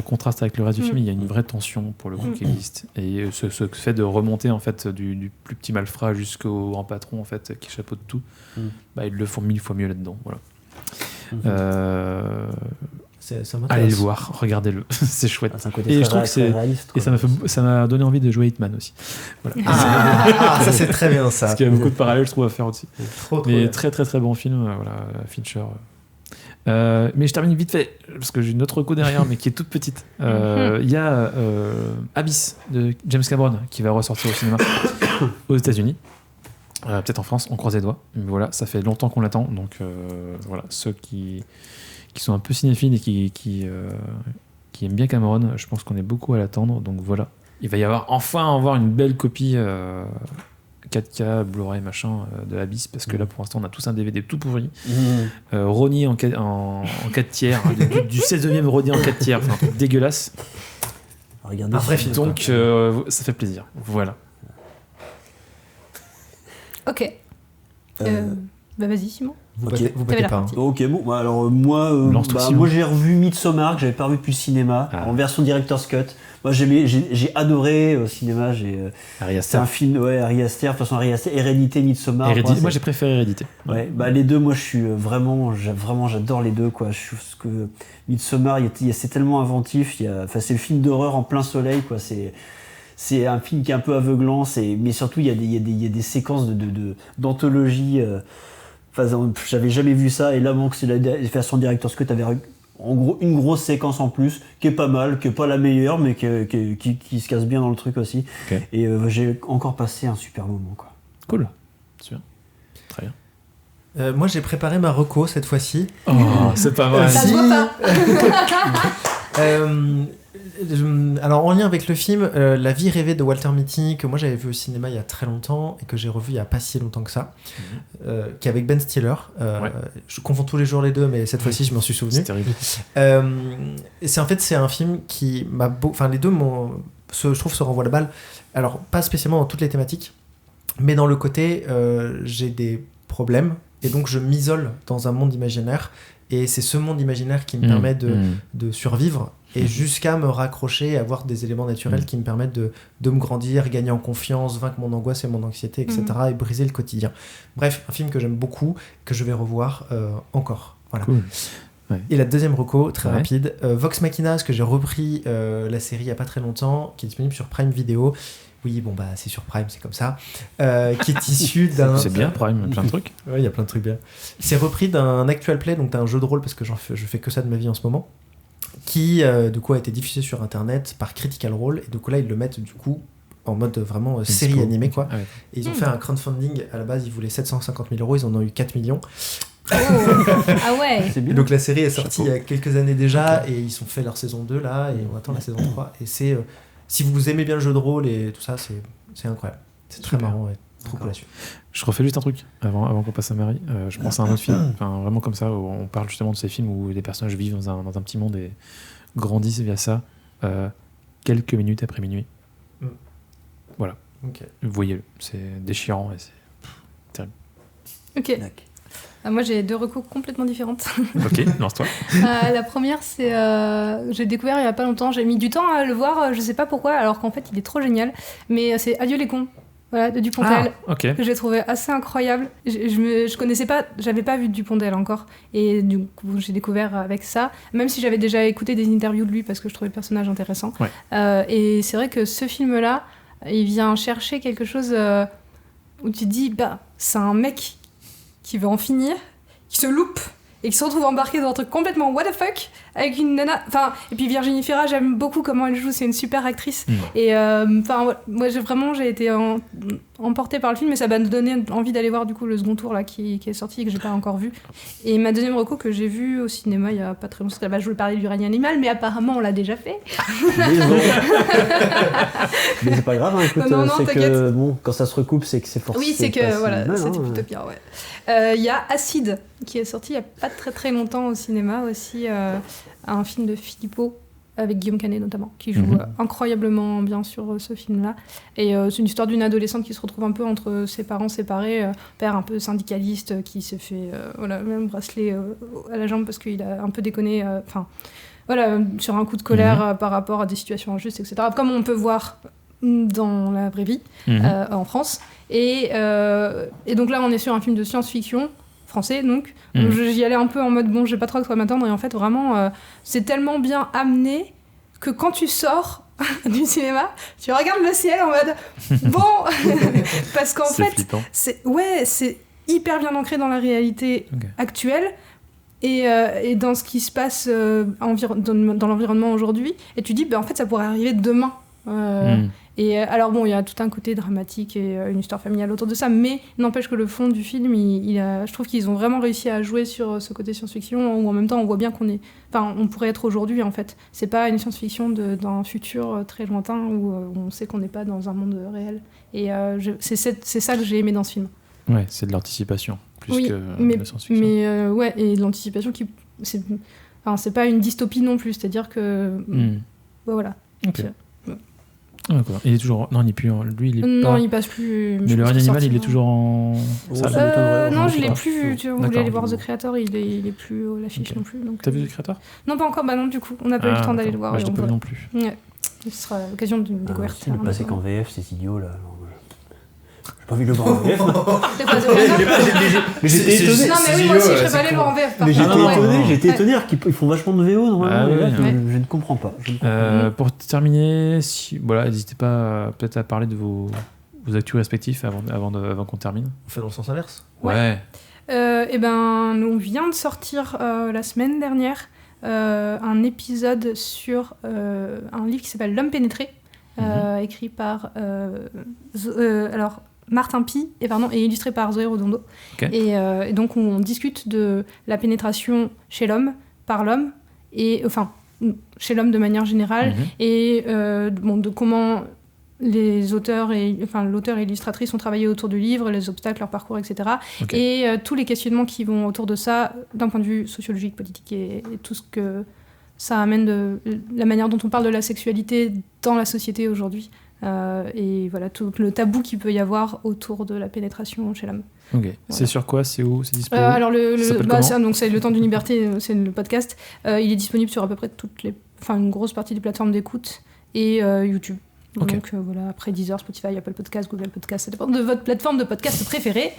contraste avec le reste du film. Il y a une vraie tension pour le coup qui existe. Et ce fait de remonter en fait du plus petit malfrat jusqu'au grand patron en fait qui chapeaute tout, ils le font 1000 fois mieux là-dedans. Voilà. Allez le voir, regardez-le, c'est chouette. C'est un côté et je trouve que c'est réaliste, et ça m'a donné envie de jouer Hitman aussi. Voilà. Ça c'est très bien ça. Parce qu'il y a beaucoup de parallèles je trouve à faire aussi. Trop Mais bien. très très très bon film, Fincher. Mais je termine vite fait parce que j'ai une autre reco derrière mais qui est toute petite. Il y a Abyss de James Cameron qui va ressortir au cinéma aux États-Unis. Peut-être en France, on croise les doigts. Mais voilà, ça fait longtemps qu'on l'attend. Donc voilà, ceux qui sont un peu cinéphiles et qui aiment bien Cameron, je pense qu'on est beaucoup à l'attendre. Donc voilà, il va y avoir une belle copie 4K, Blu-ray, machin de Abyss, parce que là pour l'instant on a tous un DVD tout pourri. Rogné en 4 tiers, du 16e rogné en 4 tiers, enfin un truc dégueulasse. Regardez Un vrai film. Donc ça fait plaisir. Voilà. Ok. Vas-y, Simon. Vous Ok. battez la pas. partie. Ok, bon, alors moi, Lance-toi, Simon. moi j'ai revu Midsommar que j'avais pas revu depuis le cinéma en version director's cut. Moi j'ai adoré au cinéma. Ari C'est Aster. un film, Ari Aster, de toute façon Ari Aster, Hérédité, Midsommar. Moi j'ai préféré Hérédité. Ouais, les deux, moi je suis vraiment j'adore les deux quoi. Je trouve que Midsommar, c'est tellement inventif. C'est le film d'horreur en plein soleil quoi. C'est un film qui est un peu aveuglant, mais surtout il y a des séquences d'anthologie. J'avais jamais vu ça, et là, bon, que c'est la version Director's Cut, avait en gros une grosse séquence en plus, qui est pas mal, qui est pas la meilleure, mais qui se casse bien dans le truc aussi. Okay. Et j'ai encore passé un super moment, quoi. Cool. Super. Très bien. Moi j'ai préparé ma reco cette fois-ci. Oh, c'est pas vrai. Ça se voit pas. Alors en lien avec le film La vie rêvée de Walter Mitty, que moi j'avais vu au cinéma il y a très longtemps et que j'ai revu il y a pas si longtemps que ça, qui est avec Ben Stiller. Je confonds tous les jours les deux, mais cette fois-ci je m'en suis souvenu. C'est terrible. C'est un film qui m'a les deux je trouve se renvoient la balle. Alors pas spécialement dans toutes les thématiques, mais dans le côté j'ai des problèmes et donc je m'isole dans un monde imaginaire. Et c'est ce monde imaginaire qui me permet de survivre et jusqu'à me raccrocher et avoir des éléments naturels qui me permettent de me grandir, gagner en confiance, vaincre mon angoisse et mon anxiété, etc. et briser le quotidien. Bref, un film que j'aime beaucoup, que je vais revoir encore. Voilà. Cool. Ouais. Et la deuxième reco, très rapide, Vox Machina, parce que j'ai repris la série il n'y a pas très longtemps, qui est disponible sur Prime Video. Oui, bon, c'est sur Prime, c'est comme ça. Qui est issu d'un... C'est bien, Prime, plein de trucs. Ouais, il y a plein de trucs bien. C'est repris d'un actual play, donc d'un jeu de rôle, parce que je fais que ça de ma vie en ce moment, qui, du coup, a été diffusé sur Internet par Critical Role, et donc là, ils le mettent, du coup, en mode vraiment série animée, quoi. Ouais. Et ils ont fait un crowdfunding, à la base, ils voulaient 750 000 €, ils en ont eu 4 millions. Ah ouais. C'est Et bien. donc la série est sortie Chapeau. il y a quelques années déjà, et ils ont fait leur saison 2, là, et on attend la saison 3. Et c'est... si vous aimez bien le jeu de rôle et tout ça, c'est incroyable. C'est très Super. marrant et trop cool à suivre. Je refais juste un truc avant qu'on passe à Marie. Je pense à un autre film, enfin, vraiment comme ça, où on parle justement de ces films où les personnages vivent dans un petit monde et grandissent via ça. Quelques minutes après minuit. Voilà. Ok. Vous voyez, c'est déchirant et c'est terrible. Ok. Moi j'ai deux recos complètement différentes. Ok, lance-toi. La première, c'est j'ai découvert il y a pas longtemps. J'ai mis du temps à le voir, je sais pas pourquoi, alors qu'en fait il est trop génial. Mais c'est Adieu les cons, voilà, de Dupontel, Ok. que j'ai trouvé assez incroyable. Je connaissais pas, j'avais pas vu Dupontel encore, et du coup j'ai découvert avec ça. Même si j'avais déjà écouté des interviews de lui parce que je trouvais le personnage intéressant. Ouais. Et c'est vrai que ce film-là. il vient chercher quelque chose où tu te dis, c'est un mec qui veut en finir, qui se loupe et qui se retrouve embarqué dans un truc complètement what the fuck avec une nana. Enfin, et puis Virginie Fira, j'aime beaucoup comment elle joue, c'est une super actrice. Et moi j'ai été emportée par le film et ça m'a donné envie d'aller voir du coup le second tour là qui est sorti et que j'ai pas encore vu. Et ma deuxième reco que j'ai vue au cinéma il y a pas très longtemps, je voulais parler du règne animal, mais apparemment on l'a déjà fait. Mais c'est pas grave, hein, écoute, non, c'est t'inquiète. que bon, quand ça se recoupe, c'est que c'est forcément. Oui, c'est que pas si voilà, mal, c'était hein. plutôt bien, ouais. Il y a Acide qui est sorti il y a pas très très longtemps au cinéma aussi, un film de Philippot avec Guillaume Canet notamment, qui joue incroyablement bien sur ce film-là. Et c'est une histoire d'une adolescente qui se retrouve un peu entre ses parents séparés, père un peu syndicaliste qui se fait même bracelet à la jambe parce qu'il a un peu déconné, sur un coup de colère par rapport à des situations injustes, etc. Comme on peut voir dans la vraie vie en France. Et donc là, on est sur un film de science-fiction français, donc j'y allais un peu en mode bon, j'ai pas trop à quoi m'attendre, et en fait vraiment c'est tellement bien amené que quand tu sors du cinéma, tu regardes le ciel en mode bon parce qu'en fait flippant. c'est hyper bien ancré dans la réalité actuelle et dans ce qui se passe dans l'environnement aujourd'hui, et tu dis en fait ça pourrait arriver demain. Et alors bon, il y a tout un côté dramatique et une histoire familiale autour de ça, mais n'empêche que le fond du film, je trouve qu'ils ont vraiment réussi à jouer sur ce côté science-fiction, où en même temps on voit bien on pourrait être aujourd'hui en fait. C'est pas une science-fiction d'un futur très lointain où on sait qu'on n'est pas dans un monde réel. Et c'est ça que j'ai aimé dans ce film. Ouais, c'est de l'anticipation plus que de la science-fiction. Mais et de l'anticipation c'est pas une dystopie non plus, c'est-à-dire que voilà. Ok. D'accord. Il est toujours. Non, il n'est plus. Lui, il est non, pas. il passe plus. Mais le règne animal, il est toujours en. Ça salle. m'étonnerait, Non, je je l'ai sais plus vu. Tu voulais D'accord. aller voir The Creator, il est plus à l'affiche non plus. Donc, T'as vu le créateur? Non, pas encore. Bah non, du coup, on n'a pas eu le temps d'aller le voir. Moi, je l'ai pas vu voilà. non plus. Ouais. Ce sera l'occasion d'une découverte. C'est le passé qu'en VF, ces idiots là. Alors, j'ai pas envie de le voir en VF. C'est pas The Creator. Mais j'étais étonné. Non, mais oui, moi aussi, je serais pas allé le voir en VF. par Mais contre. Ouais. j'étais étonné qu'ils font vachement de VO normalement. Ah et là, ouais, je ne comprends pas. Pour terminer, n'hésitez pas peut-être à parler de vos actus respectifs avant qu'on termine. On fait dans le sens inverse. Ouais. Eh ben, nous, on vient de sortir la semaine dernière un épisode sur un livre qui s'appelle L'homme pénétré, écrit par Martin Pi et illustré par Zoé Redondo. Okay. Et donc on discute de la pénétration chez l'homme, par l'homme, et chez l'homme de manière générale, et de comment les auteurs l'auteur et l'illustratrice ont travaillé autour du livre, les obstacles, leur parcours, etc. Okay. Et tous les questionnements qui vont autour de ça, d'un point de vue sociologique, politique, et tout ce que ça amène de la manière dont on parle de la sexualité dans la société aujourd'hui. Et voilà, tout le tabou qu'il peut y avoir autour de la pénétration chez l'homme. Ok. Voilà. C'est sur quoi? C'est où? C'est dispo? Alors c'est Le Temps d'une liberté, c'est le podcast. Il est disponible sur à peu près une grosse partie des plateformes d'écoute et YouTube. Okay. Donc voilà, après Deezer, Spotify, Apple Podcast, Google Podcast, ça dépend de votre plateforme de podcast préférée.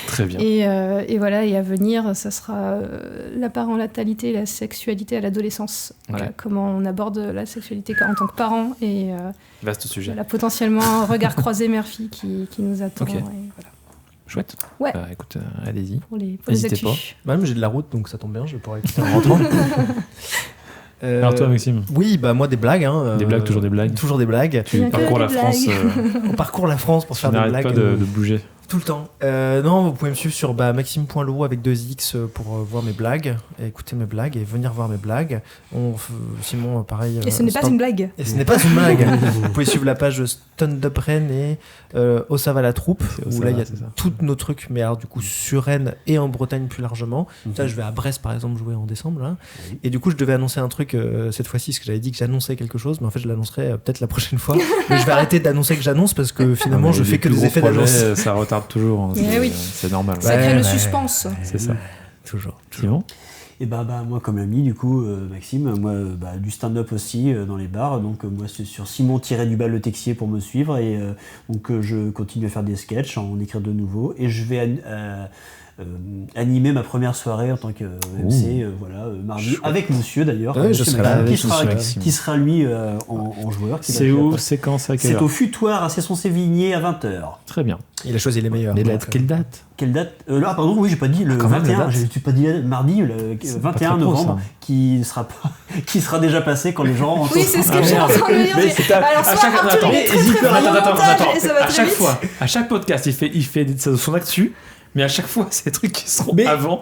Très bien. Et voilà, et à venir, ça sera la parentalité, la sexualité à l'adolescence. Okay. Voilà, comment on aborde la sexualité en tant que parent et vaste sujet. Voilà, potentiellement un regard croisé mère-fille qui nous attend. Okay. Et voilà. Chouette. Ouais. Écoute, allez-y. Pour les N'hésitez actus. pas. Même j'ai de la route, donc ça tombe bien, je vais pouvoir écouter en rentrant. Alors toi, Maxime? Oui, moi des blagues. Des blagues, toujours des blagues. Toujours des blagues. Tu parcours la France. On parcourt la France pour faire des blagues. N'arrête pas de bouger. Tout le temps. Non, vous pouvez me suivre sur maxime.leroux avec 2x pour voir mes blagues, écouter mes blagues et venir voir mes blagues. Simon, pareil. Et ce n'est pas une blague. Et ce n'est pas une blague. Vous pouvez suivre la page Stand Up Rennes et Ossava la troupe, où là il y a tous nos trucs, mais alors du coup sur Rennes et en Bretagne plus largement. Ça, je vais à Brest par exemple jouer en décembre. Là. Et du coup, je devais annoncer un truc cette fois-ci, parce que j'avais dit que j'annonçais quelque chose, mais en fait, je l'annoncerai peut-être la prochaine fois. Mais je vais arrêter d'annoncer que j'annonce parce que finalement, je fais que des effets d'annonce. Ça retarde toujours, hein, c'est normal. Ça crée le suspense. C'est ça. Toujours. Simon? Et moi comme l'ami du coup Maxime, moi du stand-up aussi dans les bars, donc moi c'est sur Simon-du-bas le Texier pour me suivre, et donc je continue à faire des sketchs, en écrire de nouveaux, et je vais animer ma première soirée en tant que MC, mardi, avec monsieur d'ailleurs, Ouais, je monsieur serai là Maxime, avec qui sera lui en joueur. C'est où? C'est quand? C'est à quelle C'est heure? au Futoir à Cesson-Sévigné à 20h. Très bien. Il a choisi les meilleurs. Les donc, dates, quelle date? Quelle date Là, pardon, oui, j'ai pas dit le quand même, la 21, date. j'ai pas dit mardi, le C'est pas 21 très pro, novembre, ça. qui sera déjà passé quand les gens rentrent. Oui, c'est ce que Ah, je suis en merde. train de me dire. Mais c'est à Alors, soit chaque Arthur, il est très très fort en montage et ça va à très chaque vite. fois, à chaque podcast, il fait son actu, mais à chaque fois, c'est des trucs qui seront Mais- avant.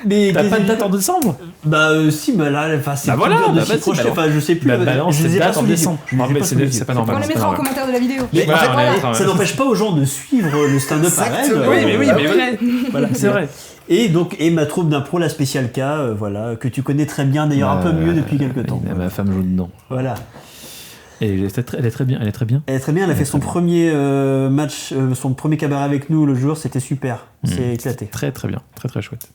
Mais T'as pas de date en décembre? si, bah là, enfin, c'est Bah voilà, plus dur de bah s'y vas-y, projeter, bah enfin, je sais plus. Bah balance je les cette ai pas date en sous les yeux. décembre. Je les ai Non, mais pas sous les c'est yeux. pas On normal. les c'est pas mettra en normal. commentaire de la vidéo. Mais Voilà, en fait, on voilà, est d'accord, ça ouais. n'empêche pas aux gens de suivre le stand-up à Rennes. Exactement. Oui, mais vrai. Voilà, C'est vrai. Et ma troupe d'impro, la Spécial K, que tu connais très bien, d'ailleurs un peu mieux depuis quelques temps. Ma femme joue dedans. Voilà. Et elle est très bien. Elle est très bien. Elle est très bien, elle a fait son premier match, son premier cabaret avec nous le jour, c'était super. C'est éclaté. Très très bien. Très très chouette.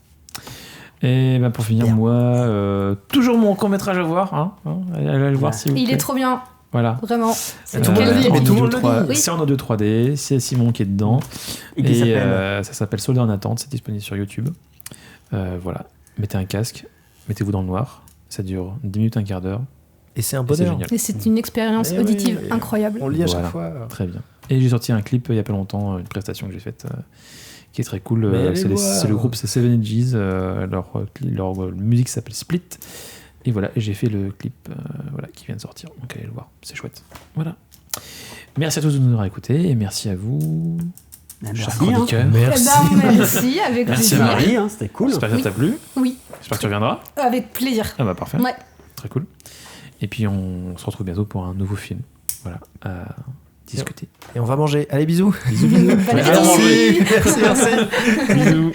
Et bah pour finir, Bien. moi, toujours mon court-métrage à voir. Allez le voir Ouais. si vous Il plaît. est trop bien, Voilà. vraiment. C'est tout le monde le dit, En mais tout le audio monde le 3 dit. C'est en audio 3D, c'est Simon qui est dedans. Et qui s'appelle Ça s'appelle Soldat en attente, c'est disponible sur YouTube. Voilà. Mettez un casque, mettez-vous dans le noir. Ça dure 10 minutes, un quart d'heure. Et c'est un Et c'est bonheur. génial. Et c'est une expérience Eh oui, auditive oui. incroyable. On le lit à Voilà. chaque fois. Très bien. Et j'ai sorti un clip il y a pas longtemps, une prestation que j'ai faite qui est très cool. Mais allez C'est voir. c'est le groupe, c'est Seven Edges. Leur musique s'appelle Split. Et voilà, et j'ai fait le clip qui vient de sortir. Donc allez le voir, c'est chouette. Voilà. Merci à tous de nous avoir écoutés et merci à vous, chers Merci, chroniqueurs. Eh ben, merci, avec Merci, plaisir. Marie. c'était cool. J'espère que ça t'a plu. Oui, J'espère que tu reviendras. avec plaisir. Ah bah parfait. Ouais. Très cool. Et puis on se retrouve bientôt pour un nouveau film. Voilà, à discuter. Et on va manger. Allez, bisous. Bisous, bisous. Bon Ouais, appétit. à manger. Merci. Bisous.